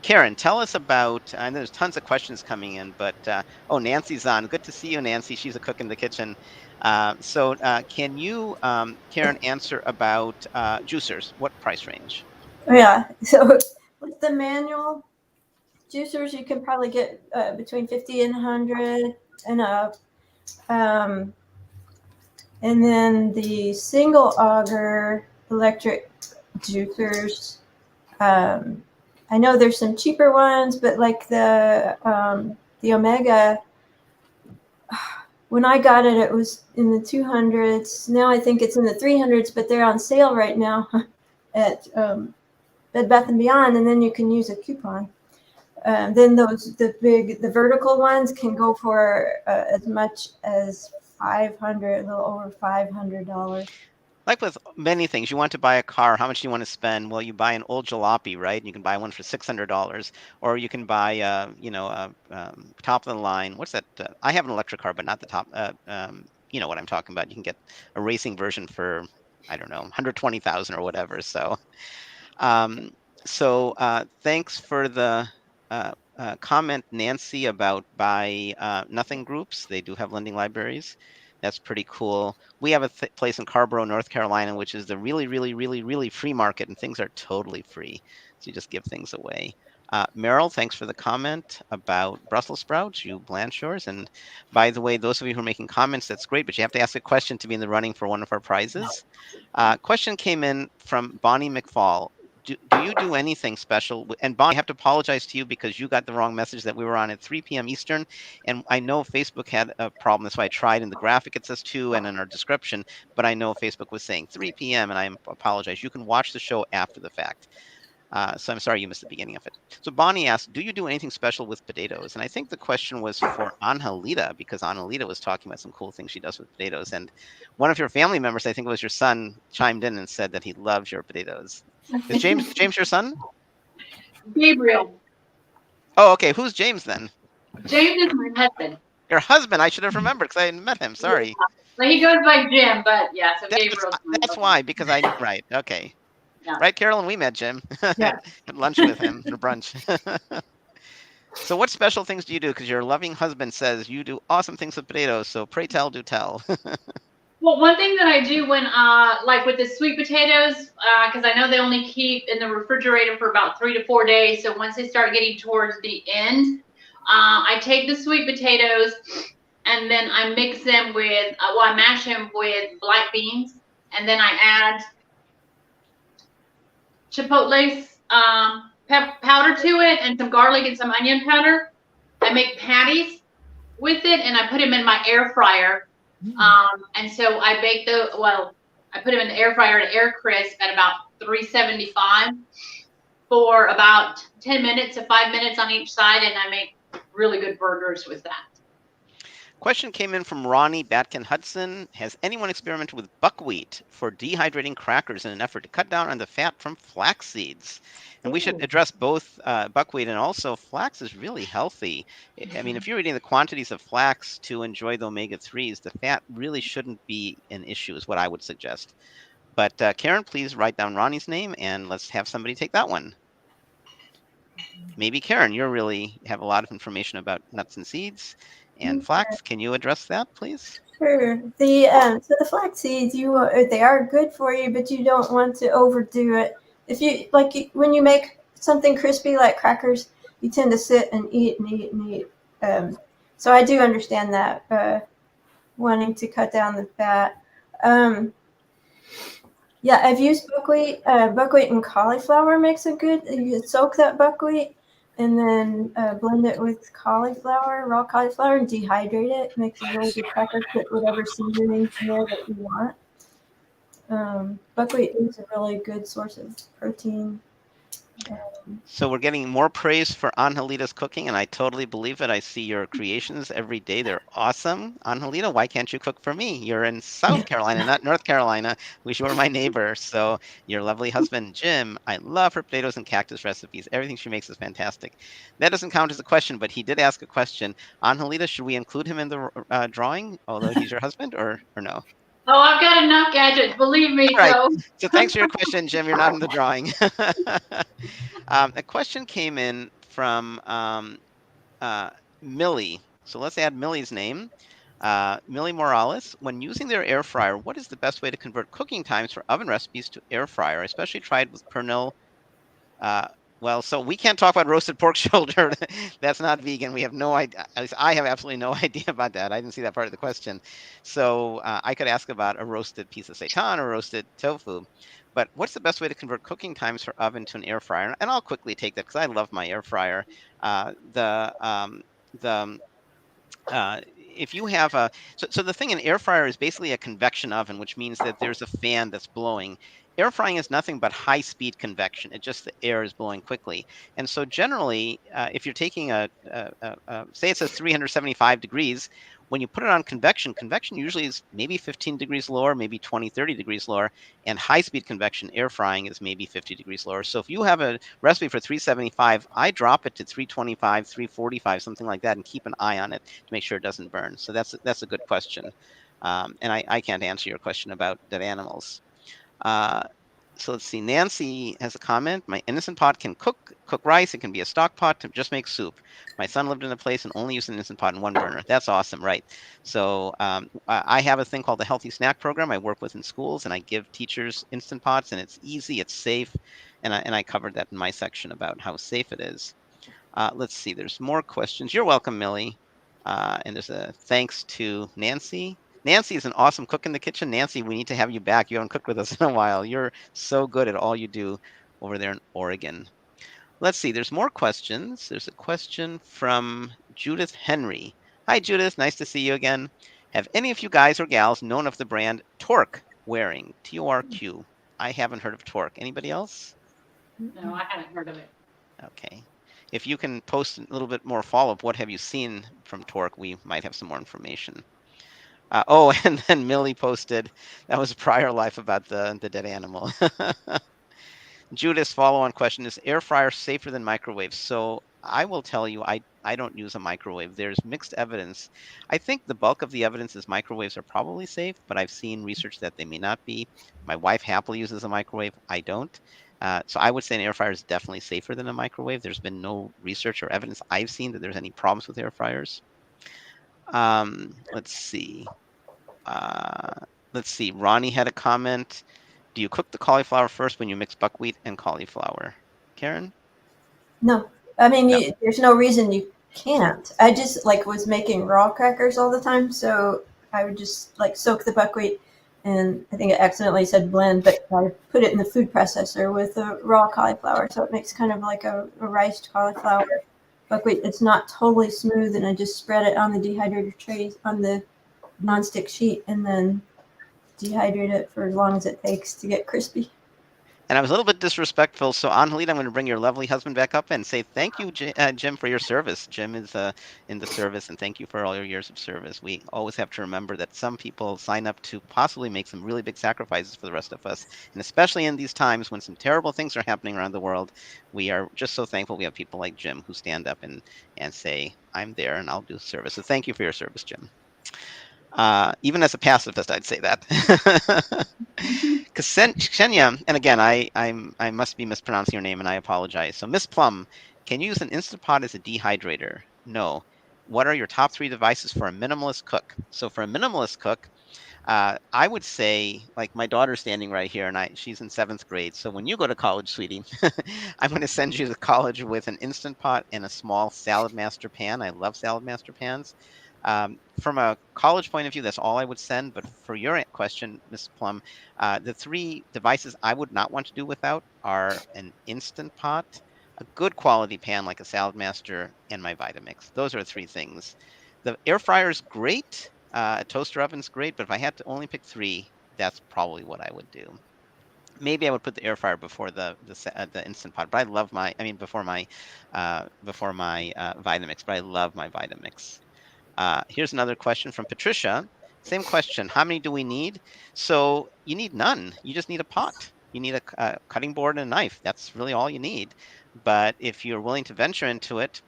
Karen, tell us about, and there's tons of questions coming in, but, Nancy's on. Good to see you, Nancy. She's a cook in the kitchen. So can you, Karen, answer about juicers? What price range? Yeah, so with the manual juicers, you can probably get between 50 and 100 and up. And then the single auger electric juicers, I know there's some cheaper ones, but like the the Omega, when I got it, it was in the 200s. Now I think it's in the 300s, but they're on sale right now at Bed Bath & Beyond, and then you can use a coupon. Then the vertical ones can go for as much as $500, a little over $500. Like with many things, you want to buy a car, how much do you want to spend? Well, you buy an old jalopy, right? And you can buy one for $600, or you can buy, top of the line. What's that? I have an electric car, but not the top. You know what I'm talking about. You can get a racing version for, I don't know, 120,000 or whatever. So, thanks for the comment, Nancy, about buy nothing groups. They do have lending libraries. That's pretty cool. We have a place in Carborough, North Carolina, which is the really, really, really, really free market, and things are totally free. So you just give things away. Meryl, thanks for the comment about Brussels sprouts. You blanch yours. And by the way, those of you who are making comments, that's great, but you have to ask a question to be in the running for one of our prizes. Question came in from Bonnie McFall. Do you do anything special? And Bonnie, I have to apologize to you because you got the wrong message that we were on at 3 p.m. Eastern. And I know Facebook had a problem. That's why I tried in the graphic. It says 2 and in our description. But I know Facebook was saying 3 p.m. and I apologize. You can watch the show after the fact. So I'm sorry you missed the beginning of it. So Bonnie asked, do you do anything special with potatoes? And I think the question was for Angelita, because Angelita was talking about some cool things she does with potatoes. And one of your family members, I think it was your son, chimed in and said that he loves your potatoes. Is James your son? Gabriel. Oh, okay. Who's James then? James is my husband. Your husband. I should have remembered because I hadn't met him. Sorry. Yeah. Well, he goes by Jim, but yeah, so Gabriel's that's why, because right. Okay. Yeah. Right, Carolyn? We met Jim. Yeah. Had lunch with him for brunch. So what special things do you do? Because your loving husband says you do awesome things with potatoes. So pray tell, do tell. Well, one thing that I do when, like with the sweet potatoes, because I know they only keep in the refrigerator for about 3 to 4 days. So once they start getting towards the end, I take the sweet potatoes and then I mix them with, I mash them with black beans, and then I add chipotle powder to it and some garlic and some onion powder. I make patties with it and I put them in my air fryer. And so I bake I put them in the air fryer to air crisp at about 375 for about 10 minutes to 5 minutes on each side. And I make really good burgers with that. Question came in from Ronnie Batkin Hudson. Has anyone experimented with buckwheat for dehydrating crackers in an effort to cut down on the fat from flax seeds? And we should address both buckwheat and also flax is really healthy. I mean, if you're eating the quantities of flax to enjoy the omega-3s, the fat really shouldn't be an issue is what I would suggest. But Karen, please write down Ronnie's name and let's have somebody take that one. Maybe Karen, you really have a lot of information about nuts and seeds and flax. Can you address that, please? Sure. So the flax seeds, they are good for you, but you don't want to overdo it. If you when you make something crispy like crackers, you tend to sit and eat and eat and eat. So I do understand that wanting to cut down the fat. Yeah, I've used buckwheat. Buckwheat and cauliflower makes a good. You soak that buckwheat and then blend it with raw cauliflower, and dehydrate it. Makes a really good cracker. Put whatever seasonings in there that you want. Buckwheat is a really good source of protein. So we're getting more praise for Angelita's cooking, and I totally believe it. I see your creations every day. They're awesome. Angelita, why can't you cook for me? You're in South Carolina, not North Carolina. Wish you were my neighbor. So your lovely husband, Jim, I love her potatoes and cactus recipes. Everything she makes is fantastic. That doesn't count as a question, but he did ask a question. Angelita, should we include him in the drawing, although he's your husband, or no? Oh, I've got enough gadgets, believe me. Right. So thanks for your question, Jim. You're not in the drawing. A question came in from Millie. So let's add Millie's name. Millie Morales. When using their air fryer, what is the best way to convert cooking times for oven recipes to air fryer? I especially tried with Pernil. Well, so we can't talk about roasted pork shoulder. That's not vegan. We have no idea. At least I have absolutely no idea about that. I didn't see that part of the question. So I could ask about a roasted piece of seitan or roasted tofu. But what's the best way to convert cooking times for oven to an air fryer? And I'll quickly take that because I love my air fryer. if you have so the thing in air fryer is basically a convection oven, which means that there's a fan that's blowing. Air frying is nothing but high speed convection. It just, the air is blowing quickly. And so generally, if you're taking say it says 375 degrees, when you put it on convection, convection usually is maybe 15 degrees lower, maybe 20, 30 degrees lower. And high speed convection, air frying, is maybe 50 degrees lower. So if you have a recipe for 375, I drop it to 325, 345, something like that, and keep an eye on it to make sure it doesn't burn. So that's a good question. And I can't answer your question about dead animals. So let's see. Nancy has a comment. My innocent pot can cook rice. It can be a stock pot to just make soup. My son lived in a place and only used an instant pot and one burner. That's awesome, right? So I have a thing called the Healthy Snack Program I work with in schools, and I give teachers instant pots, and it's easy, it's safe, and I covered that in my section about how safe it is. Let's see. There's more questions. You're welcome, Millie. And there's a thanks to Nancy. Nancy is an awesome cook in the kitchen. Nancy, we need to have you back. You haven't cooked with us in a while. You're so good at all you do over there in Oregon. Let's see. There's more questions. There's a question from Judith Henry. Hi, Judith. Nice to see you again. Have any of you guys or gals known of the brand Torque Waring? Torq. I haven't heard of Torque. Anybody else? No, I haven't heard of it. Okay. If you can post a little bit more follow-up, what have you seen from Torque? We might have some more information. And then Millie posted, that was a prior life about the dead animal. Judith's follow-on question is, air fryer safer than microwave? So I will tell you, I don't use a microwave. There's mixed evidence. I think the bulk of the evidence is microwaves are probably safe, but I've seen research that they may not be. My wife happily uses a microwave. I don't. So I would say an air fryer is definitely safer than a microwave. There's been no research or evidence I've seen that there's any problems with air fryers. Let's see. Ronnie had a comment. Do you cook the cauliflower first when you mix buckwheat and cauliflower? Karen? No, I mean, No. there's no reason you can't. I just was making raw crackers all the time, so I would just soak the buckwheat, and I think I accidentally said blend, but I put it in the food processor with the raw cauliflower, so it makes kind of like a riced cauliflower buckwheat. It's not totally smooth, and I just spread it on the dehydrator trays on the nonstick sheet, and then dehydrate it for as long as it takes to get crispy. And I was a little bit disrespectful. So, Angelita, I'm going to bring your lovely husband back up and say thank you, Jim, for your service. Jim is in the service, and thank you for all your years of service. We always have to remember that some people sign up to possibly make some really big sacrifices for the rest of us. And especially in these times when some terrible things are happening around the world, we are just so thankful we have people like Jim who stand up and say, I'm there and I'll do service. So thank you for your service, Jim. Even as a pacifist, I'd say that. Ksenia, and again, I must be mispronouncing your name, and I apologize. So, Miss Plum, can you use an Instant Pot as a dehydrator? No. What are your top 3 devices for a minimalist cook? So, for a minimalist cook, I would say, like my daughter's standing right here, and she's in 7th grade. So when you go to college, sweetie, I'm going to send you to college with an Instant Pot and a small Salad Master pan. I love Salad Master pans. From a college point of view, that's all I would send. But for your question, Ms. Plum, the 3 devices I would not want to do without are an Instant Pot, a good quality pan like a Salad Master, and my Vitamix. Those are the 3 things. The air fryer is great. A toaster oven's great, but if I had to only pick 3, that's probably what I would do. Maybe I would put the air fryer before the Instant Pot, but I love before my Vitamix, but I love my Vitamix. Here's another question from Patricia. Same question. How many do we need? So you need none. You just need a pot. You need a cutting board and a knife. That's really all you need. But if you're willing to venture into it,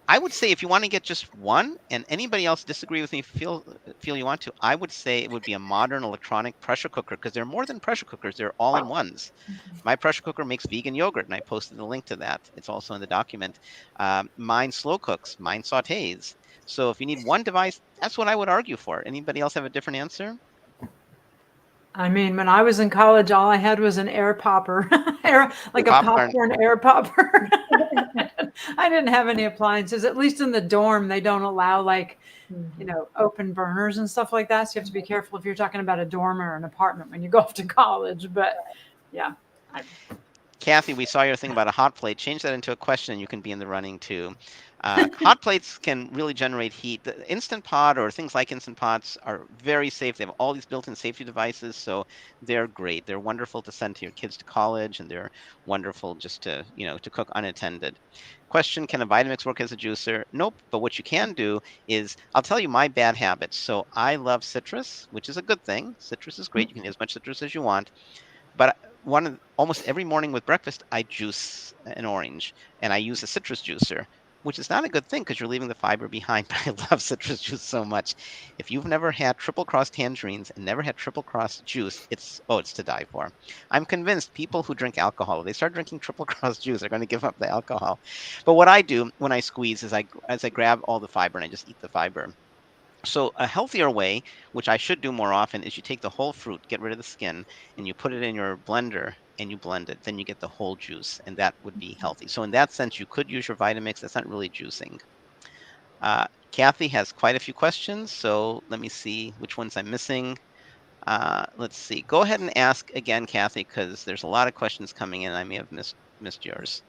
I would say if you want to get just one, and anybody else disagree with me, feel you want to, I would say it would be a modern electronic pressure cooker, because they're more than pressure cookers. They're all-in-ones. My pressure cooker makes vegan yogurt, and I posted the link to that. It's also in the document. Mine slow cooks. Mine sautés. So if you need one device, that's what I would argue for. Anybody else have a different answer? I mean, when I was in college, all I had was an air popper, a popcorn air popper. I didn't have any appliances. At least in the dorm, they don't allow open burners and stuff like that. So you have to be careful if you're talking about a dorm or an apartment when you go off to college. But yeah. Kathy, we saw your thing about a hot plate. Change that into a question and you can be in the running too. Hot plates can really generate heat. The Instant Pot or things like Instant Pots are very safe. They have all these built-in safety devices, so they're great. They're wonderful to send to your kids to college, and they're wonderful just to, to cook unattended. Question, can a Vitamix work as a juicer? Nope, but what you can do is, I'll tell you my bad habits. So I love citrus, which is a good thing. Citrus is great. You can eat as much citrus as you want. But almost every morning with breakfast, I juice an orange, and I use a citrus juicer, which is not a good thing because you're leaving the fiber behind. But I love citrus juice so much. If you've never had triple cross tangerines and never had triple cross juice, it's to die for. I'm convinced people who drink alcohol, if they start drinking triple cross juice, are going to give up the alcohol. But what I do when I squeeze is I grab all the fiber and I just eat the fiber. So a healthier way, which I should do more often, is you take the whole fruit, get rid of the skin, and you put it in your blender and you blend it. Then you get the whole juice, and that would be healthy. So in that sense, you could use your Vitamix. That's not really juicing. Kathy has quite a few questions, so let me see which ones I'm missing. Let's see. Go ahead and ask again, Kathy, because there's a lot of questions coming in. I may have missed yours.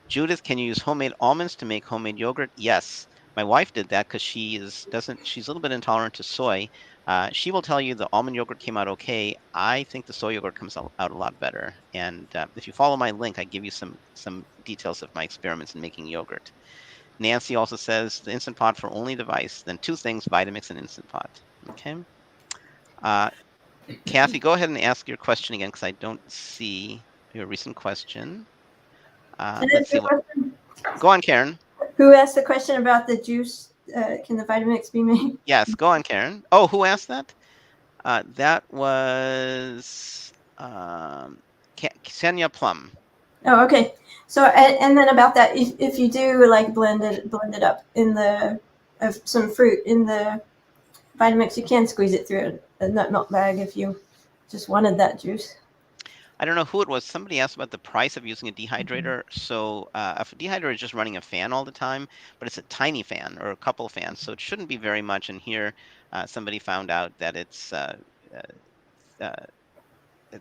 Judith, can you use homemade almonds to make homemade yogurt? Yes. My wife did that because she's a little bit intolerant to soy. She will tell you the almond yogurt came out okay. I think the soy yogurt comes out a lot better. And if you follow my link, I give you some details of my experiments in making yogurt. Nancy also says the Instant Pot for only device. Then two things, Vitamix and Instant Pot. Okay. Kathy, go ahead and ask your question again because I don't see your recent question. Let's see what. Go on, Karen. Who asked the question about the juice? Can the Vitamix be made? Yes, go on, Karen. Oh, who asked that? That was Ksenia Plum. Oh, okay. So, and then about that, if you do like blend it up in some fruit in the Vitamix, you can squeeze it through a nut milk bag if you just wanted that juice. I don't know who it was. Somebody asked about the price of using a dehydrator. So a dehydrator is just running a fan all the time, but it's a tiny fan or a couple fans, so it shouldn't be very much. And here, somebody found out that it's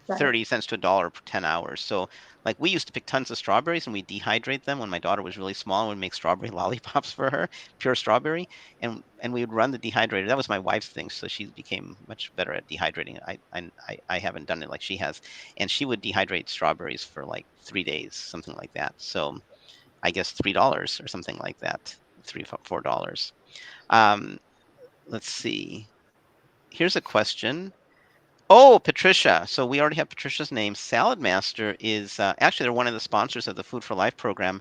30 cents to $1 per 10 hours. So like we used to pick tons of strawberries and we dehydrate them when my daughter was really small and we'd make strawberry lollipops for her, pure strawberry. And we would run the dehydrator. That was my wife's thing. So she became much better at dehydrating. I haven't done it like she has. And she would dehydrate strawberries for like 3 days, something like that. So I guess $3 or something like that, $4. Let's see. Here's a question. Oh, Patricia. So we already have Patricia's name. Salad Master is actually they're one of the sponsors of the Food for Life program.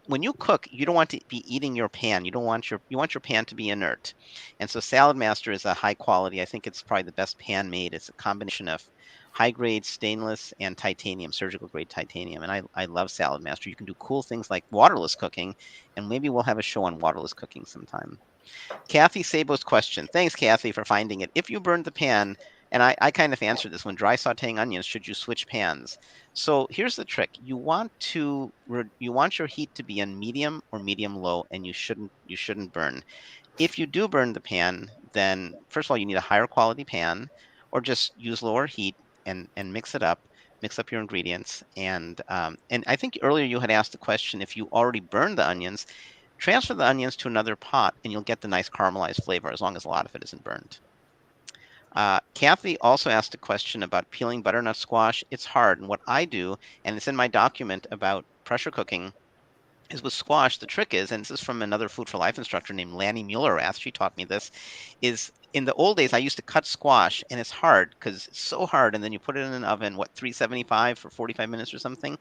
When you cook, you don't want to be eating your pan. You want your pan to be inert. And so Salad Master is a high quality. I think it's probably the best pan made. It's a combination of high grade stainless and titanium, surgical grade titanium. And I love Salad Master. You can do cool things like waterless cooking, and maybe we'll have a show on waterless cooking sometime. Kathy Sabo's question. Thanks, Kathy, for finding it. If you burned the pan, and I kind of answered this, when dry sauteing onions, should you switch pans? So here's the trick. You want your heat to be on medium or medium low, and you shouldn't burn. If you do burn the pan, then first of all, you need a higher quality pan, or just use lower heat and mix it up. Mix up your ingredients. And I think earlier you had asked the question, if you already burned the onions, transfer the onions to another pot and you'll get the nice caramelized flavor as long as a lot of it isn't burned. Kathy also asked a question about peeling butternut squash. It's hard. And what I do, and it's in my document about pressure cooking, is with squash, the trick is, and this is from another Food for Life instructor named Lanny Mueller-Rath, she taught me this, is in the old days, I used to cut squash, and it's hard because it's so hard, and then you put it in an oven, 375 for 45 minutes or something.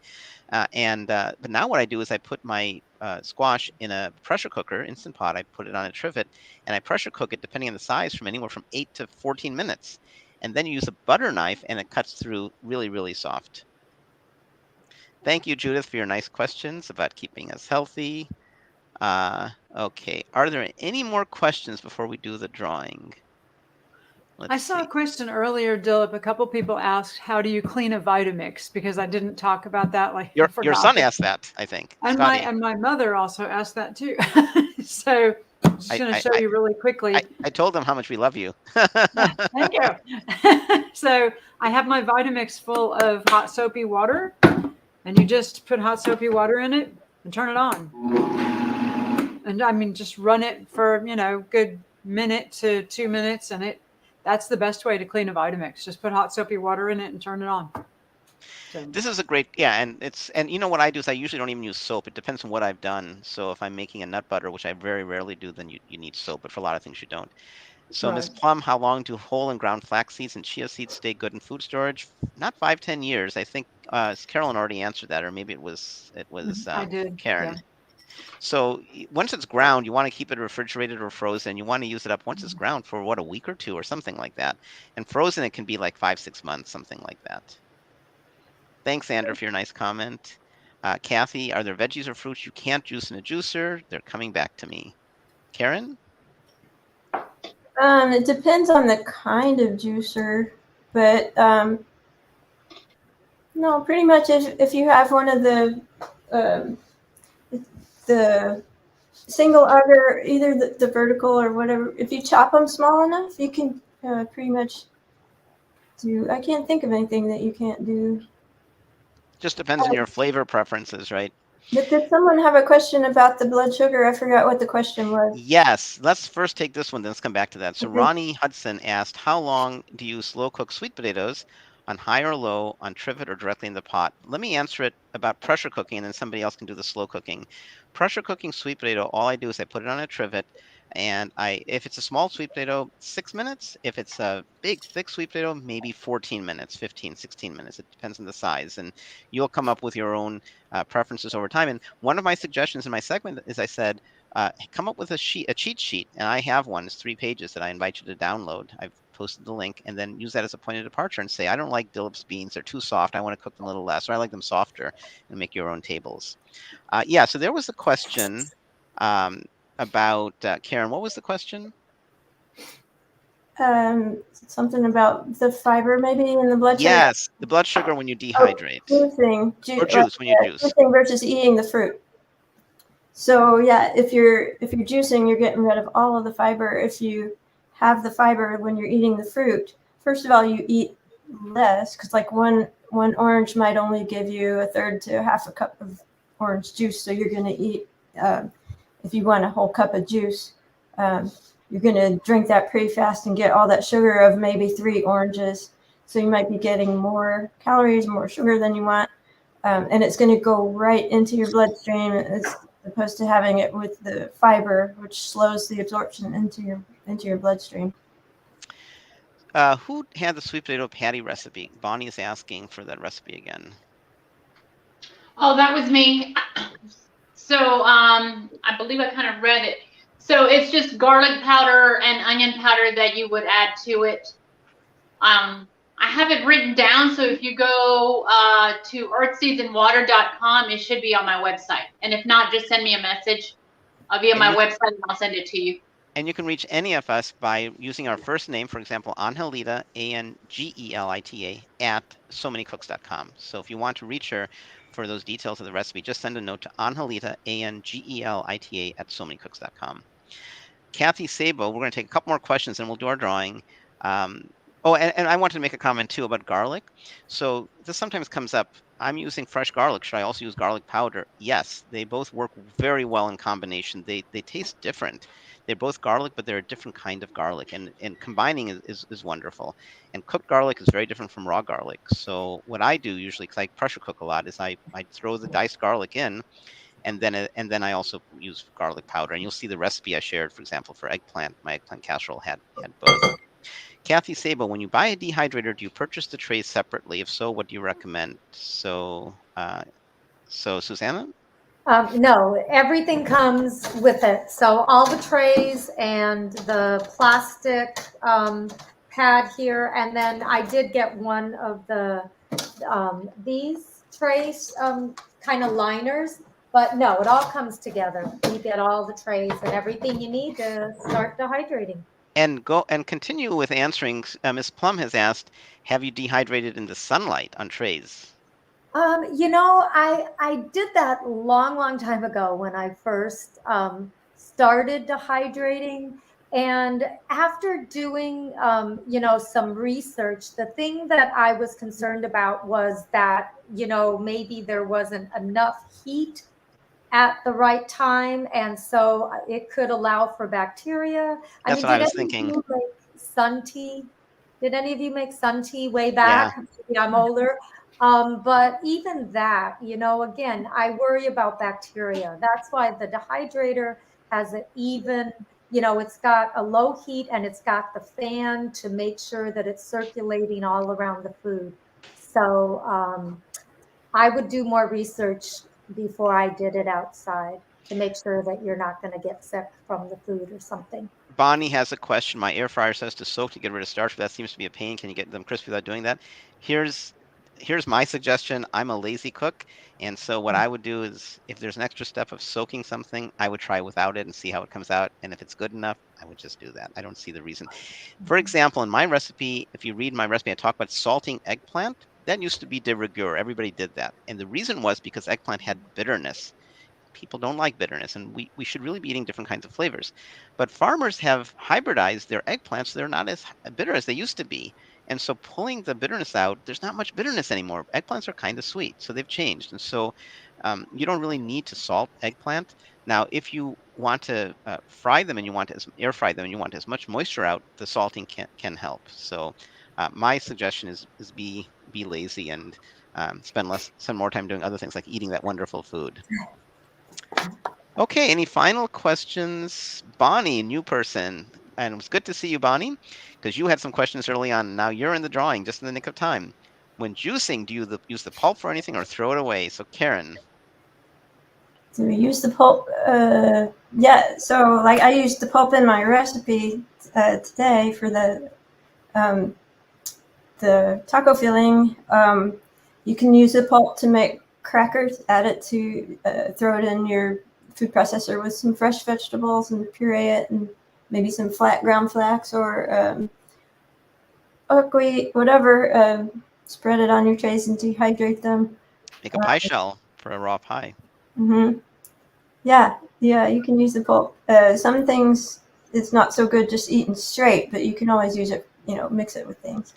But now what I do is I put my squash in a pressure cooker, Instant Pot. I put it on a trivet, and I pressure cook it, depending on the size, from anywhere from 8 to 14 minutes. And then you use a butter knife, and it cuts through really, really soft. Thank you, Judith, for your nice questions about keeping us healthy. Okay, are there any more questions before we do the drawing? I saw a question earlier, Dilip. A couple people asked, how do you clean a Vitamix? Because I didn't talk about that. Like your son asked that, I think. And my mother also asked that too. So I'm just going to show you really quickly. I told them how much we love you. Thank you. So I have my Vitamix full of hot soapy water, and you just put hot soapy water in it and turn it on. And I mean, just run it for, good minute to 2 minutes. And that's the best way to clean a Vitamix. Just put hot soapy water in it and turn it on. So, This is a great, yeah, and you know what I do is I usually don't even use soap. It depends on what I've done. So if I'm making a nut butter, which I very rarely do, then you need soap. But for a lot of things, you don't. So Ms. right. Plum, how long do whole and ground flax seeds and chia seeds stay good in food storage? Not 5-10 years. I think Carolyn already answered that, or maybe it was I did. Karen. Yeah. So once it's ground, you want to keep it refrigerated or frozen. You want to use it up once it's ground for what, a week or two or something like that. And frozen, it can be like 5-6 months, something like that. Thanks, Andrew, for your nice comment. Kathy, are there veggies or fruits you can't juice in a juicer? They're coming back to me. Karen? It depends on the kind of juicer, but no, pretty much if you have one of the single auger, either the vertical or whatever, if you chop them small enough, you can pretty much do. I can't think of anything that you can't do. Just depends on your flavor preferences, right? But did someone have a question about the blood sugar? I forgot what the question was. Yes, let's first take this one, then let's come back to that. So Okay. Ronnie Hudson asked, how long do you slow cook sweet potatoes, on high or low, on trivet, or directly in the pot? Let me answer it about pressure cooking, and then somebody else can do the slow cooking. Pressure cooking sweet potato, all I do is I put it on a trivet, and if it's a small sweet potato, 6 minutes. If it's a big, thick sweet potato, maybe 14 minutes, 15, 16 minutes. It depends on the size, and you'll come up with your own preferences over time. And one of my suggestions in my segment is I said, come up with a cheat sheet, and I have one. It's 3 pages that I invite you to download. I've posted the link, and then use that as a point of departure and say, I don't like Dillips beans. They're too soft. I want to cook them a little less, or I like them softer, and make your own tables. Yeah, so there was a question about, Karen, what was the question? Something about the fiber maybe in the blood sugar. Yes, the blood sugar when you dehydrate. Juicing, Or juice, when you juice. Juicing versus eating the fruit. So yeah, if you're juicing, you're getting rid of all of the fiber. If you have the fiber when you're eating the fruit, first of all, you eat less because like one orange might only give you a third to half a cup of orange juice. So you're going to eat, if you want a whole cup of juice, you're going to drink that pretty fast and get all that sugar of maybe 3 oranges. So you might be getting more calories, more sugar than you want. And it's going to go right into your bloodstream as opposed to having it with the fiber, which slows the absorption into your bloodstream. Who had the sweet potato patty recipe? Bonnie is asking for that recipe again. Oh, that was me. So I believe I kind of read it. So it's just garlic powder and onion powder that you would add to it. I have it written down, so if you go to earthseedsandwater.com, it should be on my website. And if not, just send me a message via my website, and I'll send it to you. And you can reach any of us by using our first name, for example, Angelita, Angelita, at SoManyCooks.com. So if you want to reach her for those details of the recipe, just send a note to Angelita, Angelita, at SoManyCooks.com. Kathy Sabo, we're going to take a couple more questions and we'll do our drawing. Oh, and I wanted to make a comment too about garlic. So this sometimes comes up. I'm using fresh garlic. Should I also use garlic powder? Yes, they both work very well in combination. They taste different. They're both garlic, but they're a different kind of garlic, and combining is wonderful. And cooked garlic is very different from raw garlic. So what I do usually, because I pressure cook a lot, is I throw the diced garlic in, and then I also use garlic powder. And you'll see the recipe I shared, for example, for eggplant. My eggplant casserole had both. Kathy Sabo, when you buy a dehydrator, do you purchase the trays separately? If so, what do you recommend? So Susanna? No, everything comes with it. So all the trays and the plastic pad here, and then I did get one of the these trays kind of liners, but no, it all comes together. You get all the trays and everything you need to start dehydrating. And continue with answering. Ms. Plum has asked, have you dehydrated in the sunlight on trays? I did that long time ago when I first started dehydrating. And after doing, some research, the thing that I was concerned about was that, maybe there wasn't enough heat at the right time, and so it could allow for bacteria. I That's mean, what I did was any of thinking. you make sun tea? Did any of you make sun tea way Yeah. back? Maybe I'm older. But even that, you know, again, I worry about bacteria. That's why the dehydrator has an even, you know, it's got a low heat and it's got the fan to make sure that it's circulating all around the food. So I would do more research before I did it outside to make sure that you're not going to get sick from the food or something. Bonnie has a question. My air fryer says to soak to get rid of starch, but that seems to be a pain. Can you get them crispy without doing that? Here's my suggestion. I'm a lazy cook, and so what I would do is if there's an extra step of soaking something, I would try without it and see how it comes out. And if it's good enough, I would just do that. I don't see the reason. For example, in my recipe, if you read my recipe, I talk about salting eggplant. That used to be de rigueur. Everybody did that. And the reason was because eggplant had bitterness. People don't like bitterness, and we should really be eating different kinds of flavors. But farmers have hybridized their eggplants, so they're not as bitter as they used to be. And so pulling the bitterness out, there's not much bitterness anymore. Eggplants are kind of sweet, so they've changed. And so you don't really need to salt eggplant. Now, if you want to fry them and you want to air fry them and you want as much moisture out, the salting can help. So my suggestion is be lazy and spend more time doing other things like eating that wonderful food. Okay, any final questions? Bonnie, new person. And it was good to see you, Bonnie, because you had some questions early on. Now you're in the drawing just in the nick of time. When juicing, do you use the pulp for anything or throw it away? So Karen. Do we use the pulp? Yeah, so like I used the pulp in my recipe today for the taco filling. You can use the pulp to make crackers, add it to, throw it in your food processor with some fresh vegetables and puree it, and maybe some flat ground flax or buckwheat, whatever. Spread it on your trays and dehydrate them. Make a pie shell for a raw pie. Mm-hmm. Yeah, you can use the pulp. Some things it's not so good just eating straight, but you can always use it, mix it with things.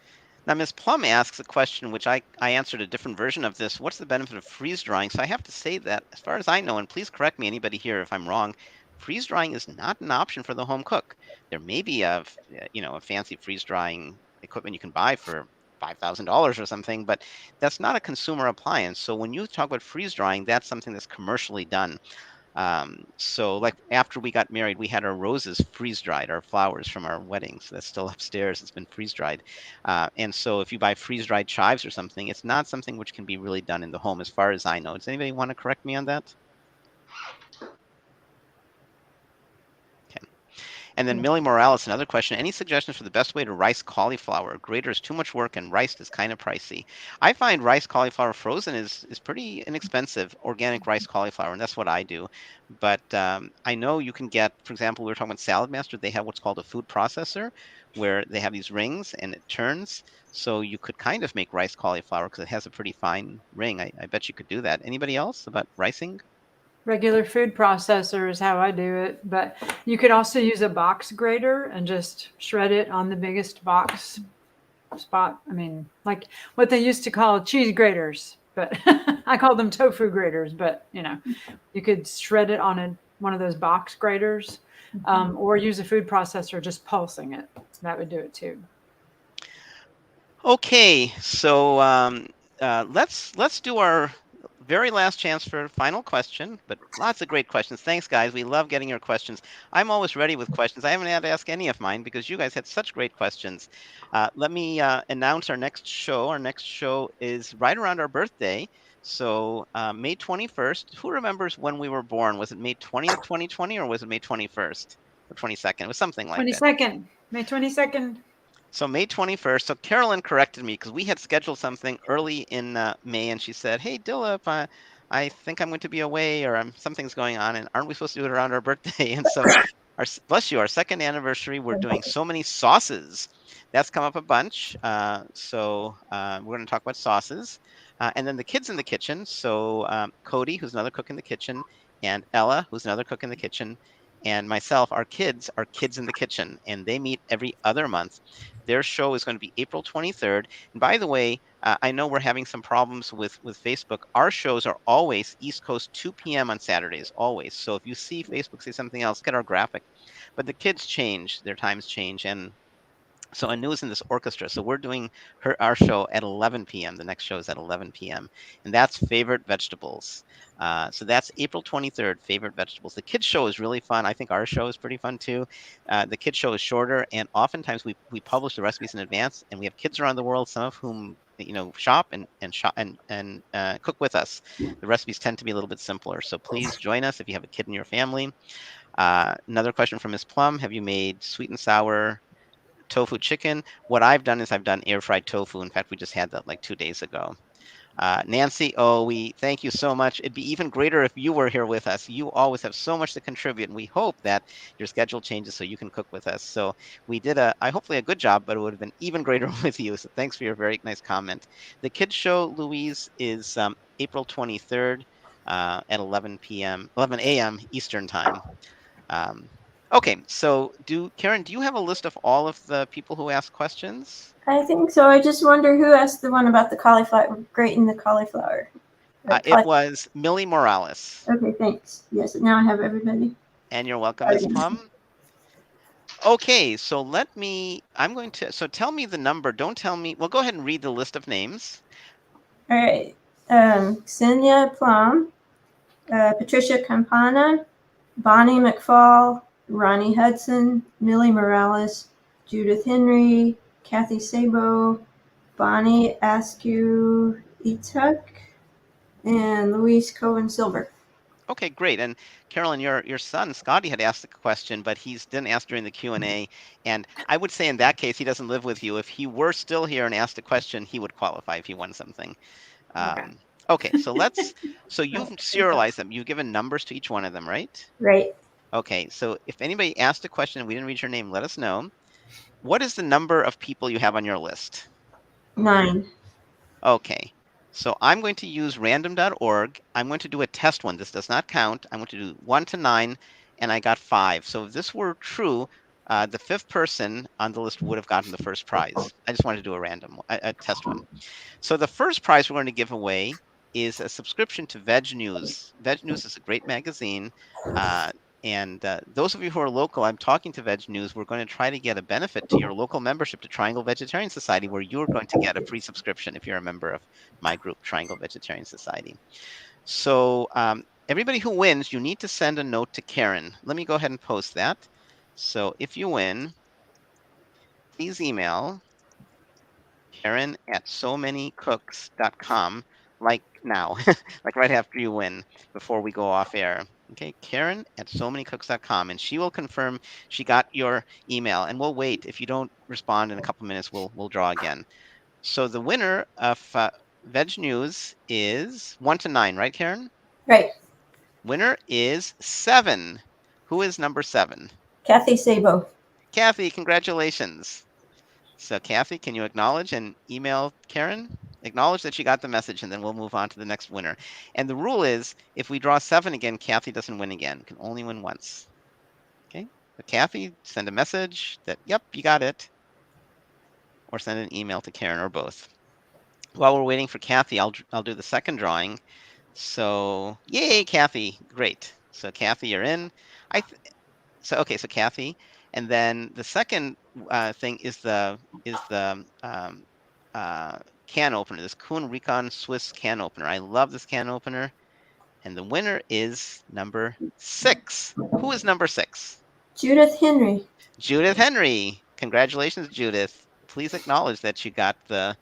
Now, Ms. Plum asks a question which I answered a different version of this. What's the benefit of freeze drying? So I have to say that, as far as I know, and please correct me, anybody here, if I'm wrong, freeze drying is not an option for the home cook. There may be a fancy freeze drying equipment you can buy for $5,000 or something, but that's not a consumer appliance. So when you talk about freeze drying, that's something that's commercially done. So like after we got married, we had our roses freeze dried, our flowers from our weddings. So that's still upstairs. It's been freeze dried. And so if you buy freeze dried chives or something, it's not something which can be really done in the home as far as I know. Does anybody want to correct me on that? Okay. And then Millie Morales, another question. Any suggestions for the best way to rice cauliflower? Grater is too much work and riced is kind of pricey. I find rice cauliflower frozen is pretty inexpensive, organic rice cauliflower, and that's what I do. But I know you can get, for example, we were talking about Salad Master. They have what's called a food processor where they have these rings and it turns. So you could kind of make rice cauliflower because it has a pretty fine ring. I bet you could do that. Anybody else about ricing? Regular food processor is how I do it, but you could also use a box grater and just shred it on the biggest box spot. I mean, like what they used to call cheese graters, but I call them tofu graters, but you could shred it on one of those box graters, or use a food processor just pulsing it. That would do it too. Okay, so let's do our very last chance for a final question, but lots of great questions. Thanks, guys. We love getting your questions. I'm always ready with questions. I haven't had to ask any of mine because you guys had such great questions. Let me announce our next show. Our next show is right around our birthday. So May 21st. Who remembers when we were born? Was it May 20th, 2020, or was it May 21st or 22nd? It was something like that. 22nd, May 22nd. So May 21st. So Carolyn corrected me because we had scheduled something early in May, and she said, "Hey, Dillip, I think I'm going to be away, or something's going on, and aren't we supposed to do it around our birthday?" And so, bless you, our second anniversary, we're doing so many sauces. That's come up a bunch. So we're going to talk about sauces, and then the kids in the kitchen. So Cody, who's another cook in the kitchen, and Ella, who's another cook in the kitchen, and myself, our kids are kids in the kitchen, and they meet every other month. Their show is going to be April 23rd. And by the way, I know we're having some problems with Facebook. Our shows are always East Coast 2 p.m. on Saturdays, always. So if you see Facebook say something else, get our graphic. But the kids change, their times change, and so Anu is in this orchestra. So we're doing our show at 11 p.m. The next show is at 11 p.m. And that's favorite vegetables. So that's April 23rd, favorite vegetables. The kids show is really fun. I think our show is pretty fun too. The kids show is shorter, and oftentimes we publish the recipes in advance, and we have kids around the world, some of whom shop and cook with us. The recipes tend to be a little bit simpler. So please join us if you have a kid in your family. Another question from Ms. Plum: have you made sweet and sour tofu chicken? What I've done is I've done air fried tofu. In fact, we just had that like 2 days ago. Nancy, we thank you so much. It'd be even greater if you were here with us. You always have so much to contribute, and we hope that your schedule changes so you can cook with us. So we did hopefully a good job, but it would have been even greater with you. So thanks for your very nice comment. The kids show, Louise, is April 23rd at 11 a.m. Eastern time. Okay, so Karen, do you have a list of all of the people who asked questions? I think so. I just wonder who asked the one about the cauliflower, grating the cauliflower. It was Millie Morales. Okay, thanks. Yes, now I have everybody. And you're welcome, Ms. Plum. Okay, so so tell me the number. Don't tell me. Well, go ahead and read the list of names. All right. Xenia Plum, Patricia Campana, Bonnie McFall, Ronnie Hudson, Millie Morales, Judith Henry, Kathy Sabo, Bonnie Askew Etuk, and Louise Cohen Silver. Okay, great. And Carolyn, your son Scotty had asked a question, but he didn't ask during the Q&A. And I would say in that case, he doesn't live with you. If he were still here and asked a question, he would qualify if he won something. Okay, so you've serialized them. You've given numbers to each one of them, right? Right. Okay, so if anybody asked a question and we didn't read your name, let us know. What is the number of people you have on your list? 9. Okay, so I'm going to use random.org. I'm going to do a test one. This does not count. I'm going to do 1 to 9, and I got 5. So if this were true, the 5th person on the list would have gotten the first prize. I just wanted to do a test one. So the first prize we're going to give away is a subscription to Veg News. Veg News is a great magazine. And those of you who are local, I'm talking to Veg News. We're going to try to get a benefit to your local membership to Triangle Vegetarian Society, where you're going to get a free subscription if you're a member of my group, Triangle Vegetarian Society. So everybody who wins, you need to send a note to Karen. Let me go ahead and post that. So if you win, please email Karen@somanycooks.com, like now, like right after you win, before we go off air. Okay, Karen@somanycooks.com, and she will confirm she got your email. And we'll wait. If you don't respond in a couple minutes, we'll draw again. So the winner of Veg News is 1 to 9, right, Karen? Right. Winner is 7. Who is number 7? Kathy Sabo. Kathy, congratulations. So Kathy, can you acknowledge and email Karen? Acknowledge that you got the message, and then we'll move on to the next winner. And the rule is, if we draw 7 again, Kathy doesn't win again. Can only win once. Okay? So Kathy, send a message that, yep, you got it. Or send an email to Karen, or both. While we're waiting for Kathy, I'll do the second drawing. So, yay, Kathy. Great. So Kathy, you're in. So Kathy, and then the second thing is the can opener, this Kuhn Recon Swiss can opener. I love this can opener. And the winner is number 6. Who is number 6? Judith Henry. Judith Henry. Congratulations, Judith. Please acknowledge that you got it.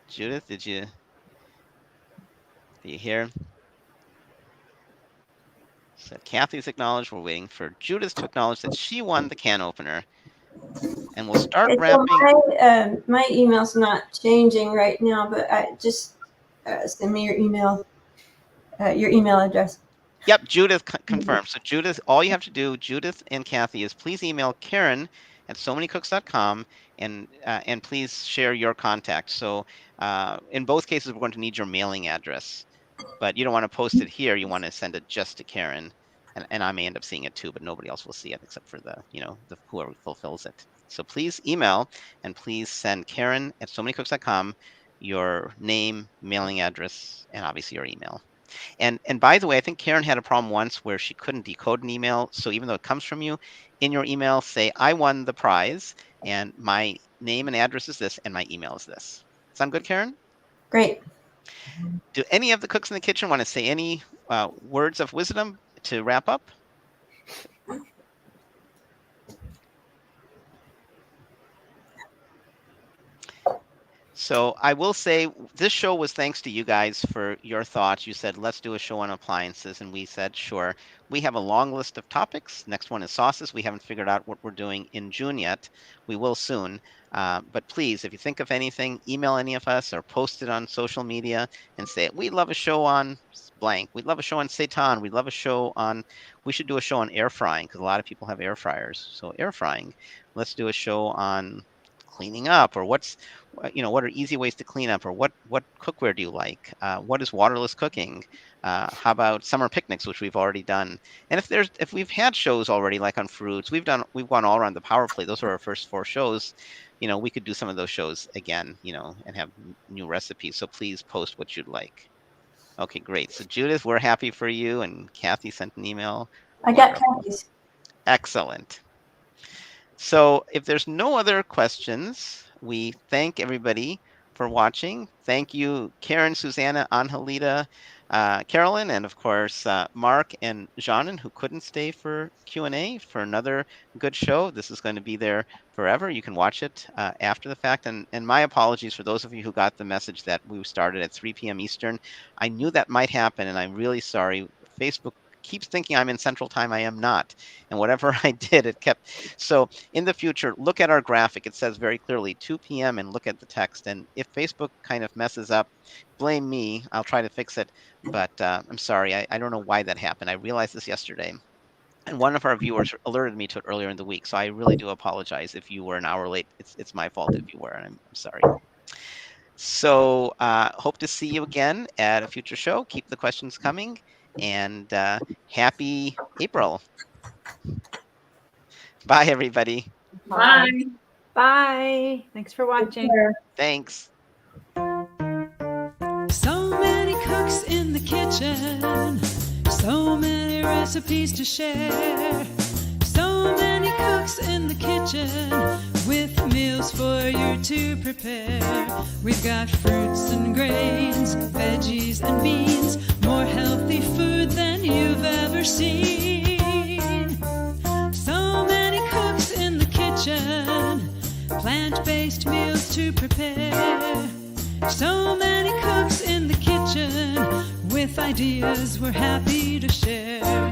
Judith, did you hear? So Kathy's acknowledged. We're waiting for Judith to acknowledge that she won the can opener. And we'll start wrapping. So my email's not changing right now, but I just send me your email address. Yep, Judith confirmed. So Judith, all you have to do, Judith and Kathy, is please email Karen@somanycooks.com and please share your contact. So in both cases, we're going to need your mailing address, but you don't want to post it here. You want to send it just to Karen. and I may end up seeing it too, but nobody else will see it except for the whoever fulfills it. So please email, and please send Karen at somanycooks.com your name, mailing address, and obviously your email. And by the way, I think Karen had a problem once where she couldn't decode an email. So even though it comes from you, in your email, say, I won the prize, and my name and address is this, and my email is this. Sound good, Karen? Great. Do any of the cooks in the kitchen want to say any words of wisdom to wrap up? So I will say this show was thanks to you guys for your thoughts. You said, let's do a show on appliances. And we said, sure. We have a long list of topics. Next one is sauces. We haven't figured out what we're doing in June yet. We will soon. But please, if you think of anything, email any of us or post it on social media and say, we'd love a show on blank. We'd love a show on seitan. We'd love a show on, we should do a show on air frying because a lot of people have air fryers. So air frying. Let's do a show on cleaning up, or what are easy ways to clean up, or what cookware do you like? What is waterless cooking? How about summer picnics, which we've already done? And if we've had shows already, like on fruits, we've gone all around the power plate. Those are our first 4 shows. We could do some of those shows again, and have new recipes. So please post what you'd like. Okay, great. So Judith, we're happy for you, and Kathy sent an email. I got Kathy's. Excellent. So if there's no other questions, we thank everybody for watching. Thank you, Karen, Susanna, Angelita, Carolyn, and of course, Mark and Janin, who couldn't stay for Q&A, for another good show. This is going to be there forever. You can watch it after the fact. And my apologies for those of you who got the message that we started at 3 p.m. Eastern. I knew that might happen, and I'm really sorry. Facebook keeps thinking I'm in Central Time. I am not. And whatever I did, it kept. So in the future, look at our graphic. It says very clearly 2 p.m. and look at the text. And if Facebook kind of messes up, blame me. I'll try to fix it. But I'm sorry. I don't know why that happened. I realized this yesterday. And one of our viewers alerted me to it earlier in the week. So I really do apologize if you were an hour late. It's my fault if you were, and I'm sorry. So hope to see you again at a future show. Keep the questions coming. And happy April. Bye, everybody. Bye. Bye. Thanks for watching. Thanks. So many cooks in the kitchen, so many recipes to share. So many cooks in the kitchen with meals for you to prepare. We've got fruits and grains, veggies and beans, more healthy food than you've ever seen. So many cooks in the kitchen, plant-based meals to prepare. So many cooks in the kitchen with ideas we're happy to share.